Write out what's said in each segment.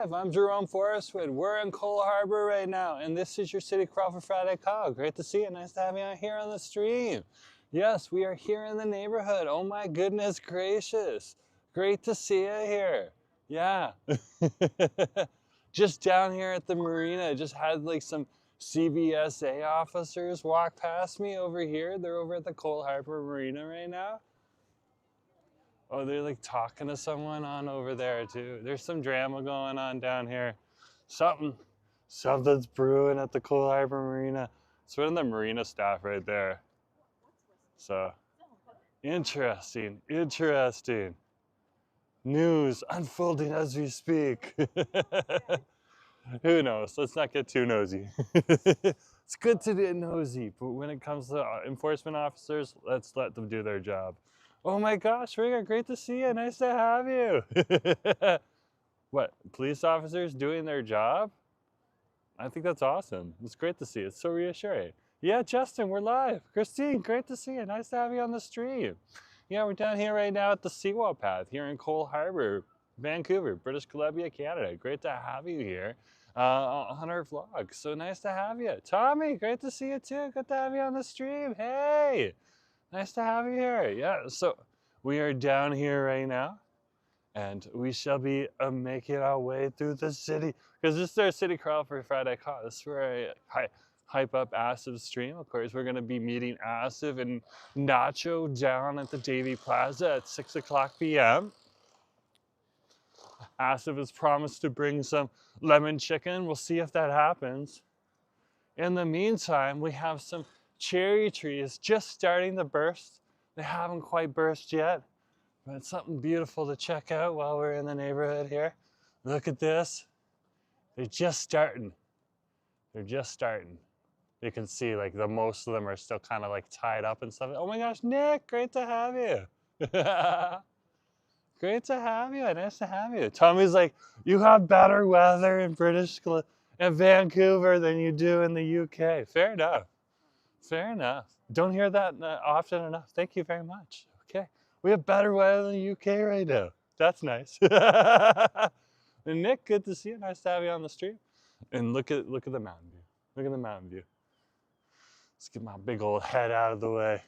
I'm Jerome Forestwood. We're in Cole Harbor right now, and this is your City Crawl for Friday Call. Great to see you. Nice to have you out here on the stream. Yes, we are here in the neighborhood. Oh my goodness gracious. Great to see you here. Yeah. Just down here at the marina, just had like some CBSA officers walk past me over here. They're over at the Cole Harbor Marina right now. Oh, they're like talking to someone on over there too. There's some drama going on down here. Something's brewing at the Cole Harbor Marina. It's one of the marina staff right there. So, interesting. News unfolding as we speak. Who knows? Let's not get too nosy. It's good to get nosy, but when it comes to enforcement officers, let's let them do their job. Oh my gosh, Riga, great to see you. Nice to have you. What, police officers doing their job? I think that's awesome. It's great to see. It's so reassuring. Yeah, Justin, we're live. Christine, great to see you. Nice to have you on the stream. Yeah, we're down here right now at the Seawall Path here in Cole Harbor, Vancouver, British Columbia, Canada. Great to have you here on our vlog. So nice to have you. Tommy, great to see you too. Good to have you on the stream. Hey. Nice to have you here. Yeah, so we are down here right now, and we shall be making our way through the city, because this is our City Crawl for Friday Call. This is where I hype up Asiv's stream. Of course, we're going to be meeting Asiv and Nacho down at the Davy Plaza at 6 o'clock p.m. Asiv has promised to bring some lemon chicken. We'll see if that happens. In the meantime, we have some cherry trees just starting to burst. They haven't quite burst yet, but it's something beautiful to check out while we're in the neighborhood here. Look at this. They're just starting. They're just starting. You can see like the most of them are still kind of like tied up and stuff. Oh my gosh, Nick, great to have you. Great to have you. Nice to have you. Tommy's like, you have better weather in Vancouver than you do in the UK. Fair enough. Fair enough. Don't hear that often enough. Thank you very much. Okay. We have better weather in the UK right now. That's nice. And Nick, good to see you. Nice to have you on the stream. And look at the mountain view. Look at the mountain view. Let's get my big old head out of the way.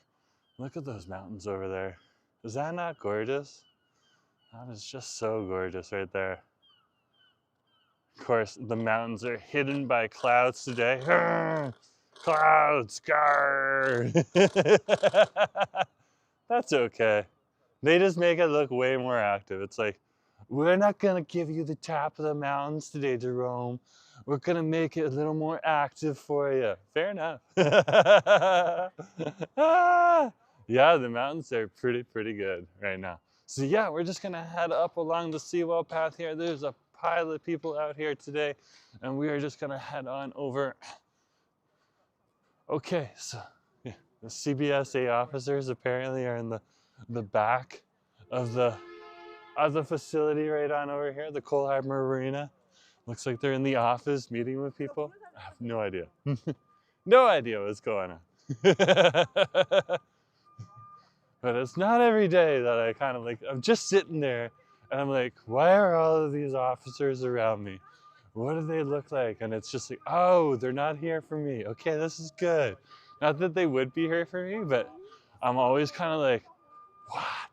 Look at those mountains over there. Is that not gorgeous? That is just so gorgeous right there. Of course, the mountains are hidden by clouds today. Clouds, scar. That's okay. They just make it look way more active. It's like, we're not gonna give you the top of the mountains today, Jerome. We're gonna make it a little more active for you. Fair enough. Yeah, the mountains are pretty good right now. So yeah, we're just gonna head up along the Seawall Path here. There's a pile of people out here today, and we are just gonna head on over. Okay, so yeah, the CBSA officers apparently are in the back of the facility right on over here, the Cole Harbor Marina. Looks like they're in the office meeting with people. I have no idea. No idea what's going on. But it's not every day that I kind of like, I'm just sitting there and I'm like, why are all of these officers around me? What do they look like? And it's just like, oh, they're not here for me. Okay, this is good. Not that they would be here for me, but I'm always kind of like, what?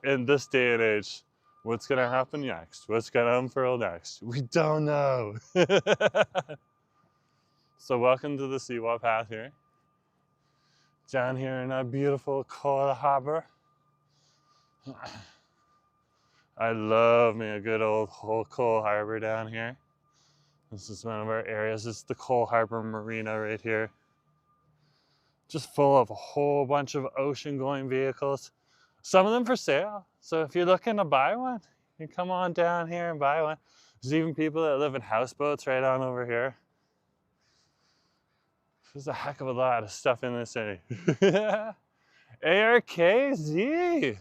In this day and age, what's going to happen next? What's going to unfurl next? We don't know. So welcome to the Seawall Path here. Down here in our beautiful Cole Harbor. I love me a good old Cole Harbor down here. This is one of our areas. This is the Cole Harbor Marina right here. Just full of a whole bunch of ocean-going vehicles. Some of them for sale. So if you're looking to buy one, you come on down here and buy one. There's even people that live in houseboats right on over here. There's a heck of a lot of stuff in this city. ARKZ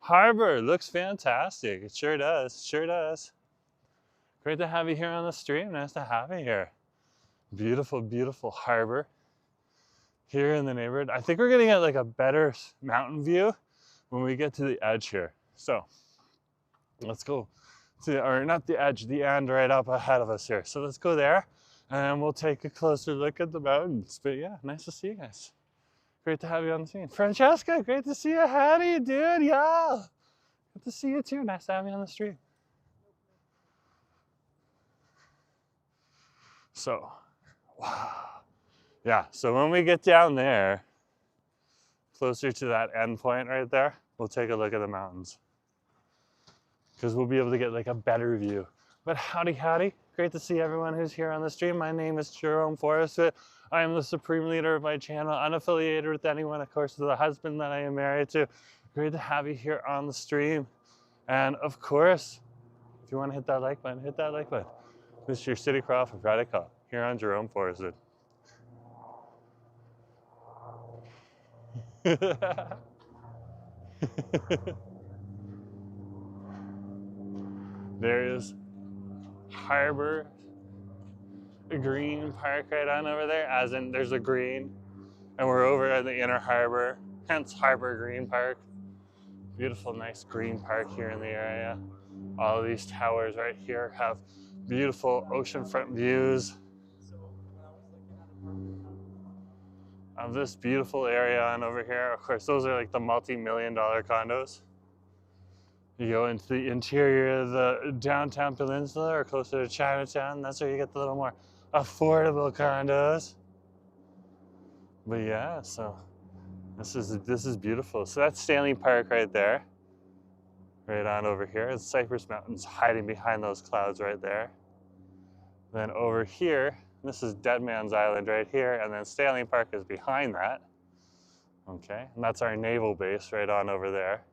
Harbor looks fantastic. It sure does. Sure does. Great to have you here on the stream. Nice to have you here. Beautiful, beautiful harbor here in the neighborhood. I think we're gonna get like a better mountain view when we get to the edge here. So Let's go to, or not the edge, the end right up ahead of us here. So let's go there and we'll take a closer look at the mountains. But yeah, nice to see you guys. Great to have you on the scene. Francesca, great to see you. Howdy, dude. Yeah. Good to see you too. Nice to have you on the street. So, wow. Yeah, so when we get down there, closer to that end point right there, we'll take a look at the mountains. Because we'll be able to get like a better view. But howdy, howdy. Great to see everyone who's here on the stream. My name is Jerome Forrest. I am the supreme leader of my channel, unaffiliated with anyone, of course, the husband that I am married to. Great to have you here on the stream. And of course, if you want to hit that like button, hit that like button. This is your City Crawl for Fryday Call, here on Jerome Forrest. There is Harbor Green Park right on over there, as in there's a green, and we're over at the inner harbor, hence Harbor Green Park. Beautiful, nice green park here in the area. All of these towers right here have beautiful oceanfront views of this beautiful area on over here. Of course, those are like the multi-million-dollar condos. You go into the interior of the downtown peninsula or closer to Chinatown, that's where you get the little more affordable condos. But yeah, so this is beautiful. So that's Stanley Park right there. Right on over here. It's Cypress Mountains hiding behind those clouds right there. Then over here, this is Deadman's Island right here, and then Stanley Park is behind that. Okay, and that's our naval base right on over there.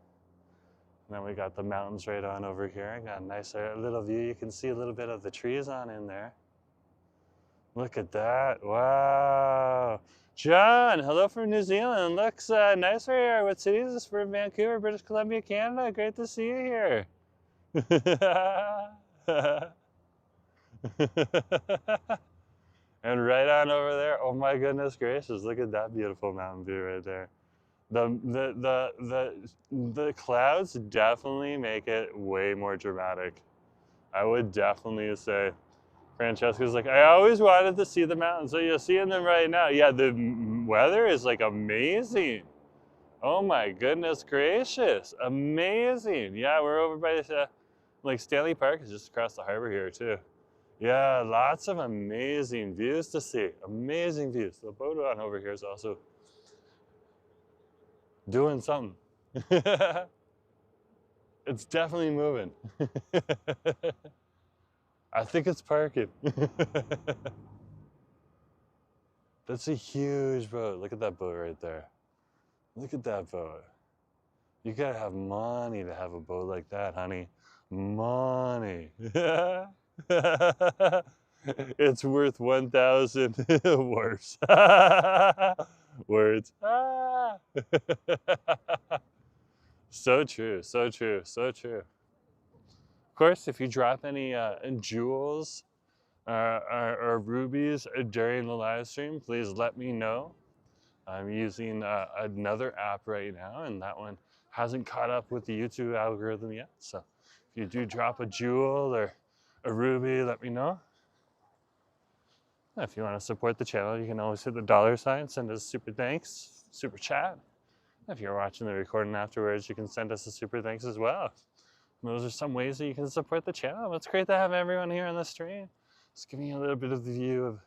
And then we got the mountains right on over here. I got a nice little view. You can see a little bit of the trees on in there. Look at that. Wow. John, hello from New Zealand. Looks nice right here. What city is this? From Vancouver, British Columbia, Canada. Great to see you here. And right on over there, oh my goodness gracious, look at that beautiful mountain view right there. The clouds definitely make it way more dramatic. I would definitely say. Francesca's like, I always wanted to see the mountains, so you're seeing them right now. Yeah, the weather is like amazing. Oh my goodness gracious, amazing. Yeah, we're over by like Stanley Park is just across the harbor here too. Yeah, lots of amazing views to see. Amazing views. The boat on over here is also doing something. It's definitely moving. I think it's parking. That's a huge boat. Look at that boat right there. Look at that boat. You gotta have money to have a boat like that, honey. Money. It's worth 1,000 words. Words. So true, so true, so true. Of course, if you drop any jewels or rubies during the live stream, please let me know. I'm using another app right now, and that one hasn't caught up with the YouTube algorithm yet. So if you do drop a jewel or a ruby, let me know. If you want to support the channel, you can always hit the $sign, send us super thanks, super chat. If you're watching the recording afterwards, you can send us a super thanks as well. And those are some ways that you can support the channel. It's great to have everyone here on the stream. Just giving you a little bit of the view of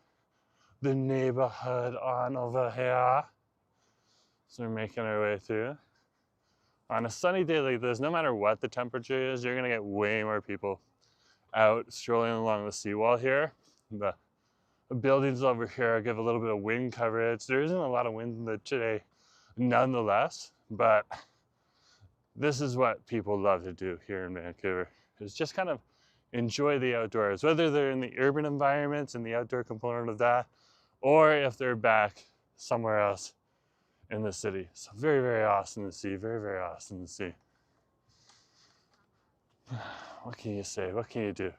the neighborhood on over here. So we're making our way through. On a sunny day like this, no matter what the temperature is, you're gonna get way more people out strolling along the seawall here. The buildings over here give a little bit of wind coverage. There isn't a lot of wind today nonetheless, but this is what people love to do here in Vancouver, is just kind of enjoy the outdoors, whether they're in the urban environments and the outdoor component of that, or if they're back somewhere else in the city. So very, very awesome to see, very, very awesome to see. What can you say? What can you do?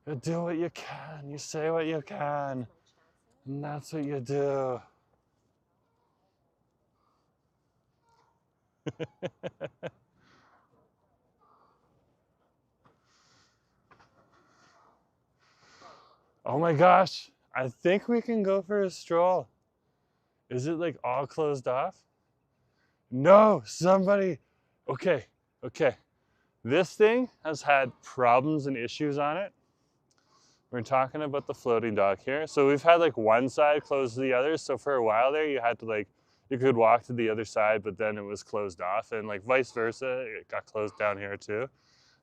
You do what you can, you say what you can, and that's what you do. Oh my gosh, I think we can go for a stroll. Is it like all closed off? No, somebody. Okay, okay. This thing has had problems and issues on it. We're talking about the floating dock here. So we've had like one side closed to the other. So for a while there, you had to like, you could walk to the other side, but then it was closed off, and like vice versa, it got closed down here too.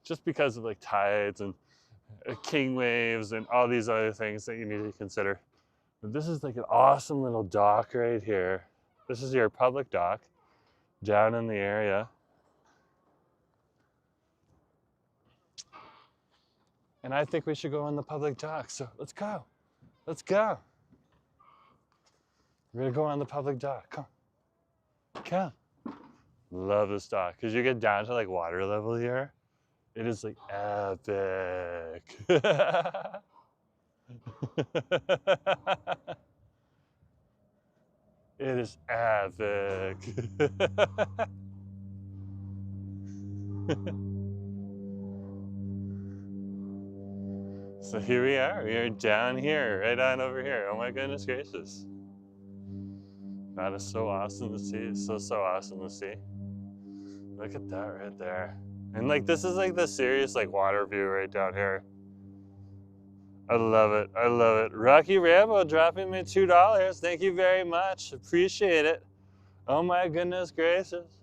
Just because of like tides and king waves and all these other things that you need to consider. But this is like an awesome little dock right here. This is your public dock down in the area. And I think we should go on the public dock. So let's go. Let's go. We're gonna go on the public dock. Come. Come. Love this dock. Because you get down to like water level here. It is like epic. It is epic. So here we are. We are down here, right on over here. Oh my goodness gracious. That is so awesome to see. It's so awesome to see. Look at that right there. And like this is like the serious like water view right down here. I love it. I love it. Rocky Rambo dropping me $2. Thank you very much. Appreciate it. Oh my goodness gracious.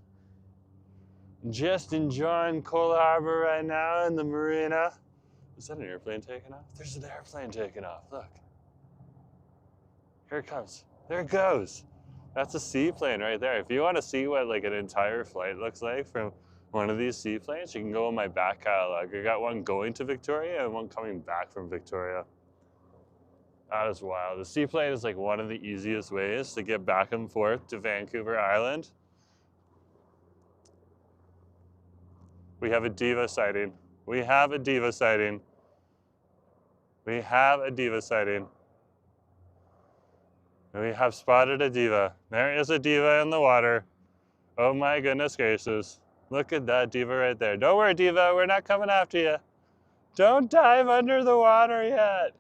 Just enjoying Cole Harbor right now in the marina. Is that an airplane taking off? There's an airplane taking off. Look. Here it comes. There it goes. That's a seaplane right there. If you want to see what like an entire flight looks like from one of these seaplanes, you can go in my back catalog. I got one going to Victoria and one coming back from Victoria. That is wild. The seaplane is like one of the easiest ways to get back and forth to Vancouver Island. We have a diva sighting. We have a diva sighting. We have a diva sighting. We have spotted a diva. There is a diva in the water. Oh my goodness gracious. Look at that diva right there. Don't worry, diva, we're not coming after you. Don't dive under the water yet.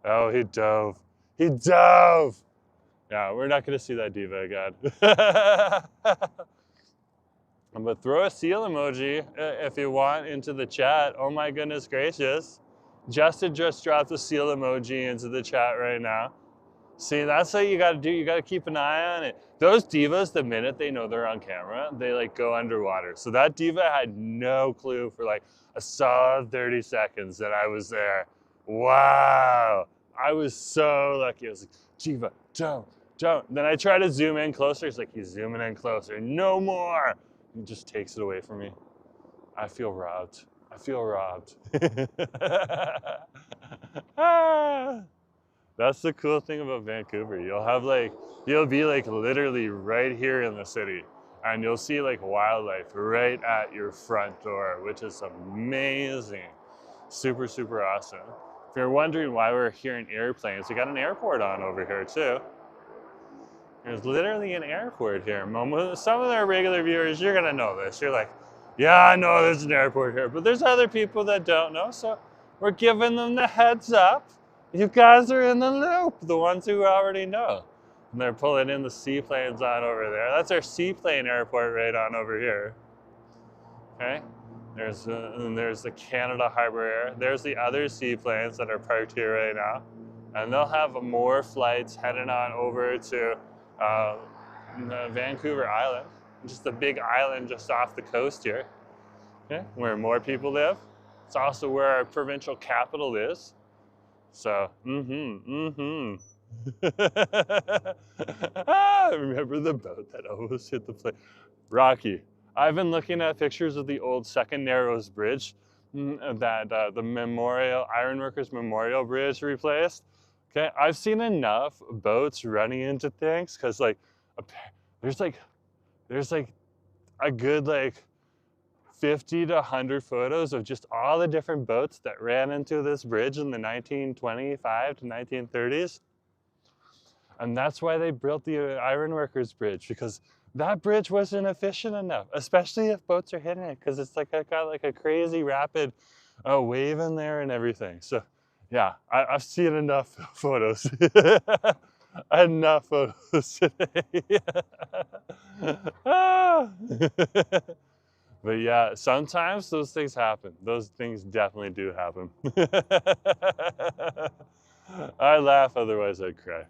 Oh, he dove. He dove. Yeah, we're not going to see that diva again. But throw a seal emoji if you want into the chat. Oh my goodness gracious. Justin just dropped a seal emoji into the chat right now. See, that's what you got to do. You got to keep an eye on it. Those divas, the minute they know they're on camera, they like go underwater. So that diva had no clue for like a solid 30 seconds that I was there. Wow. I was so lucky. I was like, diva, don't. And then I try to zoom in closer. It's like, he's zooming in closer. No more. He just takes it away from me. I feel robbed. I feel robbed. Ah. That's the cool thing about Vancouver. You'll be like literally right here in the city, and you'll see like wildlife right at your front door, which is amazing. Super, super awesome. If you're wondering why we're hearing airplanes, we got an airport on over here too. There's literally an airport here. Some of our regular viewers, you're gonna know this. You're like, yeah, I know there's an airport here, but there's other people that don't know, so we're giving them the heads up. You guys are in the loop, the ones who already know. And they're pulling in the seaplanes on over there. That's our seaplane airport right on over here. Okay, there's the Canada Harbour Air. There's the other seaplanes that are parked here right now. And they'll have more flights heading on over to Vancouver Island, just a big island just off the coast here, okay, where more people live. It's also where our provincial capital is. So, Ah, remember the boat that almost hit the plane? Rocky, I've been looking at pictures of the old Second Narrows Bridge that the Ironworkers Memorial Bridge replaced. Okay, I've seen enough boats running into things because like there's like a good like 50 to 100 photos of just all the different boats that ran into this bridge in the 1925 to 1930s. And that's why they built the Ironworkers Bridge, because that bridge wasn't efficient enough, especially if boats are hitting it, because it's like got like a crazy rapid waving there and everything. So yeah, I've seen enough photos. Enough photos today. Ah. But yeah, sometimes those things happen. Those things definitely do happen. I laugh, otherwise I'd cry.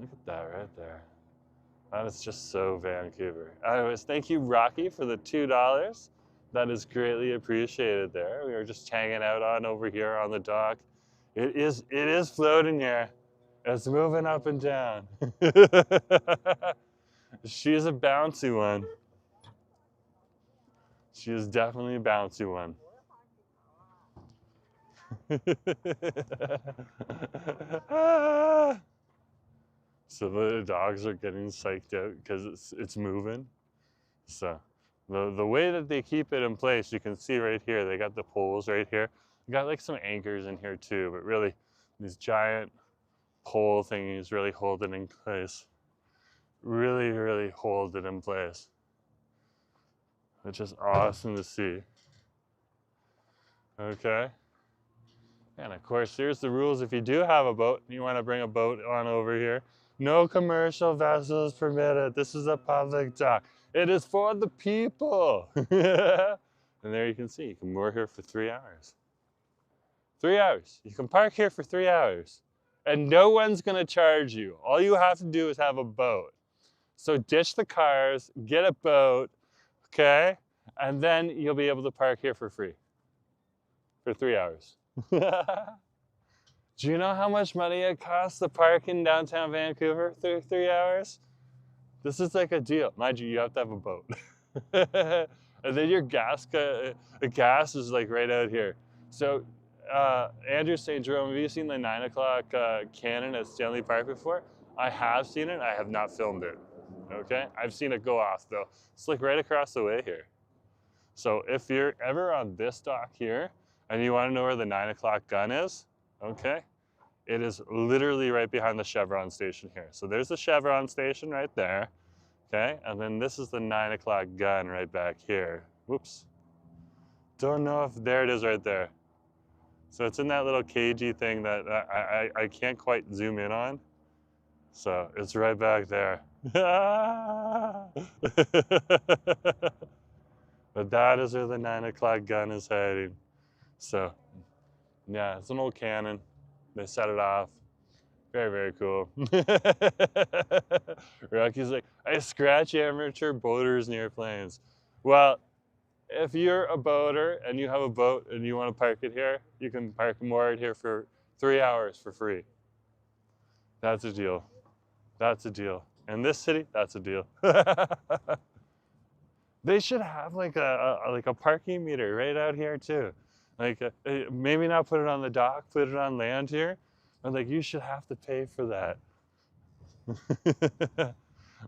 Look at that right there. That is just so Vancouver. Anyways, thank you, Rocky, for the $2. That is greatly appreciated there. We were just hanging out on over here on the dock. It is floating here. It's moving up and down. She's a bouncy one. She is definitely a bouncy one. So the dogs are getting psyched out because it's moving. So the way that they keep it in place, you can see right here, they got the poles right here. They got like some anchors in here too, but really these giant pole thingies really hold it in place. Really, really hold it in place. Which is awesome to see. Okay. And of course, here's the rules. If you do have a boat, and you want to bring a boat on over here, no commercial vessels permitted. This is a public dock. It is for the people. And there you can see, you can moor here for 3 hours. 3 hours. You can park here for 3 hours. And no one's going to charge you. All you have to do is have a boat. So ditch the cars, get a boat, okay? And then you'll be able to park here for free. For 3 hours. Do you know how much money it costs to park in downtown Vancouver for 3 hours? This is like a deal. Mind you, you have to have a boat. And then your gas is like right out here. So Andrew St. Jerome, have you seen the 9 o'clock cannon at Stanley Park before? I have seen it. I have not filmed it. Okay? I've seen it go off though. It's like right across the way here. So if you're ever on this dock here and you want to know where the 9 o'clock gun is, okay? It is literally right behind the Chevron station here. So there's the Chevron station right there, okay? And then this is the 9 o'clock gun right back here. Whoops. Don't know if, there it is right there. So it's in that little cagey thing that I can't quite zoom in on. So it's right back there. But that is where the 9 o'clock gun is hiding. So yeah, it's an old cannon. They set it off. Very, very cool. Rocky's like, I scratch amateur boaters near planes. Well, if you're a boater and you have a boat and you want to park it here, you can park moor it here for 3 hours for free. That's a deal. That's a deal. In this city, that's a deal. They should have like a parking meter right out here too. Like maybe not put it on the dock, put it on land here. But like you should have to pay for that.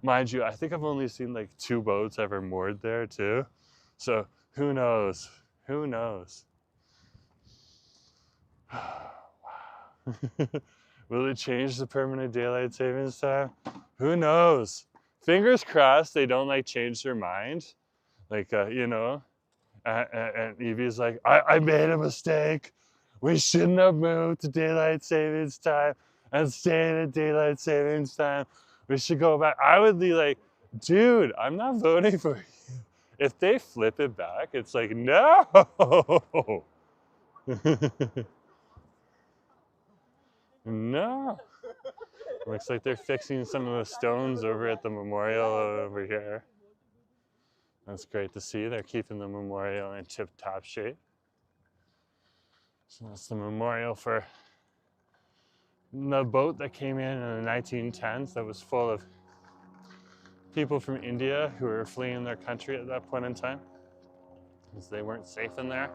Mind you, I think I've only seen like 2 boats ever moored there too. So who knows? Who knows? Will it change the permanent daylight savings time? Who knows? Fingers crossed they don't like change their mind. Like, you know, and Evie's like, I made a mistake. We shouldn't have moved to daylight savings time and stayed at daylight savings time. We should go back. I would be like, dude, I'm not voting for you. If they flip it back, it's like, no. No. Looks like they're fixing some of the stones over at the memorial over here. That's great to see. They're keeping the memorial in tip-top shape. So that's the memorial for the boat that came in the 1910s that was full of people from India who were fleeing their country at that point in time because they weren't safe in there.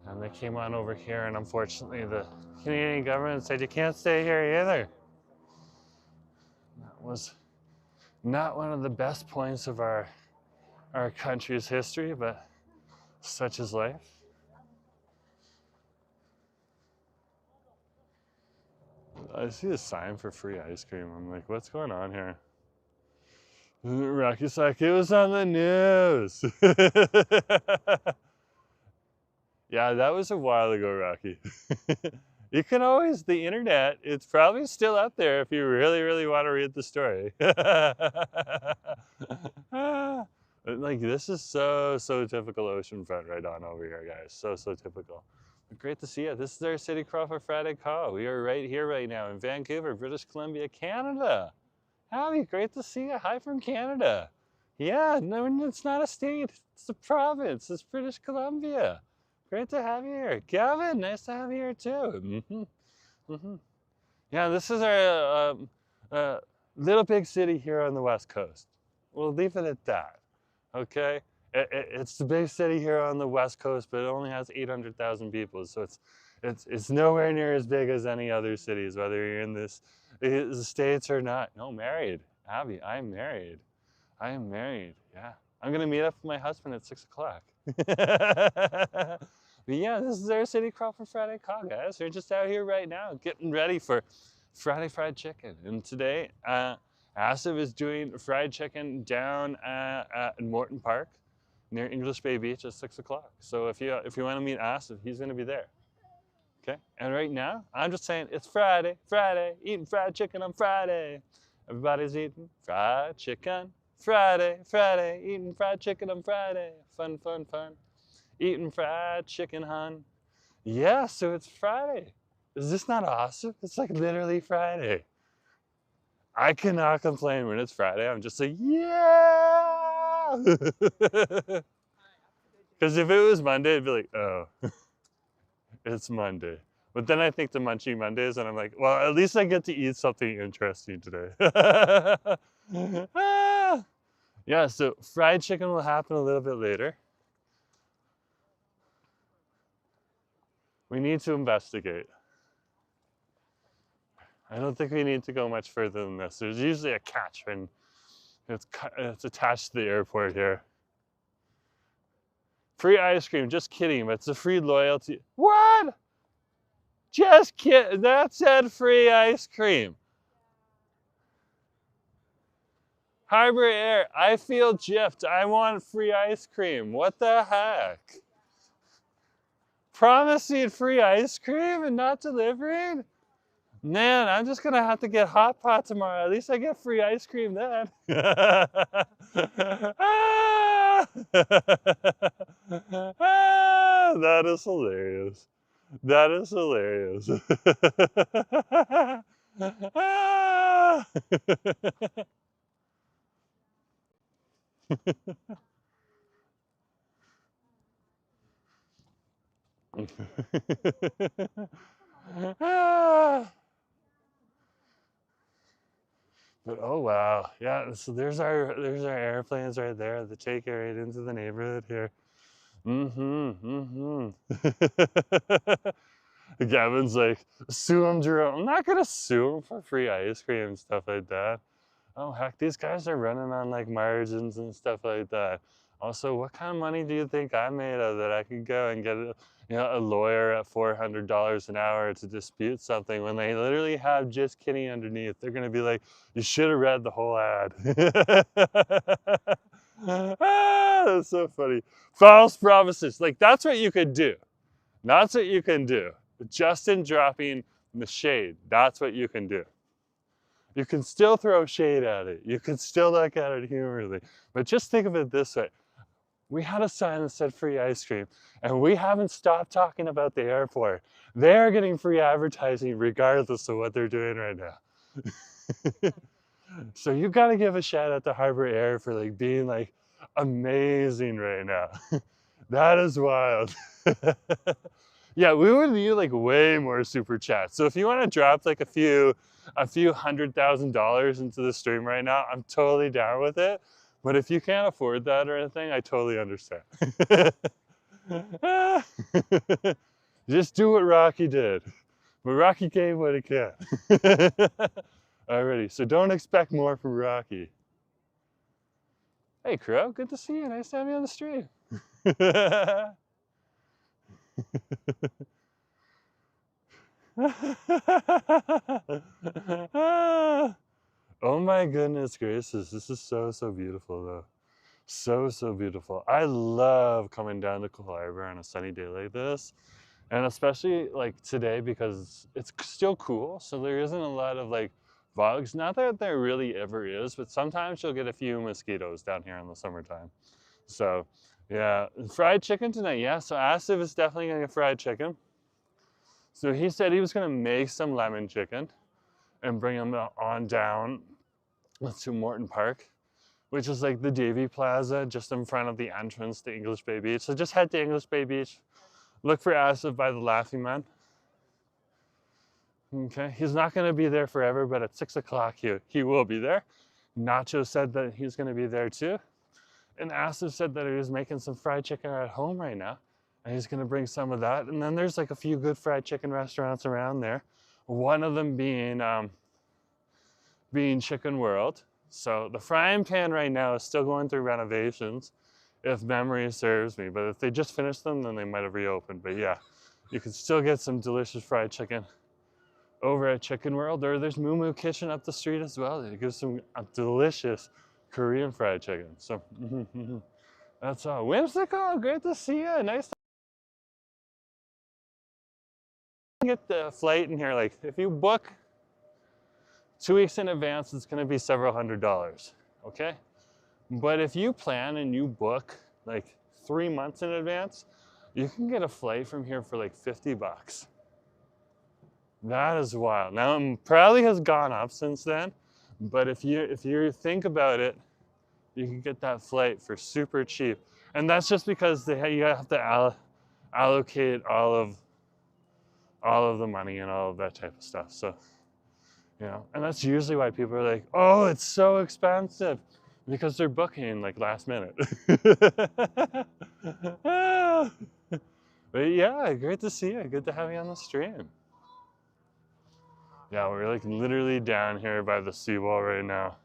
And they came on over here, and unfortunately the Canadian government said, you can't stay here either. That was not one of the best points of our country's history, but such is life. I see a sign for free ice cream. I'm like, what's going on here? Rocky's like, it was on the news. Yeah, that was a while ago, Rocky. You can always, the internet, it's probably still up there if you really, really want to read the story. Like, this is so typical oceanfront right on over here, guys. So typical. But great to see you. This is our City Crawl for Friday Call. We are right here right now in Vancouver, British Columbia, Canada. Abby, great to see you. Hi from Canada. Yeah, no, it's not a state. It's a province. It's British Columbia. Great to have you here. Gavin, nice to have you here too. Yeah, this is our little big city here on the West Coast. We'll leave it at that, okay? It's the big city here on the West Coast, but it only has 800,000 people, so it's nowhere near as big as any other cities, whether you're in the States or not. No, married. Abby, I'm married. I am married, yeah. I'm gonna meet up with my husband at 6 o'clock. But yeah, this is our City Crawl for Friday Call, guys. We're just out here right now getting ready for Friday Fried Chicken. And today, Asif is doing fried chicken down at Morton Park near English Bay Beach at 6 o'clock. So if you want to meet Asif, he's gonna be there. Okay, and right now, I'm just saying it's Friday, eating fried chicken on Friday. Everybody's eating fried chicken. Friday, eating fried chicken on Friday. Fun. Eating fried chicken, hun. Yeah, so it's Friday. Is this not awesome? It's like literally Friday. I cannot complain when it's Friday. I'm just like, yeah! Because if it was Monday, I'd be like, oh, it's Monday. But then I think the Munchie Mondays, and I'm like, well, at least I get to eat something interesting today. Yeah, so fried chicken will happen a little bit later. We need to investigate. I don't think we need to go much further than this. There's usually a catch when it's attached to the airport here. Free ice cream, just kidding, but it's a free loyalty. What? Just kidding, that said free ice cream. Harbor Air, I feel gypped. I want free ice cream. What the heck? Promising free ice cream and not delivering? Man, I'm just gonna have to get hot pot tomorrow. At least I get free ice cream then. That is hilarious. That is hilarious. But oh wow, yeah. So there's our airplanes right there that take you right into the neighborhood here. Gavin's like, sue him, Jerome. I'm not gonna sue him for free ice cream and stuff like that. Oh heck, these guys are running on like margins and stuff like that. Also, what kind of money do you think I'm made of that I could go and get a lawyer at $400 an hour to dispute something when they literally have just kidding underneath? They're gonna be like, you should have read the whole ad. That's so funny. False promises. Like, that's what you could do. That's what you can do. Justin dropping the shade. That's what you can do. You can still throw shade at it. You can still look at it humorously. But just think of it this way. We had a sign that said free ice cream, and we haven't stopped talking about the airport. They're getting free advertising regardless of what they're doing right now. So you gotta give a shout out to Harbor Air for like being like amazing right now. That is wild. Yeah, we would need like way more super chats. So if you want to drop like a few $100,000 into the stream right now, I'm totally down with it. But if you can't afford that or anything, I totally understand. Just do what Rocky did. But Rocky gave what he can. Alrighty, so don't expect more from Rocky. Hey Crow, good to see you. Nice to have you on the stream. Oh my goodness gracious, this is so beautiful though. So, so beautiful. I love coming down to Cool Harbor on a sunny day like this. And especially like today because it's still cool. So there isn't a lot of like bugs. Not that there really ever is, but sometimes you'll get a few mosquitoes down here in the summertime. So yeah, fried chicken tonight. Yeah, so Asif is definitely gonna get fried chicken. So he said he was gonna make some lemon chicken and bring them on down to Morton Park, which is like the Davy Plaza just in front of the entrance to English Bay Beach. So just head to English Bay Beach, look for Asif by the Laughing Man. Okay, he's not gonna be there forever, but at 6 o'clock he will be there. Nacho said that he's gonna be there too. And Asif said that he was making some fried chicken at home right now. And he's gonna bring some of that. And then there's like a few good fried chicken restaurants around there. One of them being Chicken World. So the frying pan right now is still going through renovations, if memory serves me. But if they just finished them, then they might have reopened. But yeah, you can still get some delicious fried chicken over at Chicken World. Or there's Moo Moo Kitchen up the street as well. They give some delicious Korean fried chicken. So that's all. Whimsical, great to see you. Nice to get the flight in here. Like if you book 2 weeks in advance, it's gonna be several $100s, okay? But if you plan and you book like 3 months in advance, you can get a flight from here for like 50 bucks. That is wild. Now it probably has gone up since then, but if you think about it, you can get that flight for super cheap. And that's just because you have to allocate all of the money and all of that type of stuff. So, you know, and that's usually why people are like, oh, it's so expensive, because they're booking like last minute. But yeah, great to see you. Good to have you on the stream. Yeah, we're like literally down here by the seawall right now.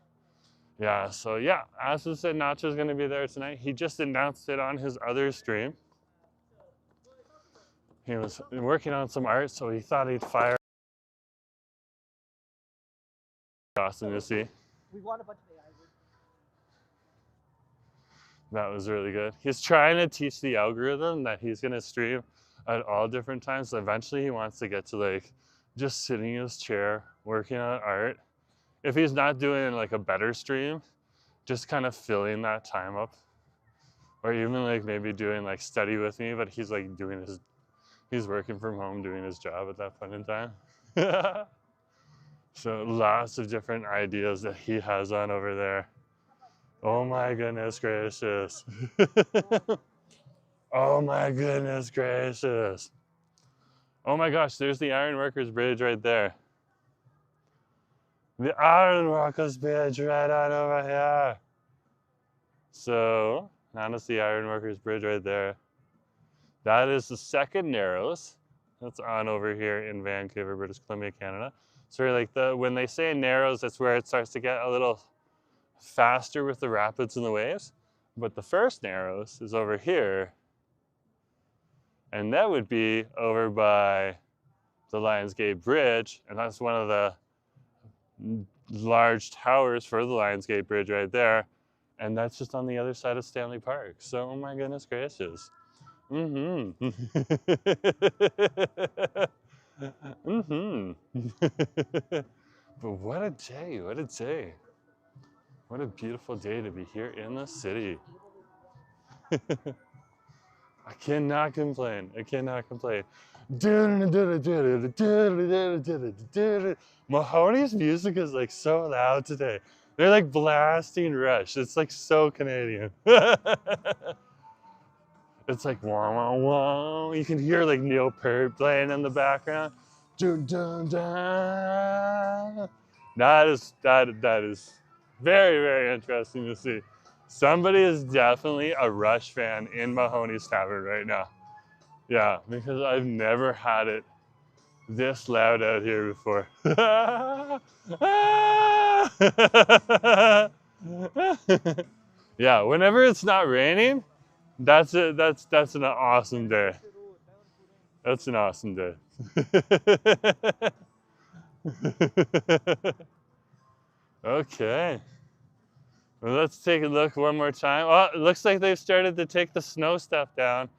Yeah, so yeah, Asif said Nacho's gonna be there tonight. He just announced it on his other stream. He was working on some art, so he thought he'd fire Austin to see. We want a bunch of AI. That was really good. He's trying to teach the algorithm that he's gonna stream at all different times. So eventually he wants to get to like just sitting in his chair, working on art. If he's not doing like a better stream, just kind of filling that time up. Or even like maybe doing like study with me, but he's like he's working from home doing his job at that point in time. So lots of different ideas that he has on over there. Oh my goodness gracious. Oh my goodness gracious. Oh my gosh, there's the Ironworkers Bridge right there. The Ironworkers Bridge right on over here. So, that's the Ironworkers Bridge right there. That is the second Narrows. That's on over here in Vancouver, British Columbia, Canada. So like when they say Narrows, that's where it starts to get a little faster with the rapids and the waves. But the first Narrows is over here. And that would be over by the Lions Gate Bridge. And that's one of the large towers for the Lions Gate Bridge right there. And that's just on the other side of Stanley Park. So, oh my goodness gracious. Mm-hmm. Mm-hmm. But what a day, what a day. What a beautiful day to be here in the city. I cannot complain. I cannot complain. Mahoney's music is like so loud today. They're like blasting Rush. It's like so Canadian. It's like wah wah wah. You can hear like Neil Peart playing in the background. Dun, dun, dun. That is very, very interesting to see. Somebody is definitely a Rush fan in Mahoney's Tavern right now. Yeah, because I've never had it this loud out here before. Yeah, whenever it's not raining, that's it. That's an awesome day. That's an awesome day. Okay. Well, let's take a look one more time. Oh, it looks like they've started to take the snow stuff down.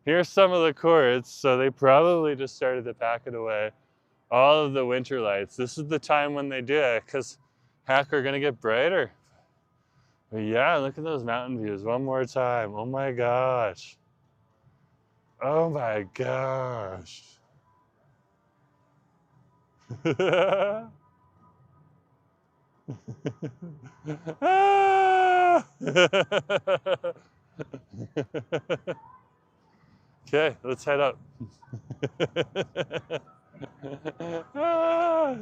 Here's some of the cords, so they probably just started to pack it away. All of the winter lights. This is the time when they do it, because heck, we're gonna get brighter. But yeah, look at those mountain views one more time. Oh my gosh. Oh my gosh. Ah! Okay, let's head up. Ah!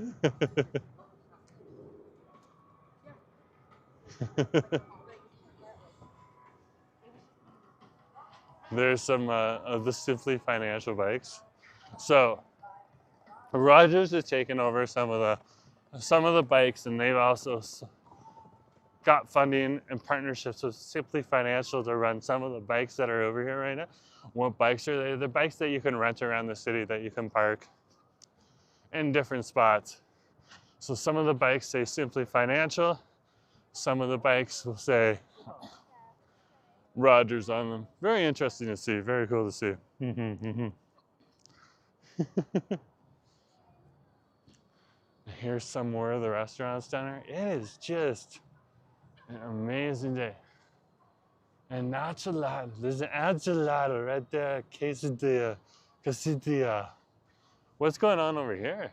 There's some of the Simply Financial bikes. So Rogers has taken over some of the bikes, and they've also got funding and partnerships with Simply Financial to run some of the bikes that are over here right now. What bikes are they? The bikes that you can rent around the city that you can park in different spots. So some of the bikes say Simply Financial. Some of the bikes will say Rogers on them. Very interesting to see. Very cool to see. Here's some more of the restaurants down there. It is just an amazing day. And not gelato. There's an ad gelato right there. Quesadilla. Quesadilla. What's going on over here?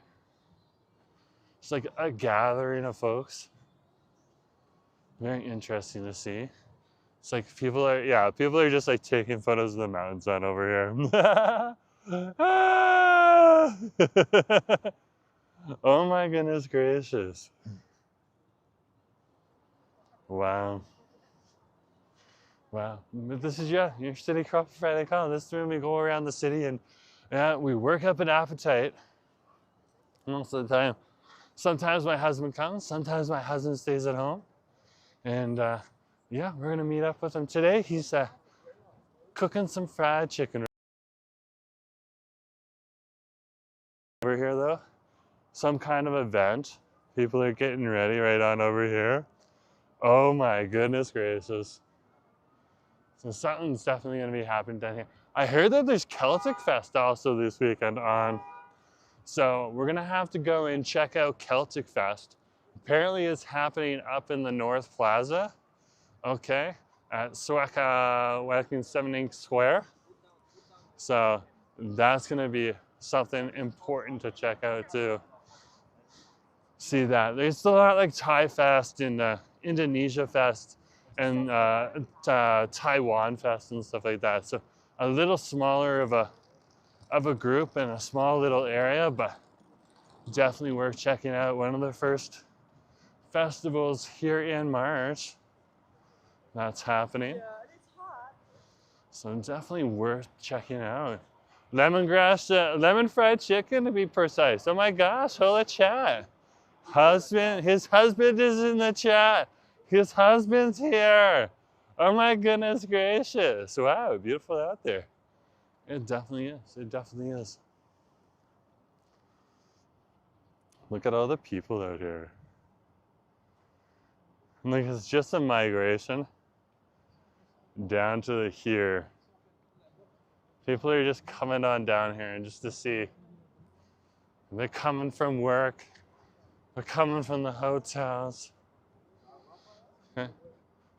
It's like a gathering of folks. Very interesting to see. It's like people are just like taking photos of the mountain sun over here. Oh my goodness gracious. Wow. Wow. But this is your city crop Friday call. This is when we go around the city and we work up an appetite most of the time. Sometimes my husband comes, sometimes my husband stays at home. And yeah, we're gonna meet up with him today. He's cooking some fried chicken over here though. Some kind of event. People are getting ready right on over here. Oh my goodness gracious. So something's definitely gonna be happening down here. I heard that there's Celtic Fest also this weekend on. So we're gonna have to go and check out Celtic Fest. Apparently it's happening up in the North Plaza, okay, at Wacken 17 Square. So that's gonna be something important to check out too. See that. There's a lot like Thai Fest and Indonesia Fest and Taiwan Fest and stuff like that. So a little smaller of a group in a small little area, but definitely worth checking out. One of the first festivals here in March that's happening. So definitely worth checking out. Lemon fried chicken to be precise. Oh my gosh, holy chat. His husband is in the chat. His husband's here. Oh my goodness gracious. Wow, beautiful out there. It definitely is. It definitely is. Look at all the people out here. Like it's just a migration down to here. People are just coming on down here and just to see. They're coming from work. They're coming from the hotels. Okay.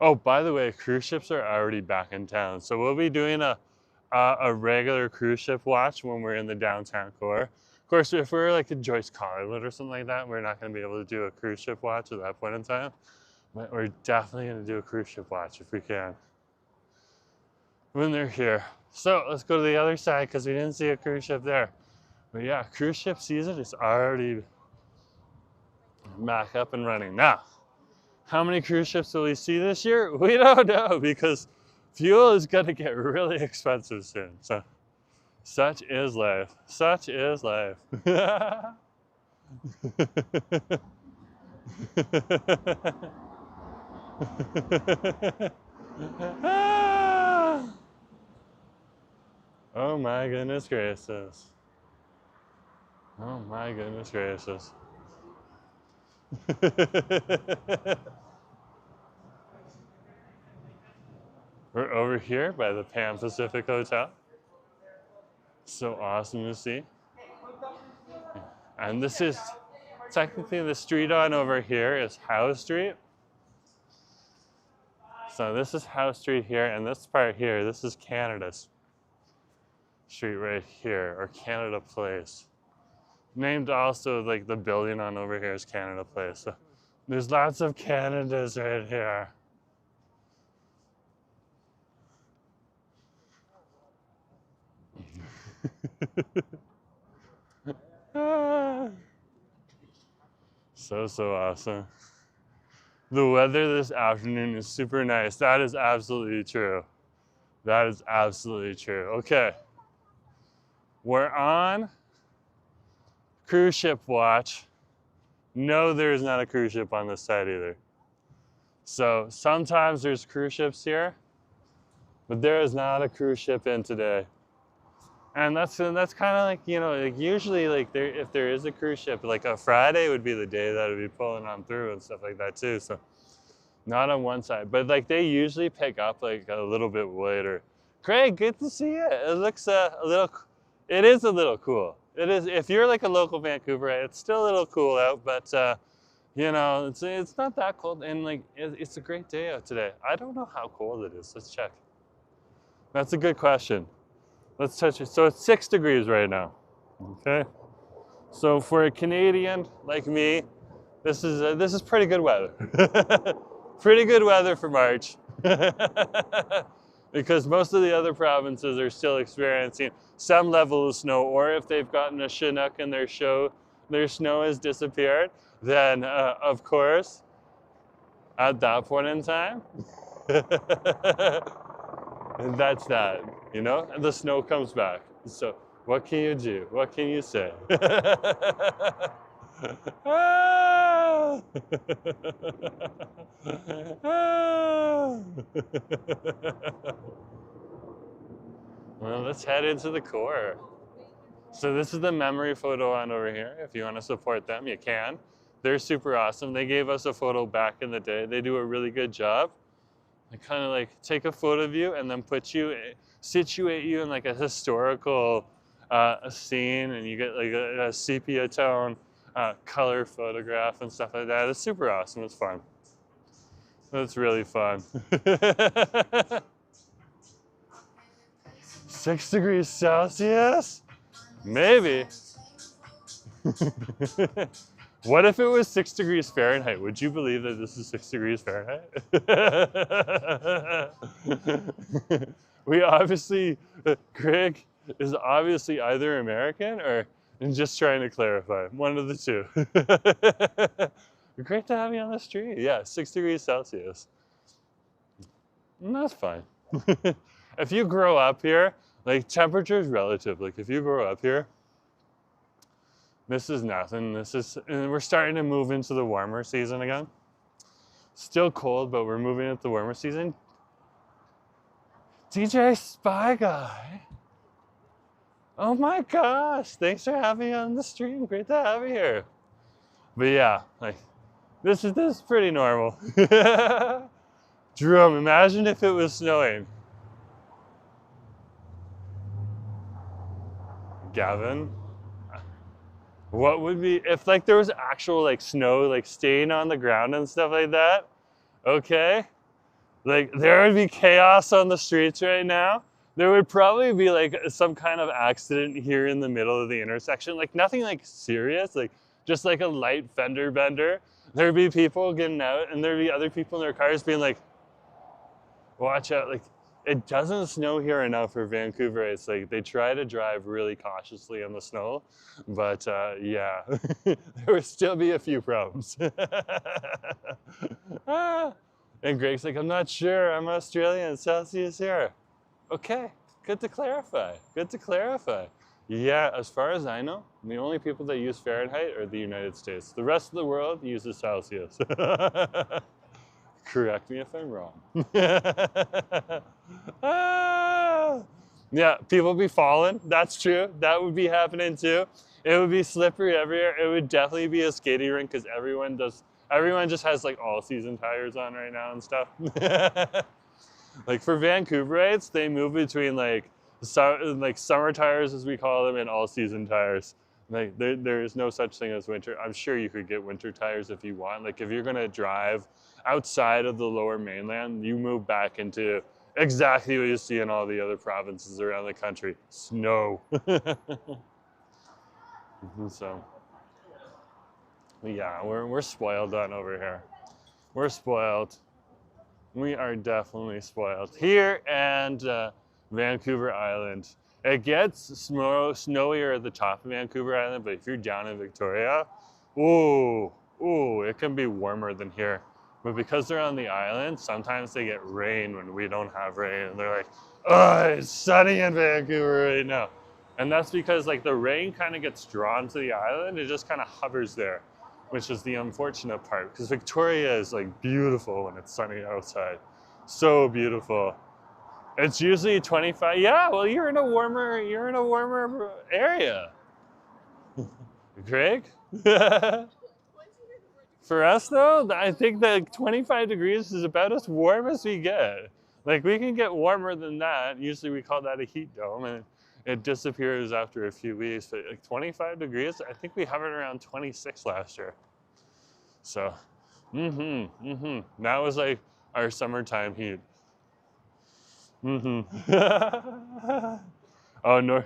Oh, by the way, cruise ships are already back in town. So we'll be doing a regular cruise ship watch when we're in the downtown core. Of course, if we're like in Joyce Collingwood or something like that, we're not going to be able to do a cruise ship watch at that point in time. But we're definitely going to do a cruise ship watch if we can when they're here. So let's go to the other side because we didn't see a cruise ship there. But yeah, cruise ship season is already back up and running. Now, how many cruise ships will we see this year? We don't know because fuel is going to get really expensive soon. So such is life. Such is life. Oh my goodness gracious. Oh my goodness gracious. We're over here by the Pan Pacific Hotel. So awesome to see. And this is technically the street on over here is Howe Street. So this is Howe Street here, and this part here, this is Canada's street right here, or Canada Place. Named also, like the building on over here is Canada Place. So there's lots of Canadas right here. So awesome. The weather this afternoon is super nice. That is absolutely true. That is absolutely true. Okay. We're on cruise ship watch. No, there is not a cruise ship on this side either. So sometimes there's cruise ships here, but there is not a cruise ship in today. And that's kind of like, you know, like usually like if there is a cruise ship, like a Friday would be the day that would be pulling on through and stuff like that too. So not on one side, but like they usually pick up like a little bit later. Craig, good to see you. It looks it is a little cool. It is, if you're like a local Vancouverite, it's still a little cool out, but you know, it's not that cold, and like it's a great day out today. I don't know how cold it is. Let's check. That's a good question. Let's touch it. So it's 6 degrees right now. Okay. So for a Canadian like me, this is pretty good weather. Pretty good weather for March. Because most of the other provinces are still experiencing some level of snow, or if they've gotten a Chinook and their snow has disappeared, then of course, at that point in time, that's that, you know, and the snow comes back. So what can you do? What can you say? Well, let's head into the core. So this is the memory photo on over here. If you want to support them, you can. They're super awesome. They gave us a photo back in the day. They do a really good job. They kind of like take a photo of you and then situate you in like a historical scene, and you get like a sepia tone color photograph and stuff like that. It's super awesome. It's fun. It's really fun. 6 degrees Celsius? Maybe. What if it was 6 degrees Fahrenheit? Would you believe that this is 6 degrees Fahrenheit? We obviously, Greg is obviously either American or just trying to clarify. One of the two. Great to have you on the street. Yeah, 6 degrees Celsius. And that's fine. If you grow up here, like temperature is relative. Like if you grow up here, this is nothing. And we're starting to move into the warmer season again. Still cold, but we're moving into the warmer season. DJ Spy Guy. Oh my gosh, thanks for having me on the stream. Great to have you here. But yeah, like this is pretty normal. Jerome, imagine if it was snowing. Gavin, what would be if like there was actual like snow like staying on the ground and stuff like that? Okay, like there would be chaos on the streets right now. There would probably be like some kind of accident here in the middle of the intersection, like nothing like serious, like just like a light fender bender. There'd be people getting out, and there'd be other people in their cars being like, watch out. Like it doesn't snow here enough for Vancouver. It's like they try to drive really cautiously on the snow, but yeah, there would still be a few problems. And Greg's like, I'm not sure, I'm Australian, Celsius here. Okay, good to clarify, good to clarify. Yeah, as far as I know, the only people that use Fahrenheit are the United States. The rest of the world uses Celsius. Correct me if I'm wrong. Yeah, people be falling, that's true. That would be happening too. It would be slippery everywhere. It would definitely be a skating rink because everyone just has like all season tires on right now and stuff. Like for Vancouverites, they move between like summer tires, as we call them, and all season tires. Like there is no such thing as winter. I'm sure you could get winter tires if you want. Like if you're gonna drive outside of the lower mainland, you move back into exactly what you see in all the other provinces around the country. Snow. So yeah, we're spoiled on over here. We're spoiled. We are definitely spoiled here, and Vancouver Island. It gets snowier at the top of Vancouver Island, but if you're down in Victoria, ooh, it can be warmer than here. But because they're on the island, sometimes they get rain when we don't have rain, and they're like, oh, it's sunny in Vancouver right now. And that's because like the rain kind of gets drawn to the island, it just kind of hovers there, which is the unfortunate part, because Victoria is like beautiful when it's sunny outside. So beautiful. It's usually 25. Yeah, well, you're in a warmer area. Greg? For us though, I think that 25 degrees is about as warm as we get. Like we can get warmer than that. Usually we call that a heat dome, and it disappears after a few weeks. But like 25 degrees, I think we hovered around 26 last year. So, that was like our summertime heat. Oh no.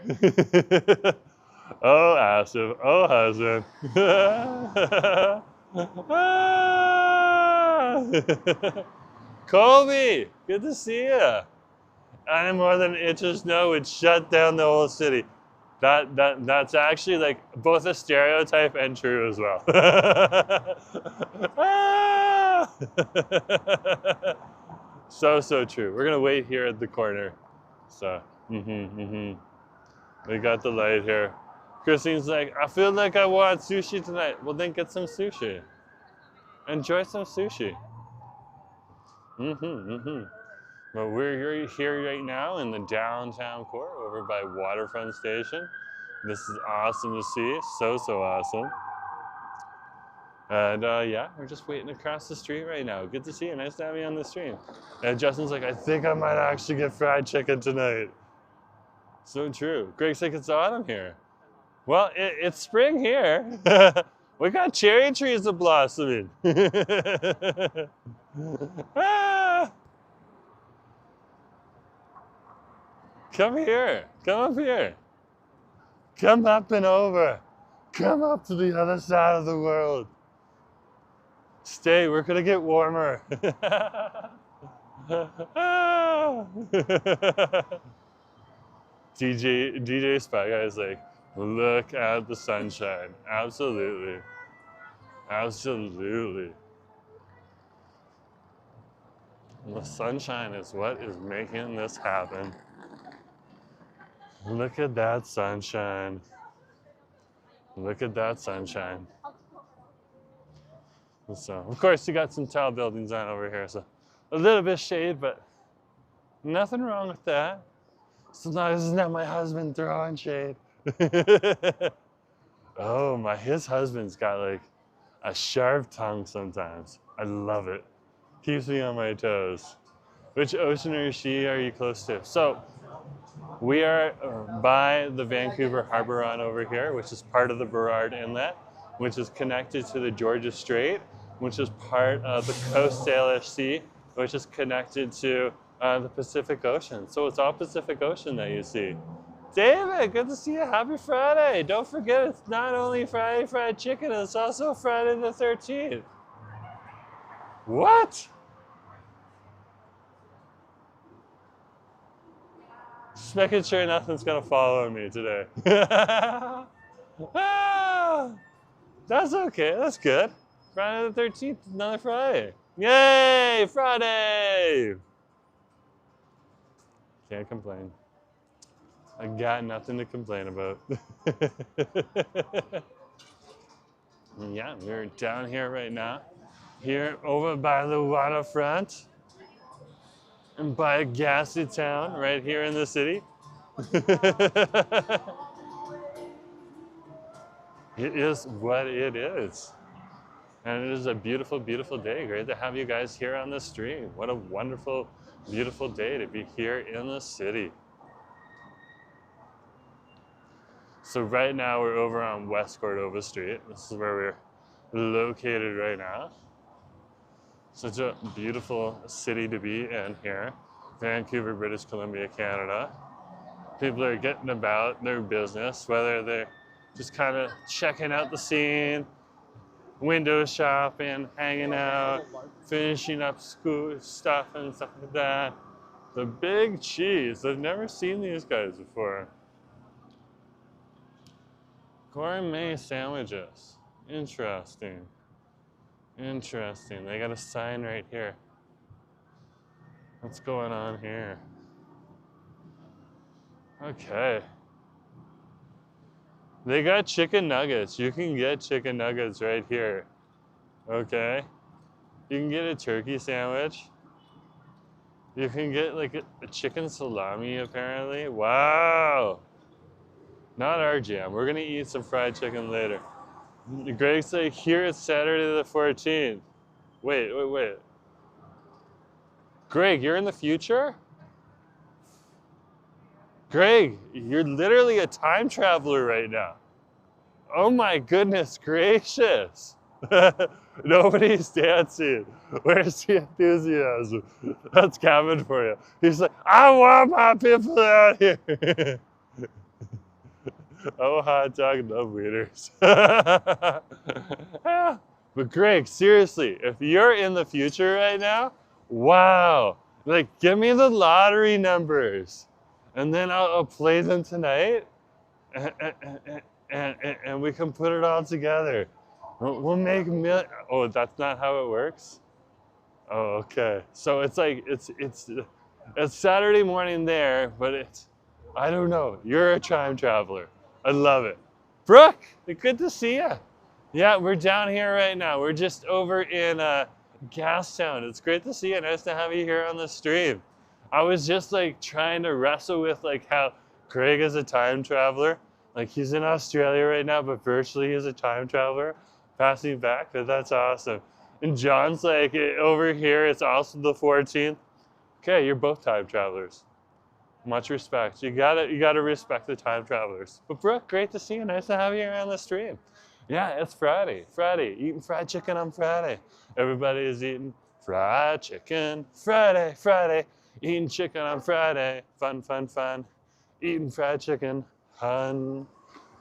Oh Asif. Oh husband. Colby, good to see you. Any more than an inch of snow would shut down the whole city. That's actually like both a stereotype and true as well. So true. We're gonna wait here at the corner. So, we got the light here. Christine's like, I feel like I want sushi tonight. Well, then get some sushi. Enjoy some sushi. But we're here right now in the downtown core over by Waterfront Station. This is awesome to see. So awesome. And yeah, we're just waiting across the street right now. Good to see you. Nice to have you on the stream. And Justin's like, I think I might actually get fried chicken tonight. So true. Greg's like, it's autumn here. Well, it's spring here. We got cherry trees blossoming. Ah! Come here. Come up here. Come up and over. Come up to the other side of the world. Stay, we're gonna get warmer. DJ Spy Guy is like, look at the sunshine. Absolutely. Absolutely. The sunshine is what is making this happen. Look at that sunshine. Look at that sunshine. So, of course, you got some tall buildings on over here, so a little bit of shade, but nothing wrong with that. So long as it's not my husband throwing shade. Oh, his husband's got like a sharp tongue sometimes. I love it. Keeps me on my toes. Which ocean or sea are you close to? So, we are by the Vancouver Harbor on over here, which is part of the Burrard Inlet, which is connected to the Georgia Strait, which is part of the Coast Salish Sea, which is connected to the Pacific Ocean. So it's all Pacific Ocean that you see. David, good to see you. Happy Friday. Don't forget, it's not only Friday Fried Chicken, it's also Friday the 13th. What? Just making sure nothing's gonna follow me today. That's okay, that's good. Friday the 13th, another Friday. Yay, Friday! Can't complain. I got nothing to complain about. Yeah, we're down here right now. Here over by the waterfront. And by Gastown, right here in the city. It is what it is. And it is a beautiful, beautiful day. Great to have you guys here on the stream. What a wonderful Beautiful day to be here in the city. So right now we're over on West Cordova Street. This is where we're located right now. Such a beautiful city to be in here. Vancouver, British Columbia, Canada. People are getting about their business, whether they're just kind of checking out the scene, window shopping, hanging out, finishing up school stuff and stuff like that. The Big Cheese. I've never seen these guys before. Gourmet sandwiches. Interesting. Interesting. They got a sign right here. What's going on here? Okay. They got chicken nuggets. You can get chicken nuggets right here. Okay. You can get a turkey sandwich. You can get like a chicken salami apparently. Wow. Not our jam. We're gonna eat some fried chicken later. Greg's like, here it's Saturday the 14th. Wait. Greg, you're in the future? Greg, you're literally a time traveler right now. Oh my goodness gracious. Nobody's dancing. Where's the enthusiasm? That's Kevin for you. He's like, I want my people out here. Oh, hot dog, love wieners. But Greg, seriously, if you're in the future right now, wow. Like, give me the lottery numbers. And then I'll play them tonight. And we can put it all together. We'll make Oh, that's not how it works? Oh, okay. So it's like, it's Saturday morning there, but I don't know. You're a time traveler. I love it. Brooke, good to see you. Yeah, we're down here right now. We're just over in Gastown. It's great to see you. Nice to have you here on the stream. I was just like trying to wrestle with like how Craig is a time traveler. Like he's in Australia right now, but virtually he's a time traveler. Passing back, but that's awesome. And John's like, over here, it's also the 14th. Okay, you're both time travelers. Much respect. You gotta respect the time travelers. But Brooke, great to see you. Nice to have you here on the stream. Yeah, it's Friday. Eating fried chicken on Friday. Everybody is eating fried chicken. Friday. Eating chicken on Friday. Fun. Eating fried chicken. Fun.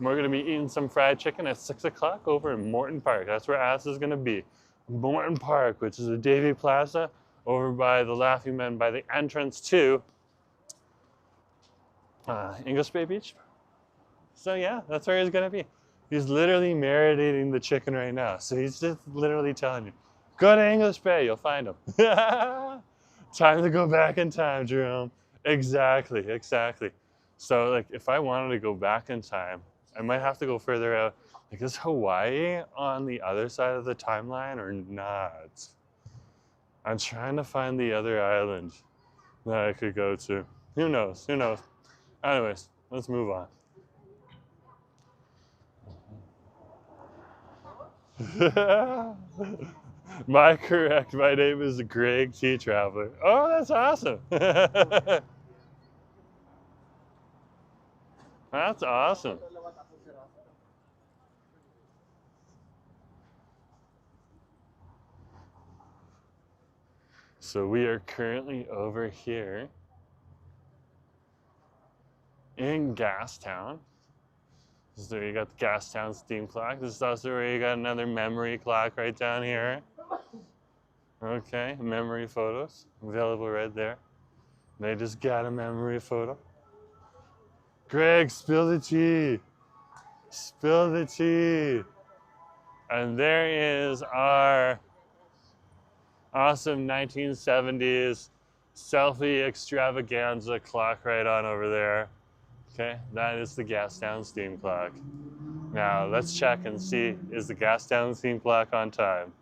We're gonna be eating some fried chicken at 6 o'clock over in Morton Park. That's where Ass is gonna be. Morton Park, which is a Davy Plaza over by the Laughing Man by the entrance to English Bay Beach. So yeah, that's where he's gonna be. He's literally marinating the chicken right now. So he's just literally telling you, go to English Bay, you'll find him. Time to go back in time, Jerome. Exactly. So like if I wanted to go back in time, I might have to go further out. Like is Hawaii on the other side of the timeline or not? I'm trying to find the other island that I could go to. Who knows? Anyways, let's move on. Correct. My name is Greg T. Traveler. Oh, that's awesome. That's awesome. So we are currently over here in Gastown. So you got the Gastown steam clock. This is also where you got another memory clock right down here. Okay, memory photos available right there. They just got a memory photo. Greg, spill the tea. Spill the tea. And there is our awesome 1970s selfie extravaganza clock right on over there. Okay, that is the Gastown steam clock. Now let's check and see, is the Gastown steam clock on time?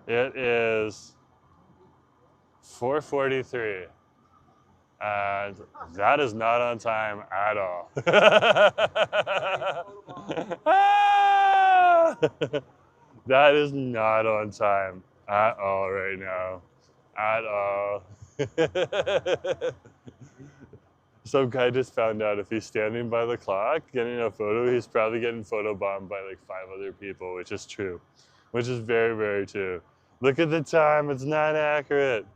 It is 4:43. And that is not on time at all. That is not on time at all right now. At all. Some guy just found out if he's standing by the clock getting a photo, he's probably getting photobombed by like 5 other people, which is true. Which is very, very true. Look at the time, it's not accurate.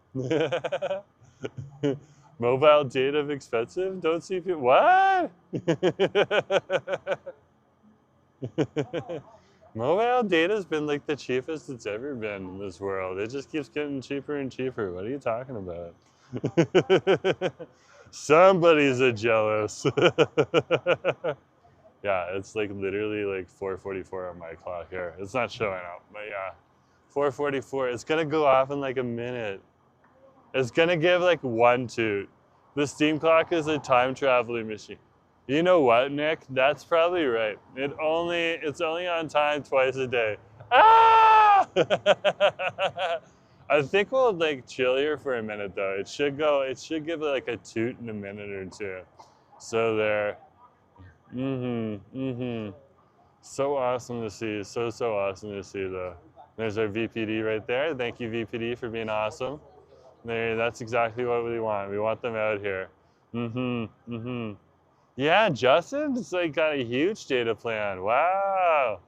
Mobile data expensive? Don't see people. What? Mobile data's been like the cheapest it's ever been in this world. It just keeps getting cheaper and cheaper. What are you talking about? Somebody's a jealous. Yeah, it's like literally like 4:44 on my clock here. It's not showing up, but yeah, 4:44. It's gonna go off in like a minute. It's gonna give like one toot. The steam clock is a time traveling machine. You know what, Nick? That's probably right. It's only on time twice a day. Ah! I think we'll like chill here for a minute though. It should give it like a toot in a minute or two. So there. So awesome to see. So awesome to see though. There's our VPD right there. Thank you, VPD, for being awesome. That's exactly what we want. We want them out here. Yeah, Justin's like got a huge data plan. Wow.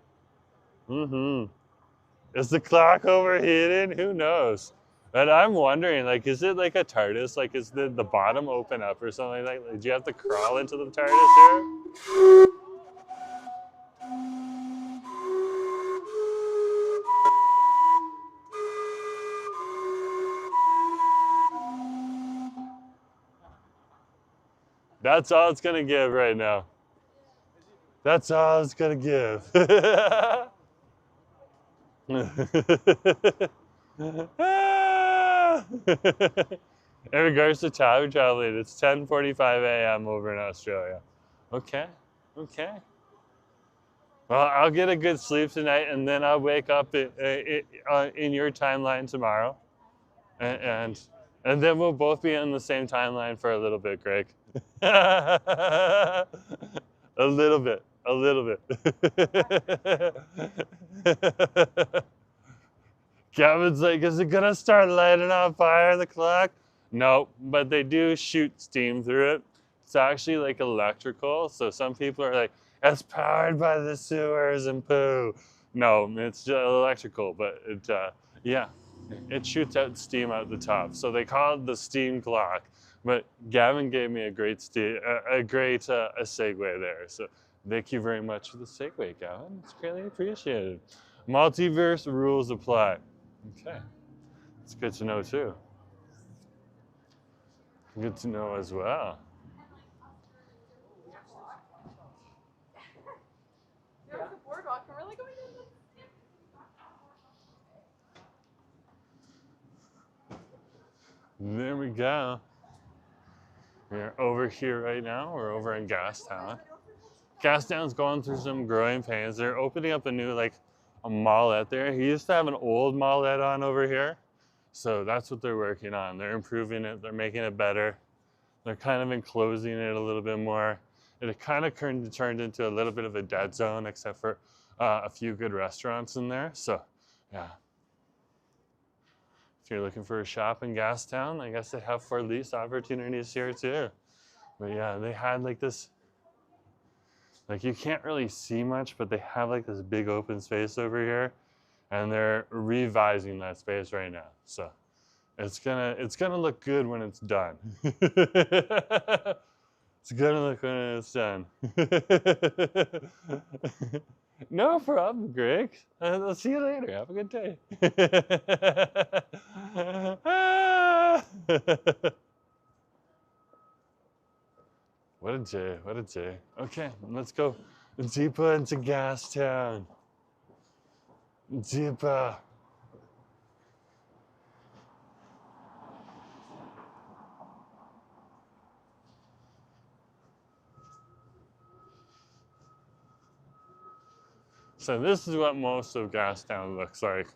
Is the clock overheating? Who knows? And I'm wondering, like, is it like a TARDIS? Like, is the bottom open up or something like that? Like, do you have to crawl into the TARDIS here? That's all it's gonna give right now. That's all it's gonna give. In regards to time traveling, it's 10:45 a.m. over in Australia. Okay, okay. Well, I'll get a good sleep tonight, and then I'll wake up in your timeline tomorrow, and and then we'll both be in the same timeline for a little bit, Greg. A little bit, a little bit. Kevin's like, is it gonna start lighting on fire, the clock? No, but they do shoot steam through it. It's actually like electrical, so some people are like, it's powered by the sewers and poo. No, it's just electrical, but yeah, it shoots out steam out the top. So they call it the steam clock. But Gavin gave me a great a segue there. So thank you very much for the segue, Gavin. It's greatly appreciated. Multiverse rules apply. Okay, it's good to know too. Good to know as well. There's a boardwalk. We're really going in this. There we go. We're over here right now. We're over in Gastown. Gastown's going through some growing pains. They're opening up a new a mall out there. He used to have an old mall on over here. So that's what they're working on. They're improving it. They're making it better. They're kind of enclosing it a little bit more. It kind of turned into a little bit of a dead zone, except for a few good restaurants in there. So, yeah. If you're looking for a shop in Gastown, I guess they have for lease opportunities here too. But yeah, they had like this, like you can't really see much, but they have like this big open space over here, and they're revising that space right now. So it's gonna look good when it's done. It's gonna look when it's done. No problem, Greg. I'll see you later. Have a good day. What a day, what a day. Okay, let's go deeper into Gastown. Deeper. So this is what most of Gastown looks like.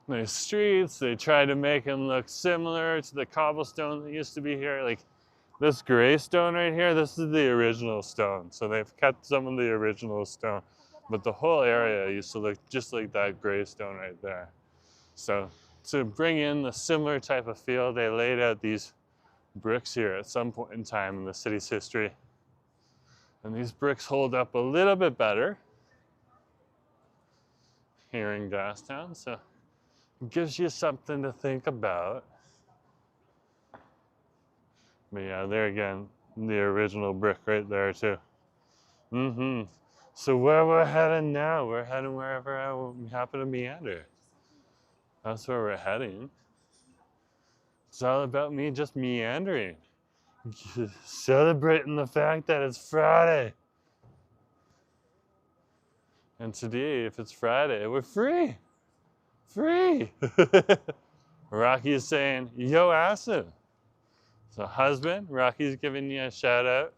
The streets, they try to make them look similar to the cobblestone that used to be here. Like This gray stone right here, this is the original stone. So they've kept some of the original stone, but the whole area used to look just like that gray stone right there. So to bring in the similar type of feel, they laid out these bricks here at some point in time in the city's history. And these bricks hold up a little bit better here in Gastown, so it gives you something to think about. But yeah, there again, the original brick right there too. So where we're heading now, we're heading wherever we happen to meander. That's where we're heading. It's all about me just meandering. Celebrating the fact that it's Friday. And today, if it's Friday, we're free. Free. Rocky is saying, yo, awesome. So husband, Rocky's giving you a shout out.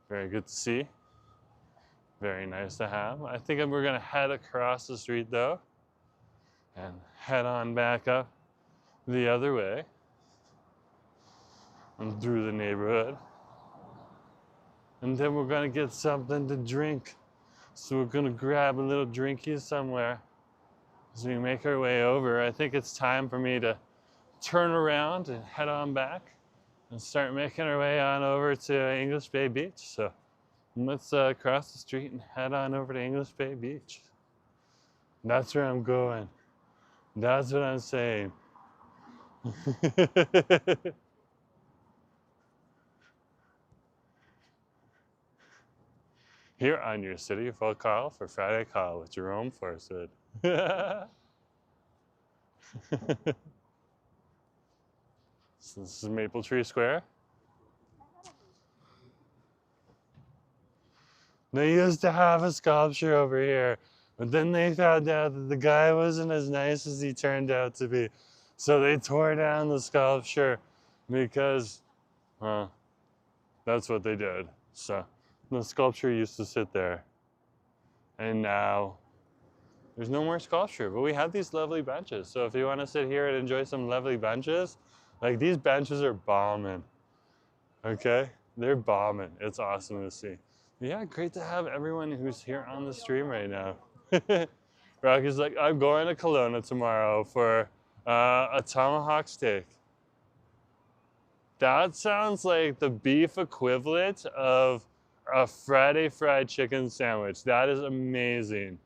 Very good to see. Very nice to have. I think we're gonna head across the street though and head on back up the other way and through the neighborhood. And then we're gonna get something to drink. So we're gonna grab a little drinky somewhere as we make our way over. I think it's time for me to turn around and head on back and start making our way on over to English Bay Beach. So let's cross the street and head on over to English Bay Beach. That's where I'm going. That's what I'm saying. Here on your City Folk Call for Friday Call with Jerome Forsyth. So this is Maple Tree Square. They used to have a sculpture over here, but then they found out that the guy wasn't as nice as he turned out to be. So they tore down the sculpture because, that's what they did. So the sculpture used to sit there. And now there's no more sculpture, but we have these lovely benches. So if you want to sit here and enjoy some lovely benches, like these benches are bombing, okay? They're bombing. It's awesome to see. Yeah, great to have everyone who's here on the stream right now. Rocky's like, I'm going to Kelowna tomorrow for a tomahawk steak. That sounds like the beef equivalent of a Friday fried chicken sandwich. That is amazing.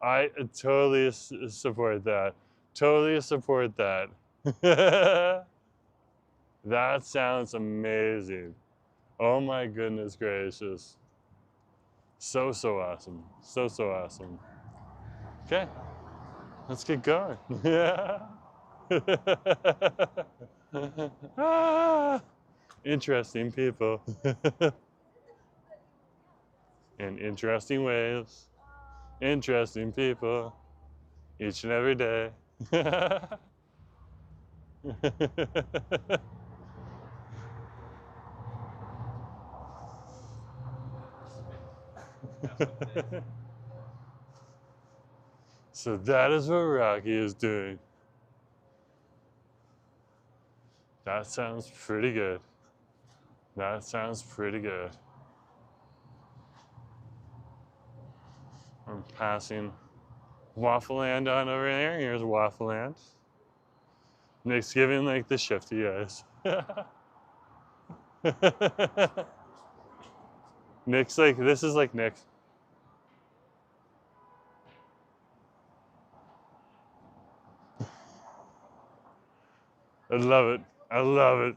I totally support that. Totally support that. That sounds amazing. Oh my goodness gracious. So awesome. So awesome. Okay, let's get going. Interesting people. In interesting ways. Interesting people. Each and every day. So that is what Rocky is doing. That sounds pretty good. That sounds pretty good. I'm passing Waffle Land on over there. Here's Waffle Land. Nick's giving like the shifty guys. Nick's like, this is like Nick. I love it. I love it.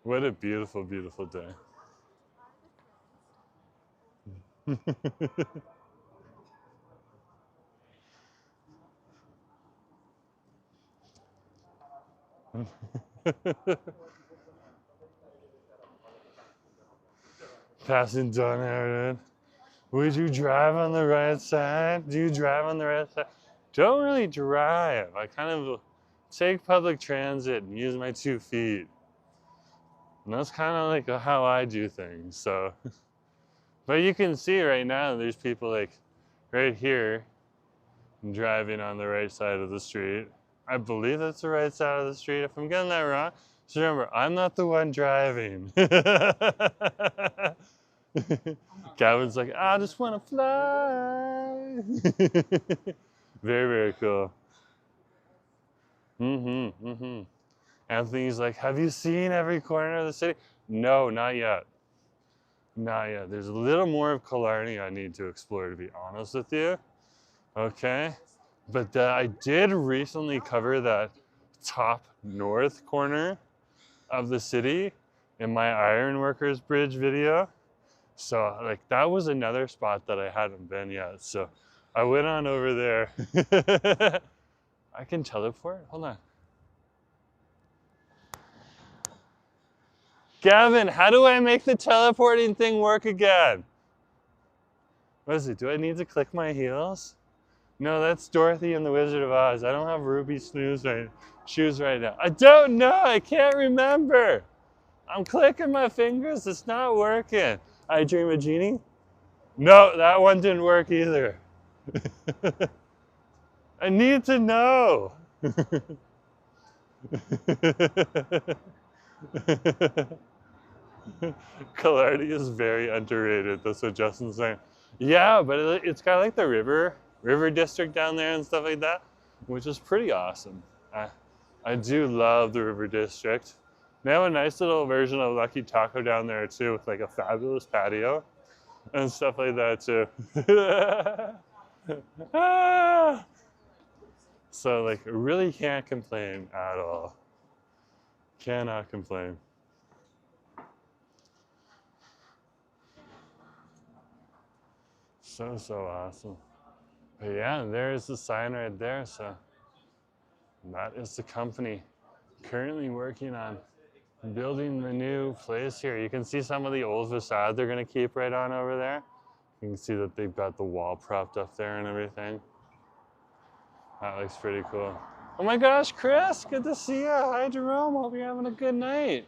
What a beautiful, beautiful day. Passing Don Aaron. Would you drive on the right side? Do you drive on the right side? Don't really drive. I kind of take public transit and use my 2 feet. And that's kind of like how I do things, so. But you can see right now, there's people like right here, I'm driving on the right side of the street. I believe that's the right side of the street. If I'm getting that wrong, just remember, I'm not the one driving. Gavin's like, I just want to fly. Very, very cool. Anthony's like, have you seen every corner of the city? No, not yet. Not yet. There's a little more of Killarney I need to explore, to be honest with you. Okay. But I did recently cover that top north corner of the city in my Ironworkers Bridge video. So like that was another spot that I hadn't been yet. So I went on over there. I can teleport? Hold on. Gavin, how do I make the teleporting thing work again? What is it? Do I need to click my heels? No, that's Dorothy and the Wizard of Oz. I don't have ruby shoes right now. I don't know. I can't remember. I'm clicking my fingers. It's not working. I Dream a Genie? No, that one didn't work either. I need to know. Killarney is very underrated. That's what Justin's saying. Yeah, but it's got like the river district down there and stuff like that, which is pretty awesome. I do love the river district. They have a nice little version of Lucky Taco down there too, with like a fabulous patio and stuff like that too. So like, really can't complain at all. Cannot complain. So awesome. But yeah, there's the sign right there. So that is the company currently working on building the new place here. You can see some of the old facade they're gonna keep right on over there. You can see that they've got the wall propped up there and everything. That looks pretty cool. Oh my gosh, Chris, good to see you. Hi, Jerome, hope you're having a good night.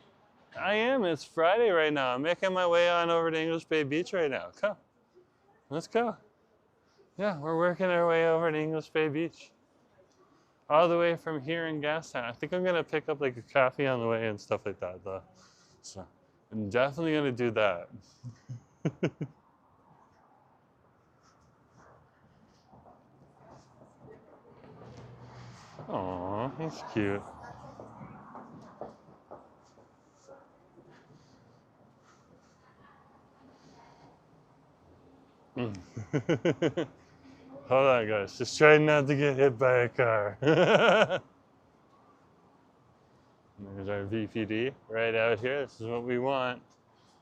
I am, it's Friday right now. I'm making my way on over to English Bay Beach right now. Come, let's go. Yeah, we're working our way over to English Bay Beach. All the way from here in Gastown. I think I'm gonna pick up like a coffee on the way and stuff like that though. So I'm definitely gonna do that. Aw, he's cute. Hold on, guys. Just trying not to get hit by a car. There's our VPD right out here. This is what we want.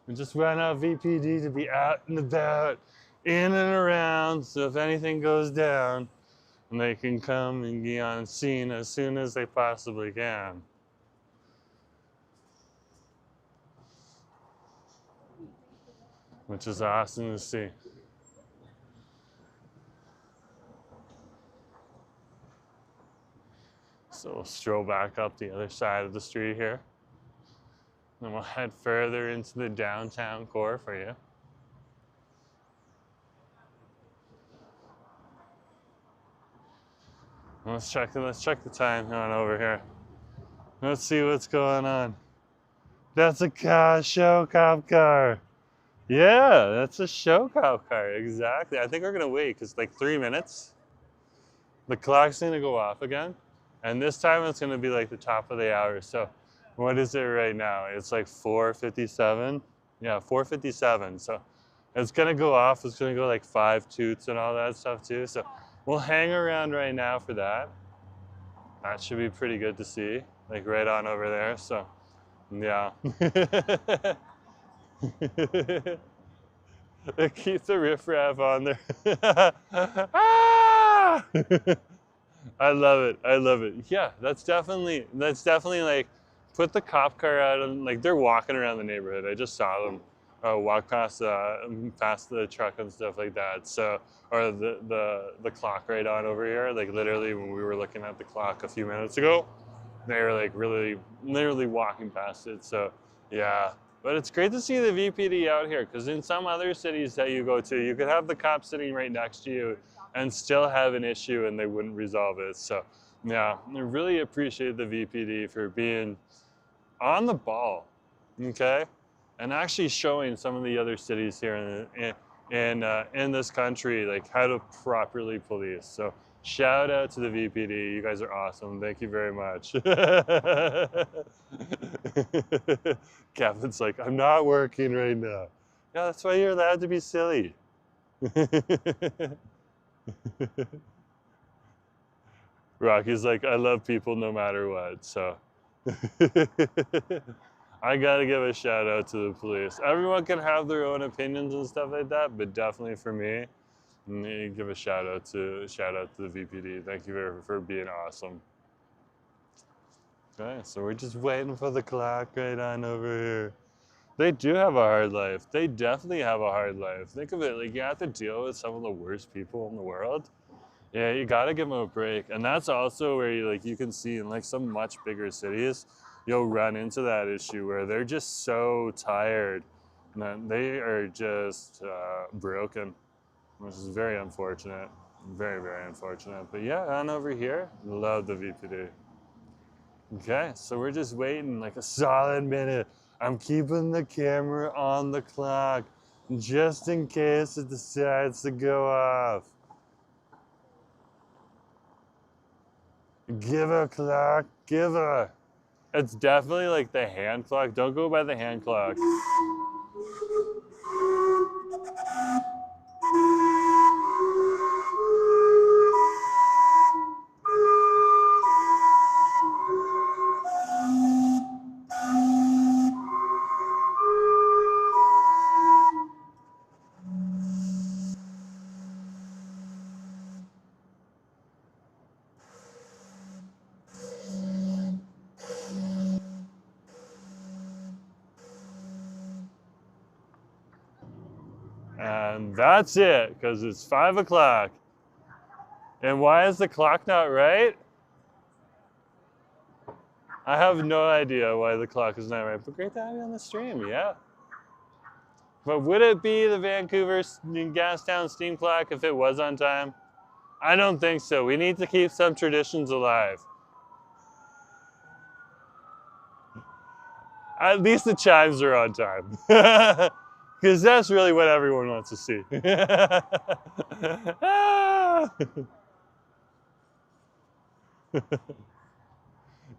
We just want our VPD to be out and about, in and around, so if anything goes down, they can come and be on scene as soon as they possibly can. Which is awesome to see. So we'll stroll back up the other side of the street here. Then we'll head further into the downtown core for you. Let's check the time on over here. Let's see what's going on. That's a show cop car. Yeah, that's a show cop car, exactly. I think we're gonna wait, because like 3 minutes, the clock's gonna go off again. And this time it's gonna be like the top of the hour. So what is it right now? It's like 4:57. Yeah, 4:57. So it's gonna go off. It's gonna go like 5 toots and all that stuff too. So we'll hang around right now for that. That should be pretty good to see, like right on over there. So yeah. Keep the riffraff on there. Ah! I love it. I love it. Yeah, that's definitely like, put the cop car out and like they're walking around the neighborhood. I just saw them walk past the truck and stuff like that. So, or the clock right on over here. Like literally when we were looking at the clock a few minutes ago, they were like literally walking past it. So yeah. But it's great to see the VPD out here, because in some other cities that you go to, you could have the cops sitting right next to you and still have an issue and they wouldn't resolve it. So yeah, I really appreciate the VPD for being on the ball, okay? And actually showing some of the other cities here in this country, like how to properly police. So shout out to the VPD. You guys are awesome. Thank you very much. Kevin's like, I'm not working right now. Yeah, that's why you're allowed to be silly. Rocky's like, I love people no matter what, so. I gotta give a shout out to the police. Everyone can have their own opinions and stuff like that, but definitely for me, give a shout out to the VPD. Thank you for being awesome. Okay, so we're just waiting for the clock right on over here. They do have a hard life. They definitely have a hard life. Think of it, like you have to deal with some of the worst people in the world. Yeah, you gotta give them a break. And that's also where you can see in like some much bigger cities, you'll run into that issue where they're just so tired and they are just broken, which is very unfortunate. Very, very unfortunate. But yeah, on over here, love the VPD. Okay, so we're just waiting like a solid minute. I'm keeping the camera on the clock just in case it decides to go off. Give her, clock, give her. It's definitely like the hand clock. Don't go by the hand clock. And that's it, because it's 5 o'clock. And why is the clock not right? I have no idea why the clock is not right, but great to have you on the stream, yeah. But would it be the Vancouver Gastown steam clock if it was on time? I don't think so. We need to keep some traditions alive. At least the chimes are on time. Because that's really what everyone wants to see.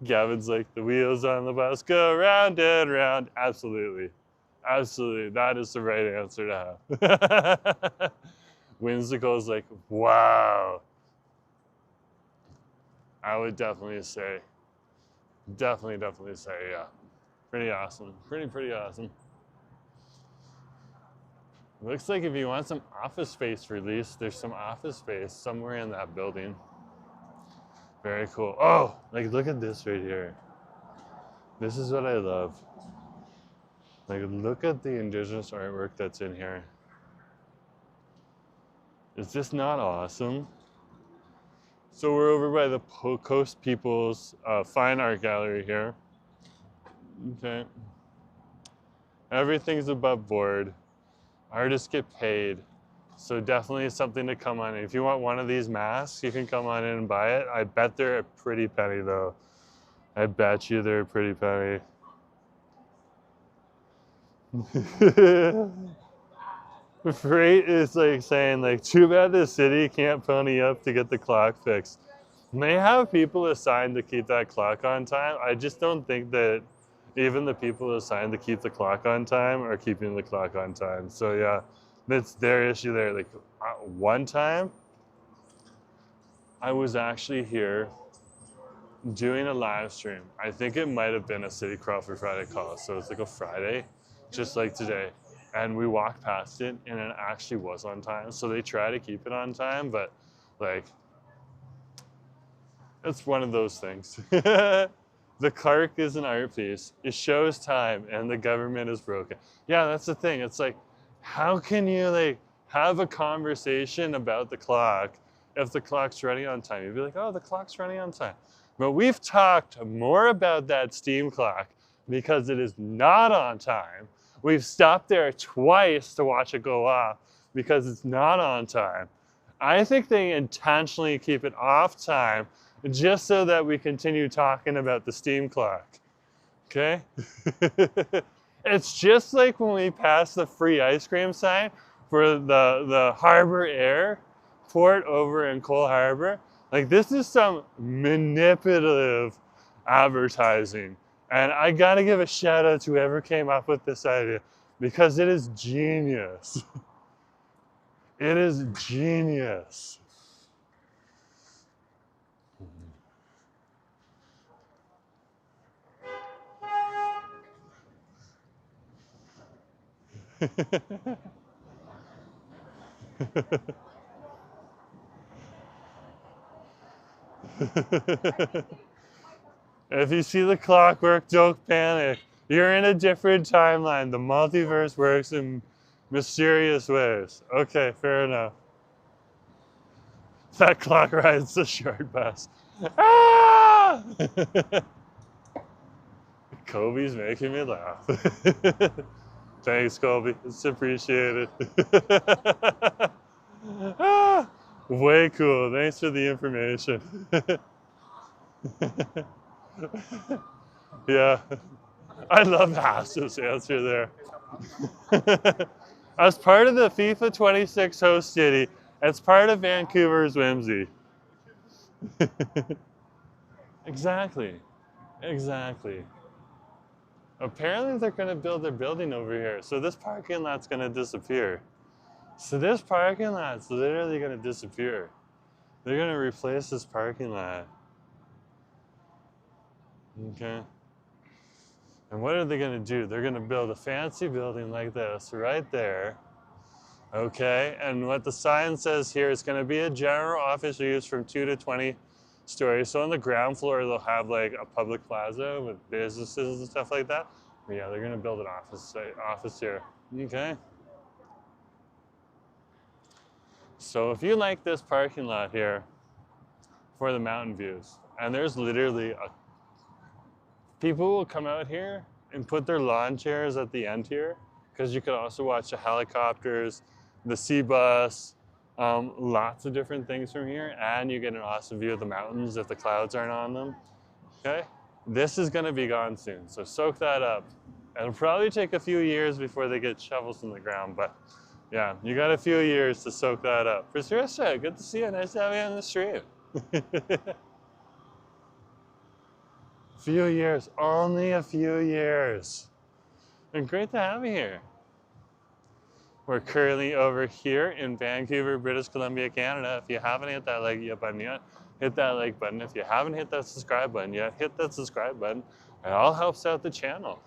Gavin's like, the wheels on the bus go round and round. Absolutely. Absolutely. That is the right answer to have. Whimsical's like, wow. I would definitely say, yeah. Pretty awesome. Pretty awesome. Looks like if you want some office space released, there's some office space somewhere in that building. Very cool. Oh, like look at this right here. This is what I love. Like look at the indigenous artwork that's in here. Is this not awesome? So we're over by the Coast People's Fine Art Gallery here. Okay. Everything's above board. Artists get paid, so definitely something to come on in. If you want one of these masks, you can come on in and buy it. I bet they're a pretty penny though. I bet you they're a pretty penny. Freight is like saying like, too bad the city can't pony up to get the clock fixed. And they have people assigned to keep that clock on time. I just don't think that even the people assigned to keep the clock on time are keeping the clock on time. So yeah, that's their issue there. Like one time, I was actually here doing a live stream. I think it might have been a City Crawford Friday call. So it's like a Friday, just like today. And we walked past it and it actually was on time. So they try to keep it on time, but like, it's one of those things. The clock is an art piece. It shows time and the government is broken. Yeah, that's the thing. It's like, how can you like have a conversation about the clock if the clock's running on time? You'd be like, oh, the clock's running on time. But we've talked more about that steam clock because it is not on time. We've stopped there twice to watch it go off because it's not on time. I think they intentionally keep it off time just so that we continue talking about the steam clock. Okay? It's just like when we passed the free ice cream sign for the Harbor Air port over in Cole Harbor. Like, this is some manipulative advertising. And I gotta give a shout out to whoever came up with this idea because it is genius. It is genius. If you see the clockwork, don't panic. You're in a different timeline. The multiverse works in mysterious ways. Okay, fair enough. That clock rides the short bus. Ah! Kobe's making me laugh. Thanks, Kobe. It's appreciated. Ah, way cool. Thanks for the information. Yeah. I love Haas's answer there. As part of the FIFA 26 host city, it's part of Vancouver's whimsy. Exactly. Exactly. Apparently they're going to build their building over here, so this parking lot's going to disappear. So this parking lot's literally going to disappear. They're going to replace this parking lot. Okay. And what are they going to do? They're going to build a fancy building like this right there. Okay. And what the sign says here is going to be a general office use from 2 to 20 stories. So on the ground floor, they'll have like a public plaza with businesses and stuff like that. But yeah, they're going to build an office here. Okay. So if you like this parking lot here for the mountain views, and there's literally people will come out here and put their lawn chairs at the end here because you can also watch the helicopters, the sea bus, lots of different things from here, and you get an awesome view of the mountains if the clouds aren't on them. Okay, this is going to be gone soon, so soak that up. It'll probably take a few years before they get shovels in the ground, but yeah, you got a few years to soak that up. Patricia, good to see you. Nice to have you on the stream. Few years, only a few years. And great to have you here. We're currently over here in Vancouver, British Columbia, Canada. If you haven't hit that like button yet, hit that like button. If you haven't hit that subscribe button yet, hit that subscribe button. It all helps out the channel.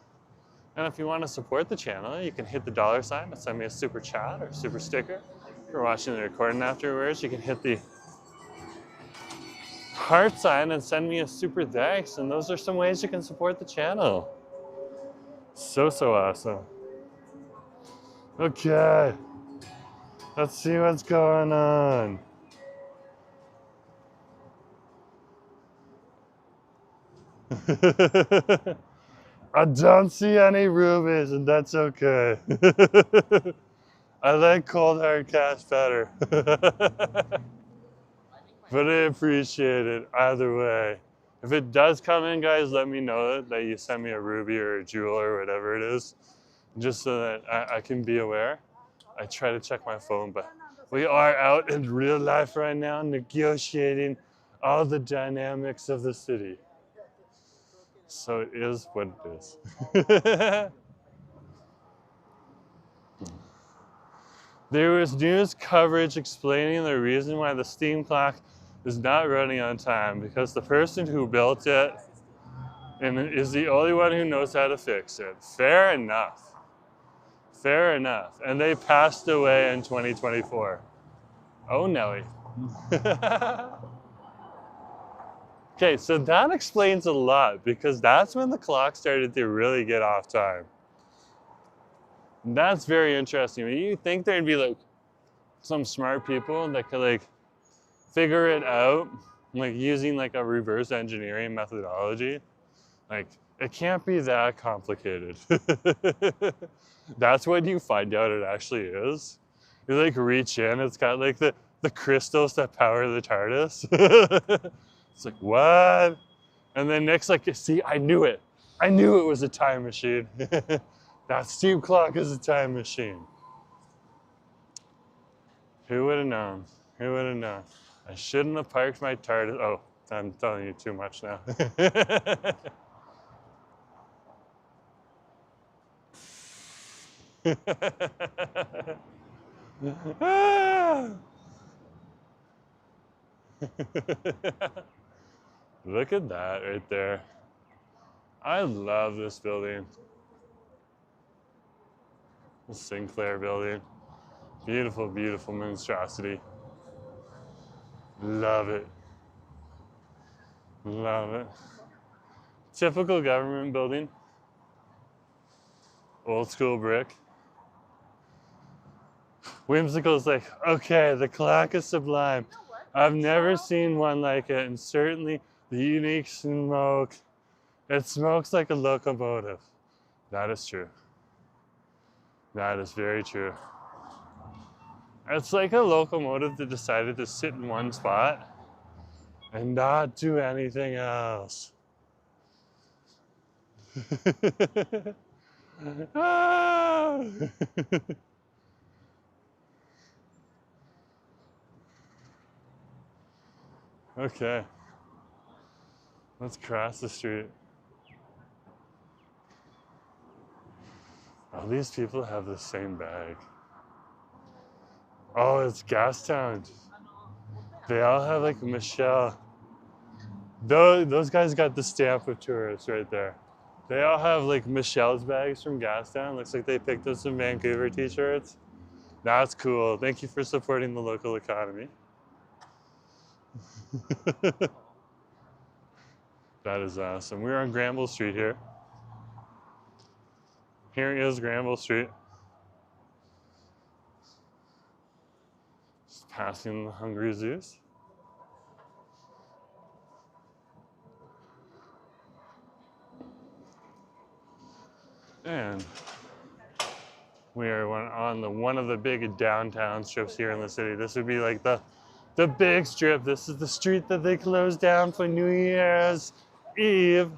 And if you want to support the channel, you can hit the $ sign and send me a super chat or super sticker. If you're watching the recording afterwards, you can hit the heart sign and send me a super thanks. And those are some ways you can support the channel. So awesome. Okay, let's see what's going on. I don't see any rubies, and that's okay. I like cold hard cash better. But I appreciate it either way. If it does come in, guys, let me know that you send me a ruby or a jewel or whatever it is, just so that I can be aware. I try to check my phone, but we are out in real life right now negotiating all the dynamics of the city. So it is what it is. There was news coverage explaining the reason why the steam clock is not running on time, because the person who built it is the only one who knows how to fix it. Fair enough. Fair enough. And they passed away in 2024. Oh, Nelly. Okay, so that explains a lot, because that's when the clock started to really get off time. And that's very interesting. You think there'd be like some smart people that could like figure it out, like using like a reverse engineering methodology. Like, it can't be that complicated. That's what you find out it actually is. You like reach in, it's got like the the crystals that power the TARDIS. It's like, what? And then Nick's like, see, I knew it. I knew it was a time machine. That steam clock is a time machine. Who would have known? Who would have known? I shouldn't have parked my TARDIS. Oh, I'm telling you too much now. Look at that right there. I love this building. The Sinclair building. Beautiful, beautiful monstrosity. Love it. Love it. Typical government building. Old school brick. Whimsical's like, okay, the clock is sublime. I've never seen one like it, and certainly the unique smoke. It smokes like a locomotive. That is true. That is very true. It's like a locomotive that decided to sit in one spot and not do anything else. Ah! Okay. Let's cross the street. All these people have the same bag. Oh, it's Gastown. They all have like Michelle. Those guys got the stamp of tourists right there. They all have like Michelle's bags from Gastown. Looks like they picked up some Vancouver t-shirts. That's cool. Thank you for supporting the local economy. That is awesome. We're on Granville Street here. Here is Granville Street. Just passing the Hungry Zeus. And we are on one of the big downtown strips here in the city. This would be like the big strip. This is the street that they closed down for New Year's Eve.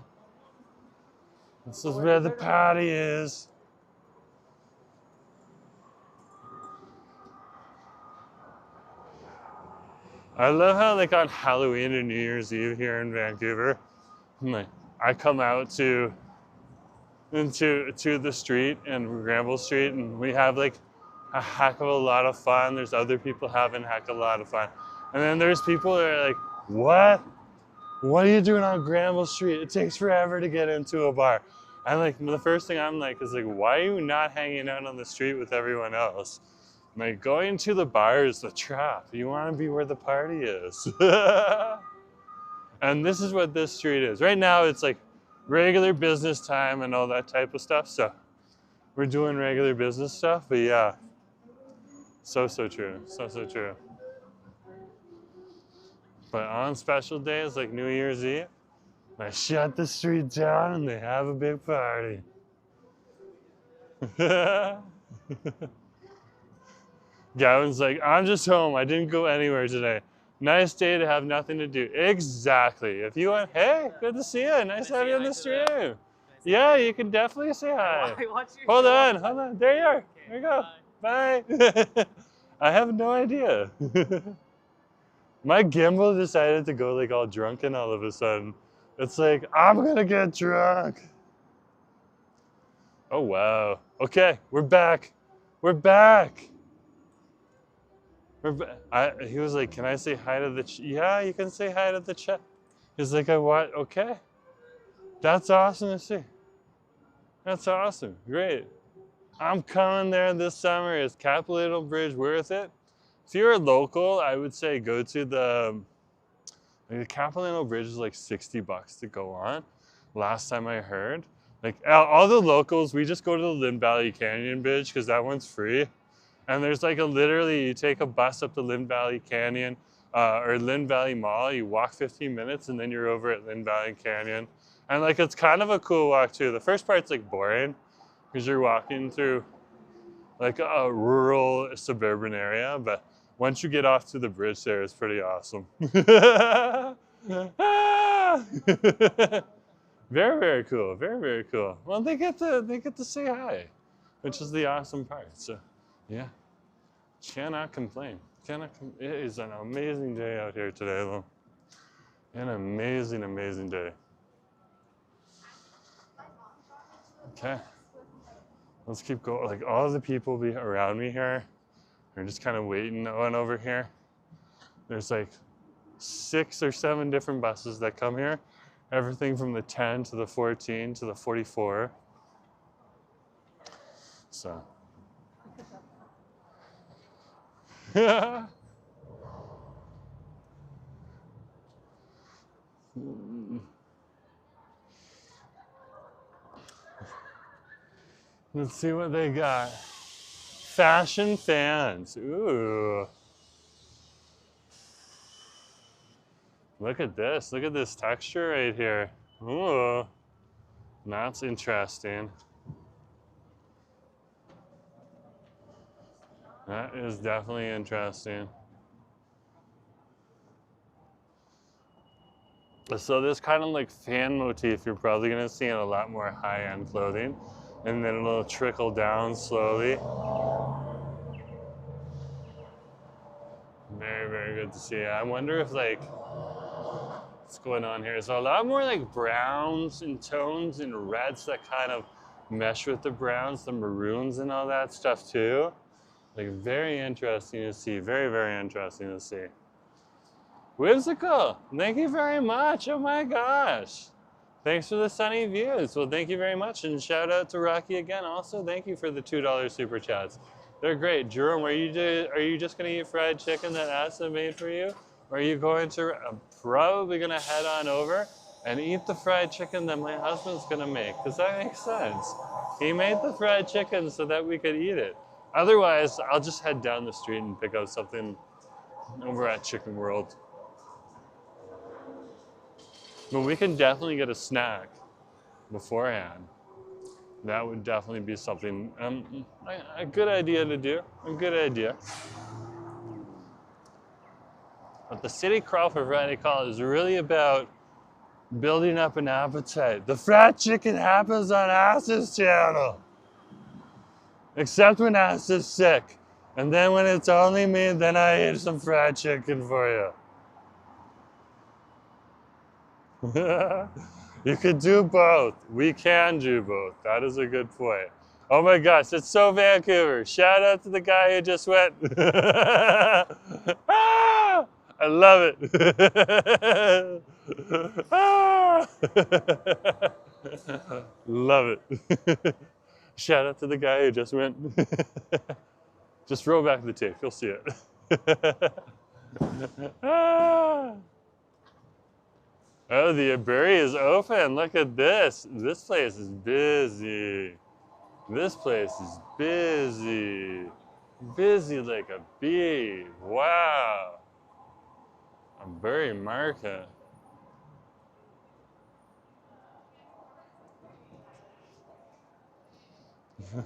This is where the party is. I love how like on Halloween and New Year's Eve here in Vancouver, I come out into the street and Granville Street, and we have like a heck of a lot of fun. There's other people having a heck of a lot of fun. And then there's people that are like, what? What are you doing on Granville Street? It takes forever to get into a bar. And like the first thing I'm like is like, why are you not hanging out on the street with everyone else? Like going to the bar is the trap. You want to be where the party is. And this is what this street is. Right now it's like regular business time and all that type of stuff. So we're doing regular business stuff, but yeah. So true, so true. But on special days like New Year's Eve, I shut the street down and they have a big party. Gavin's like, I'm just home. I didn't go anywhere today. Nice day to have nothing to do. Exactly. If you want, hey, good to see you. Nice to have you on the stream. Yeah, you can definitely say hi. Hold on. There you are. There you go. Bye. I have no idea. My gimbal decided to go like all drunken all of a sudden. It's like, I'm gonna get drunk. Oh, wow. Okay, we're back. We're back. He was like, can I say hi to the yeah, you can say hi to the chat. He's like, okay. That's awesome to see. That's awesome, great. I'm coming there this summer. Is Capitol Bridge worth it? If you're a local, I would say go to the Capitol Bridge is like $60 to go on. Last time I heard. Like all the locals, we just go to the Lynn Valley Canyon Bridge because that one's free. And there's like literally, you take a bus up to Lynn Valley Canyon or Lynn Valley Mall, you walk 15 minutes and then you're over at Lynn Valley Canyon. And like, it's kind of a cool walk too. The first part's like boring because you're walking through like a rural suburban area, but once you get off to the bridge there, it's pretty awesome. Very, very cool. Very, very cool. Well, they get to say hi, which is the awesome part. So, yeah, cannot complain. It is an amazing day out here today, though. An amazing, amazing day. Okay, let's keep going. Like all the people around me here are just kind of waiting on over here. There's like 6 or 7 different buses that come here. Everything from the 10 to the 14 to the 44. So. Let's see what they got. Fashion fans. Ooh. Look at this. Look at this texture right here. Ooh. That's interesting. That is definitely interesting. So this kind of like fan motif you're probably going to see in a lot more high-end clothing. And then it'll trickle down slowly. Very, very good to see. I wonder if like, what's going on here? So a lot more like browns and tones and reds that kind of mesh with the browns, the maroons and all that stuff too. Like very interesting to see, very, very interesting to see. Whimsical, thank you very much, oh my gosh. Thanks for the sunny views. Well, thank you very much, and shout out to Rocky again. Also, thank you for the $2 super chats. They're great. Jerome, are you just gonna eat fried chicken that Asa made for you? Or are you going to, probably gonna head on over and eat the fried chicken that my husband's gonna make? Because that makes sense. He made the fried chicken so that we could eat it. Otherwise, I'll just head down the street and pick up something over at Chicken World. But we can definitely get a snack beforehand. That would definitely be something, a good idea to do, a good idea. But the city crawl for Fryday Call is really about building up an appetite. The fried chicken happens on Asa's channel. Except when Asa's sick. And then when it's only me, then I eat some fried chicken for you. You could do both. We can do both. That is a good point. Oh my gosh, it's so Vancouver. Shout out to the guy who just went. Ah, I love it. Ah. Love it. Shout out to the guy who just went. Just roll back the tape, you'll see it. Ah. Oh, the Abury is open. Look at this. This place is busy. This place is busy. Busy like a bee. Wow. Abury Market.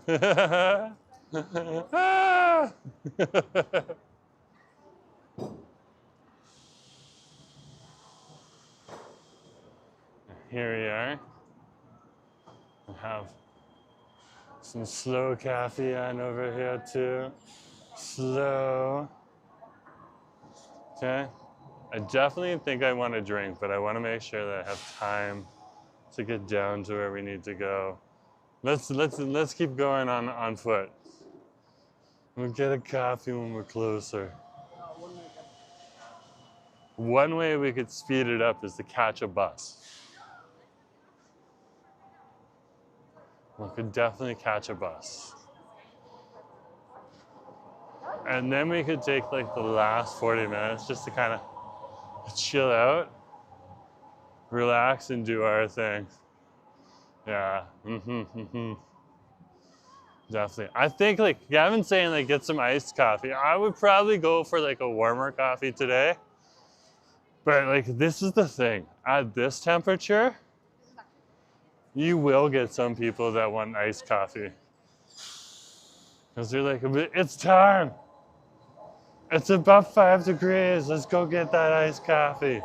Ah. Here we are. We have some slow coffee on over here too. Slow. Okay. I definitely think I want a drink, but I want to make sure that I have time to get down to where we need to go. Let's keep going on foot. We'll get a coffee when we're closer. One way we could speed it up is to catch a bus. We could definitely catch a bus. And then we could take like the last 40 minutes just to kind of chill out, relax, and do our thing. Yeah, definitely. I think like Gavin's saying like get some iced coffee. I would probably go for like a warmer coffee today. But like this is the thing, at this temperature, you will get some people that want iced coffee. Because they're like, it's time. It's about 5 degrees. Let's go get that iced coffee.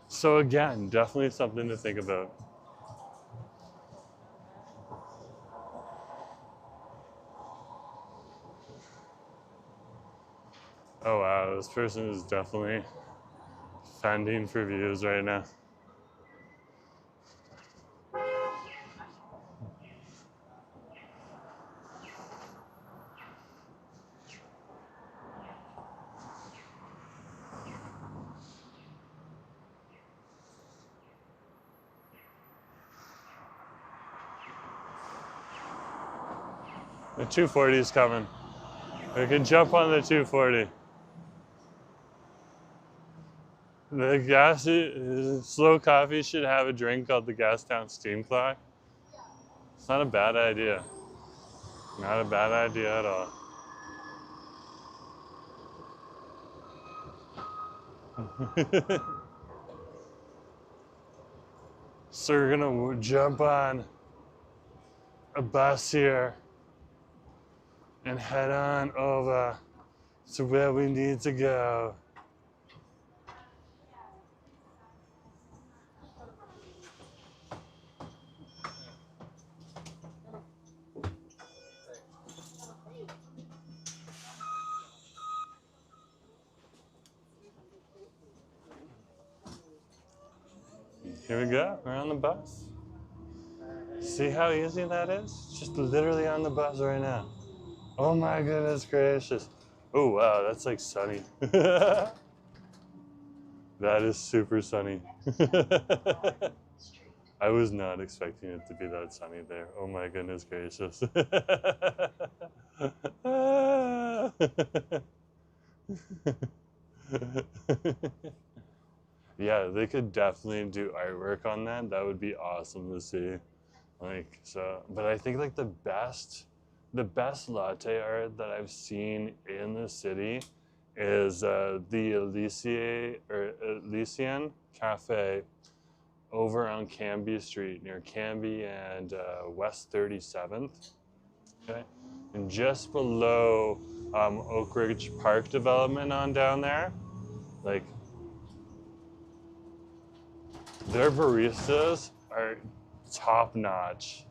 So again, definitely something to think about. Oh wow, this person is definitely fending for views right now. The 240 is coming. We can jump on the 240. The slow coffee should have a drink called the Gastown Steam Clock. It's not a bad idea. Not a bad idea at all. So we're gonna jump on a bus here and head on over to where we need to go. Here we go, we're on the bus. See how easy that is? Just literally on the bus right now. Oh my goodness gracious. Oh wow, that's like sunny. That is super sunny. I was not expecting it to be that sunny there. Oh my goodness gracious. Yeah, they could definitely do artwork on that. That would be awesome to see. Like so, but I think like the best latte art that I've seen in the city is the Elysian Cafe over on Cambie Street near Cambie and West 37th. Okay, and just below Oak Ridge Park development on down there, like their baristas are top notch.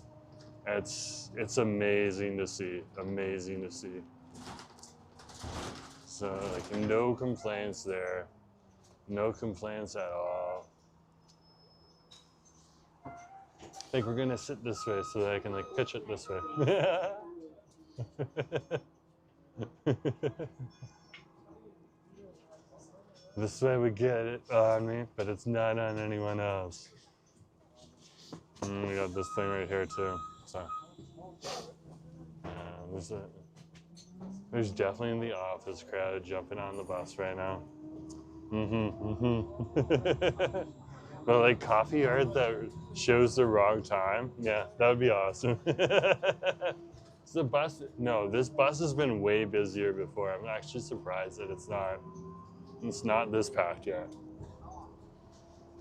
It's amazing to see. Amazing to see. So like no complaints there. No complaints at all. I think we're gonna sit this way so that I can like pitch it this way. This way we get it on me, but it's not on anyone else. And we got this thing right here too. So there's definitely the office crowd jumping on the bus right now. But like coffee art that shows the wrong time, yeah, that would be awesome. The bus, no, this bus has been way busier before. I'm actually surprised that it's not this packed yet.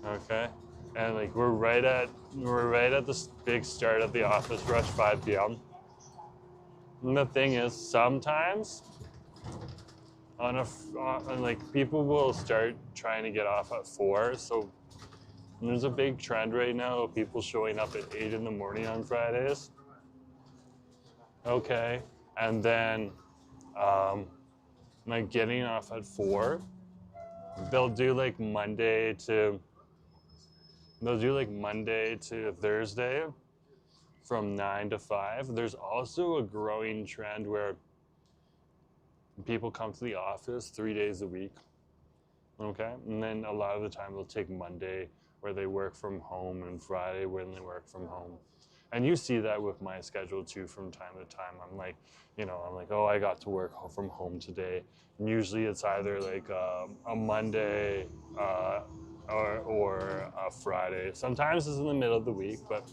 Okay, and like we're right at the big start of the office rush, 5 p.m. And the thing is, sometimes like people will start trying to get off at 4. So there's a big trend right now of people showing up at 8 in the morning on Fridays. Okay, and then like getting off at 4. They'll do like Monday to Thursday from 9 to 5. There's also a growing trend where people come to the office 3 days a week. Okay, and then a lot of the time they'll take Monday where they work from home and Friday when they work from home. And you see that with my schedule too from time to time. I'm like, oh, I got to work from home today. And usually it's either like a Monday or a Friday. Sometimes it's in the middle of the week, but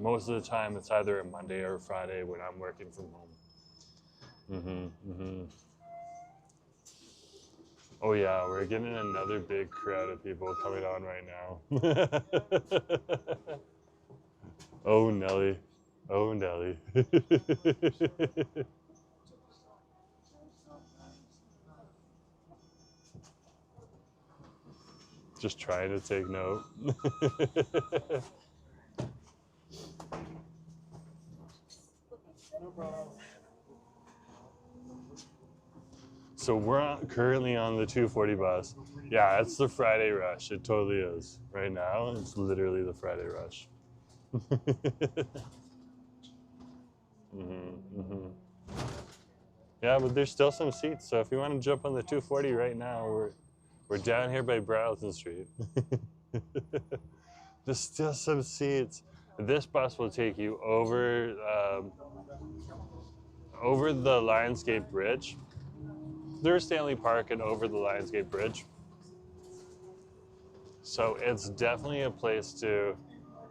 most of the time it's either a Monday or a Friday when I'm working from home. Oh yeah, we're getting another big crowd of people coming on right now. Oh Nelly. Own deli. Just trying to take note. So we're currently on the 240 bus. Yeah, it's the Friday rush. It totally is. Right now, it's literally the Friday rush. Yeah, but there's still some seats. So if you want to jump on the 240 right now, we're down here by Browson Street. There's still some seats. This bus will take you over over the Lionsgate Bridge. There's Stanley Park and over the Lionsgate Bridge. So it's definitely a place to.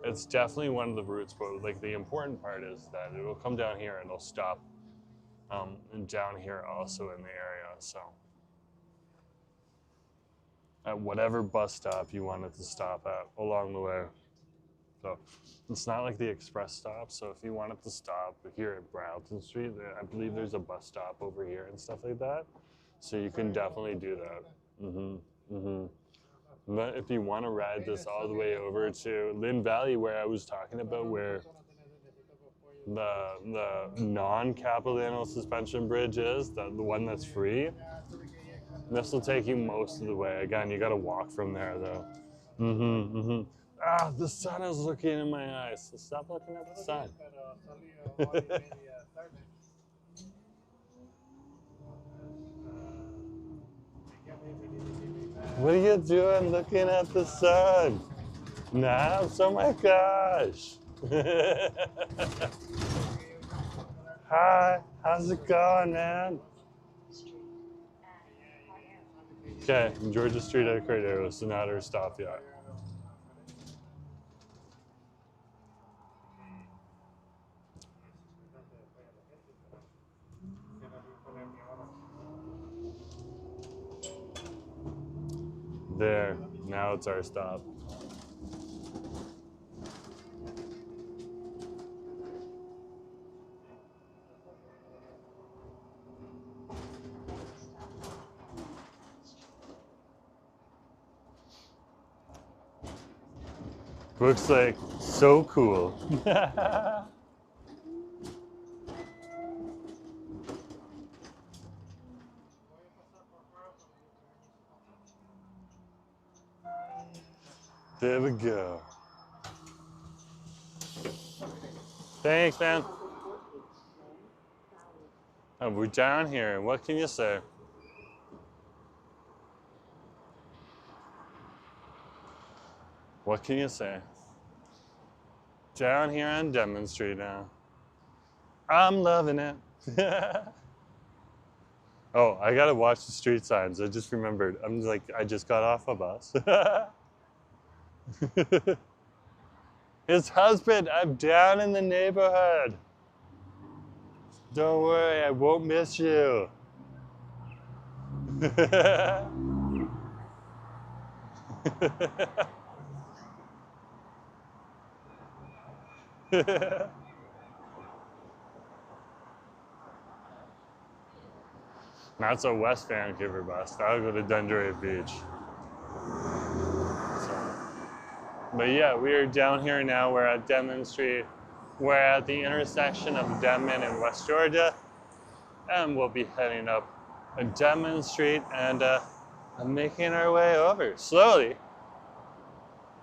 It's definitely one of the routes, but like the important part is that it will come down here and it'll stop and down here also in the area. So at whatever bus stop you want it to stop at along the way. So it's not like the express stop. So if you want it to stop here at Browson Street, I believe there's a bus stop over here and stuff like that. So you can definitely do that. But if you want to ride this all the way over to Lynn Valley, where I was talking about, where the non-Capilano suspension bridge is, the one that's free, this will take you most of the way. Again, you got to walk from there, though. Ah, the sun is looking in my eyes. So stop looking at the sun. What are you doing looking at the sun? Naps? Oh my gosh. Hi, how's it going, man? Okay, Georgia Street at Cordero, so not our stop yet. There, now it's our stop. Looks like so cool. There we go. Thanks, man. Oh, we're down here. What can you say? What can you say? Down here on Denman Street now. I'm loving it. Oh, I gotta watch the street signs. I just remembered. I'm like, I just got off a bus. His husband, I'm down in the neighborhood. Don't worry, I won't miss you. That's a West Vancouver bus. That'll go to Dundreary Beach. So, but yeah, we are down here now. We're at Denman Street. We're at the intersection of Denman and West Georgia. And we'll be heading up Denman Street and making our way over. Slowly,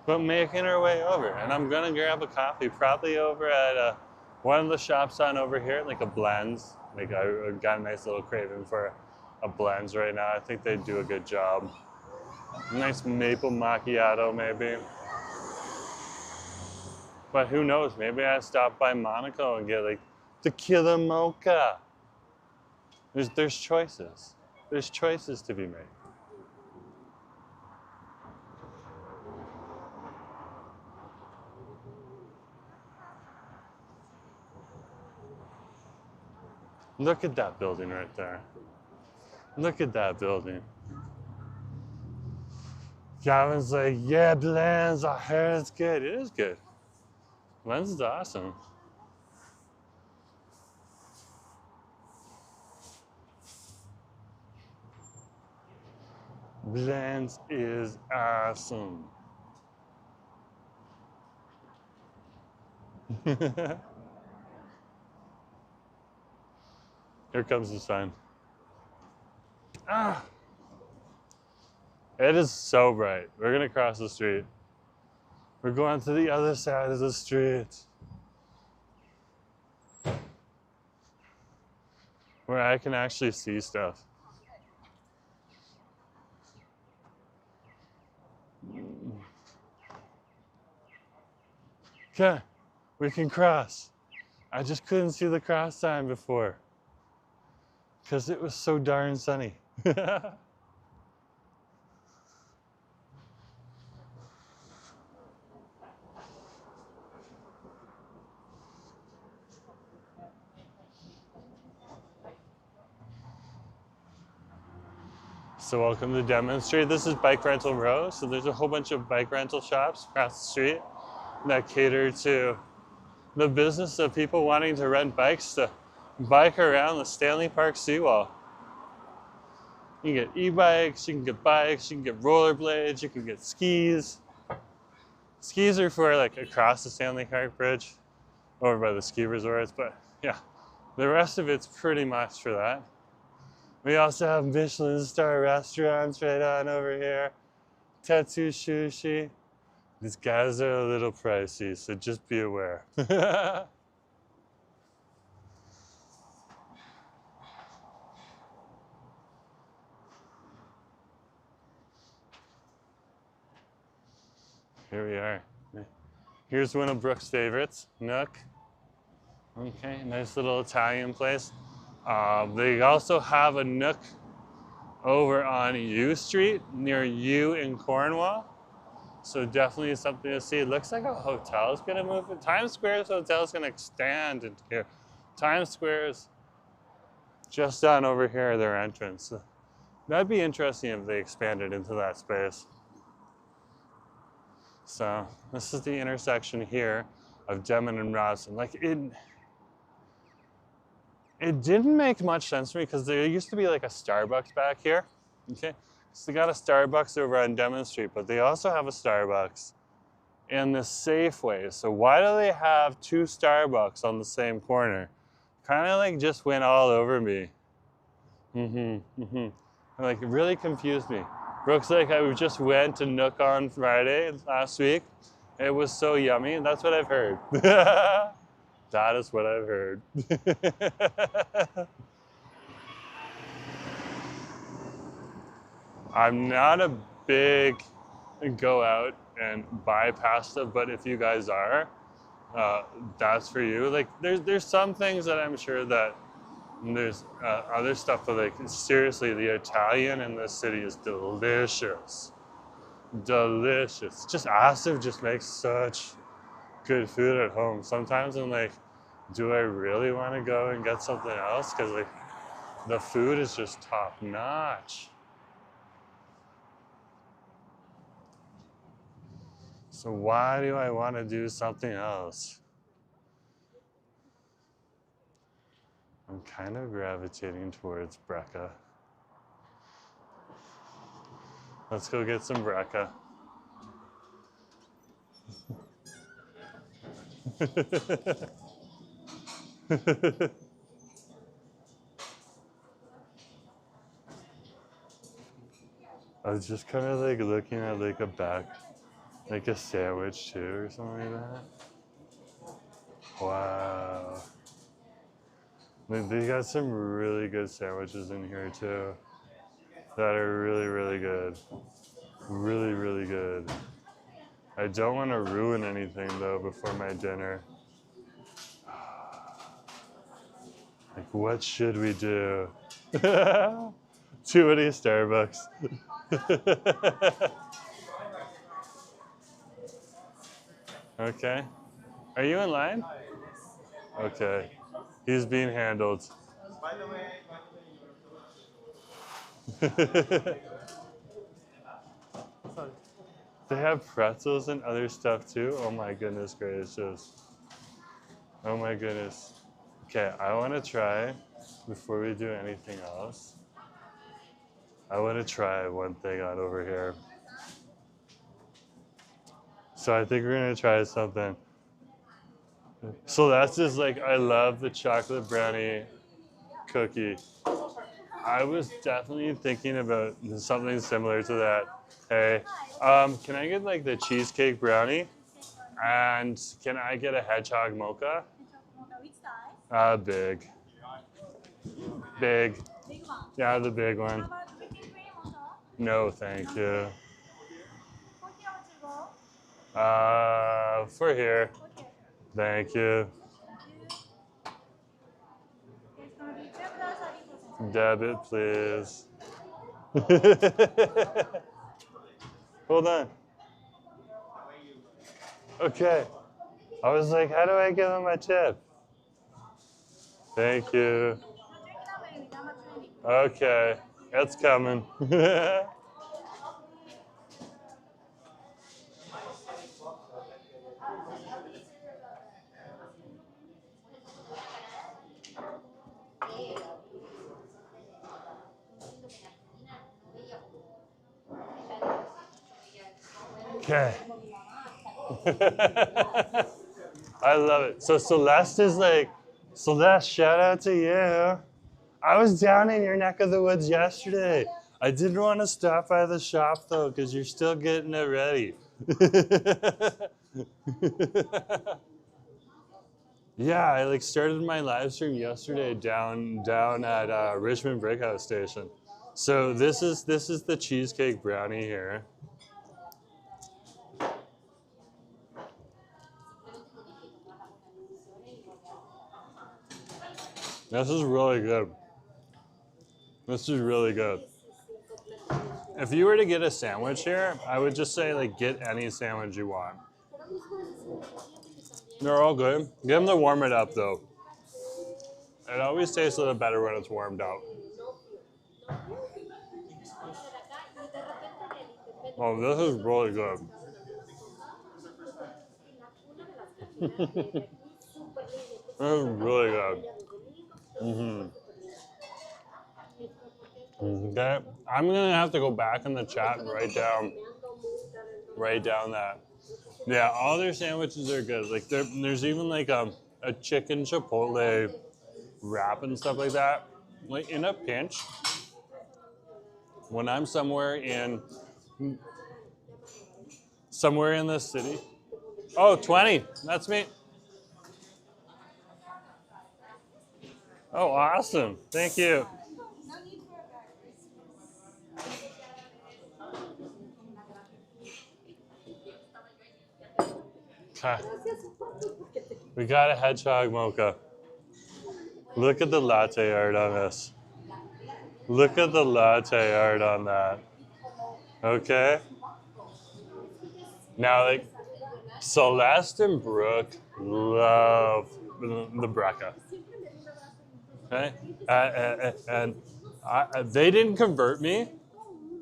but making our way over. And I'm gonna grab a coffee, probably over at one of the shops on over here, like a Blends. Like I got a nice little craving for a Blends right now. I think they do a good job. Nice maple macchiato, maybe. But who knows? Maybe I stop by Monaco and get like tequila mocha. There's choices. There's choices to be made. Look at that building right there. Look at that building. Gavin's like, yeah, Blends, I heard it's good. It is good. Blends is awesome. Blends is awesome. Here comes the sun. Ah, it is so bright. We're gonna cross the street. We're going to the other side of the street, where I can actually see stuff. Okay, we can cross. I just couldn't see the cross sign before because it was so darn sunny. So welcome to Denman Street. This is Bike Rental Row. So there's a whole bunch of bike rental shops across the street that cater to the business of people wanting to rent bikes to bike around the Stanley Park seawall. You can get e-bikes, you can get bikes, you can get rollerblades, you can get skis. Skis are for like across the Stanley Park Bridge over by the ski resorts, but yeah, the rest of it's pretty much for that. We also have Michelin star restaurants right on over here. Tetsu Sushi. These guys are a little pricey, so just be aware. Here we are. Here's one of Brooke's favorites, Nook. Okay, nice little Italian place. They also have a Nook over on U Street, near U in Cornwall. So definitely something to see. It looks like a hotel is gonna move. Times Square's hotel is gonna expand into here. Times Square's just down over here, their entrance. So that'd be interesting if they expanded into that space. So this is the intersection here of Denman and Robson. Like it didn't make much sense to me because there used to be like a Starbucks back here. Okay, so they got a Starbucks over on Denman Street, but they also have a Starbucks in the Safeway. So why do they have two Starbucks on the same corner? Kind of like just went all over me. Like it really confused me. Brooke's like, I just went to Nook on Friday last week. It was so yummy. That's what I've heard. That is what I've heard. I'm not a big go out and buy pasta, but if you guys are, that's for you. Like there's some things that I'm sure that there's other stuff, but like seriously, the Italian in this city is delicious. Delicious. Just Asif just makes such good food at home. Sometimes I'm like, do I really want to go and get something else? Because like the food is just top notch. So why do I want to do something else? I'm kind of gravitating towards Brecca. Let's go get some Brecca. I was just kind of like looking at like like a sandwich too or something like that. Wow. They got some really good sandwiches in here too that are really, really good. Really, really good. I don't want to ruin anything though before my dinner. Like, what should we do? Too many Starbucks. Okay. Are you in line? Okay. He's being handled. They have pretzels and other stuff too. Oh my goodness gracious. Oh my goodness. Okay, I want to try before we do anything else. I want to try one thing on over here. So I think we're gonna try something. So that's just like, I love the chocolate brownie cookie. I was definitely thinking about something similar to that. Hey, can I get like the cheesecake brownie? And can I get a hedgehog mocha? Big. Big. Yeah, the big one. No, thank you. For here. Thank you. Debit, please. Hold on. Okay. I was like, how do I give him my tip? Thank you. Okay. It's coming. Okay. I love it. So Celeste is like, Celeste, shout out to you. I was down in your neck of the woods yesterday. I didn't want to stop by the shop though, because you're still getting it ready. Yeah, I like started my live stream yesterday down at Richmond Brickhouse Station. So this is the cheesecake brownie here. This is really good. This is really good. If you were to get a sandwich here, I would just say like get any sandwich you want. They're all good. Get them to warm it up though. It always tastes a little better when it's warmed out. Oh, this is really good. This is really good. Okay, I'm gonna have to go back in the chat and write down that. Yeah, all their sandwiches are good. Like there's even like a chicken chipotle wrap and stuff like that. Like in a pinch, when I'm somewhere in the city. Oh, 20. That's me. Oh, awesome. Thank you. Okay. We got a hedgehog mocha. Look at the latte art on this. Look at the latte art on that. Okay. Now, like, Celeste and Brooke love the Brecca. Okay? And they didn't convert me.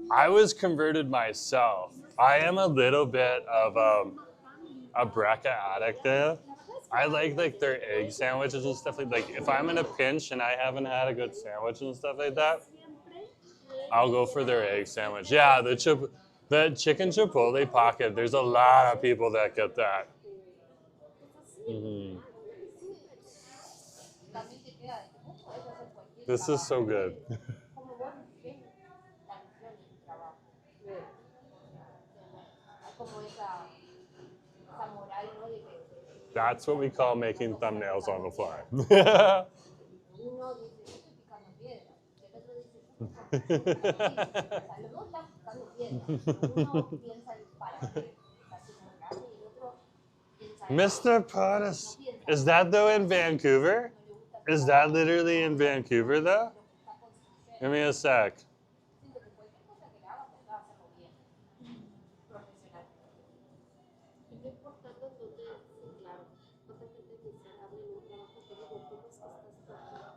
I was converted myself. I am a little bit of a Brecca addict there. I like their egg sandwiches and stuff like if I'm in a pinch and I haven't had a good sandwich and stuff like that, I'll go for their egg sandwich. Yeah, the chicken chipotle pocket. There's a lot of people that get that. Mm-hmm. This is so good. That's what we call making thumbnails on the fly. Mr. Pottis, is that though in Vancouver? Is that literally in Vancouver though? Give me a sec.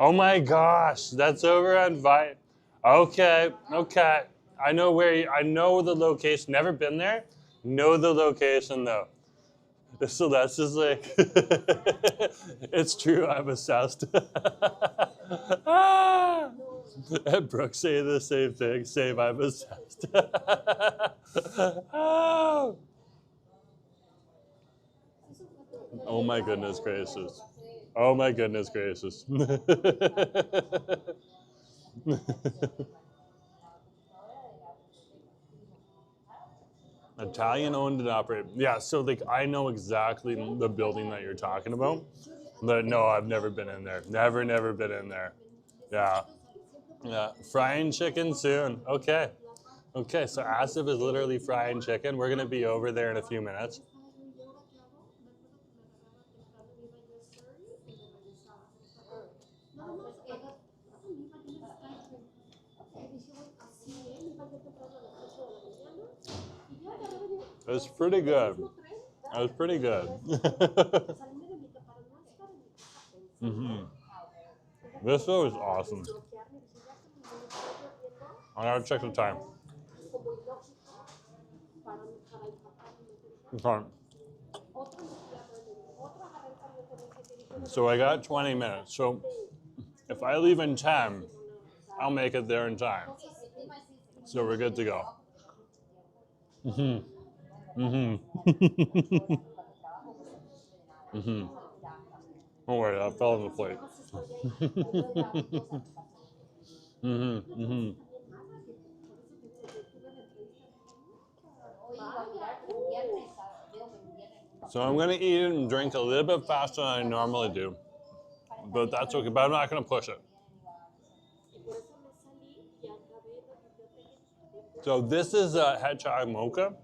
Oh my gosh, that's over on Vi. Okay. I know the location. Never been there. Know the location though. So that's just like, it's true. I'm obsessed. And Brooke say the same thing. Same, I'm obsessed. Oh. Oh my goodness gracious. Oh my goodness gracious. Italian owned and operated. Yeah, so like I know exactly the building that you're talking about. But no, I've never been in there. Never been in there. Yeah. Yeah. Frying chicken soon. Okay. Okay, so Asif is literally frying chicken. We're gonna be over there in a few minutes. It was pretty good. It was pretty good. This show is awesome. I gotta check the time. Okay. So I got 20 minutes. So if I leave in 10, I'll make it there in time. So we're good to go. Don't worry, I fell on the plate. So I'm gonna eat it and drink a little bit faster than I normally do, but that's okay. But I'm not gonna push it. So this is a hedgehog mocha.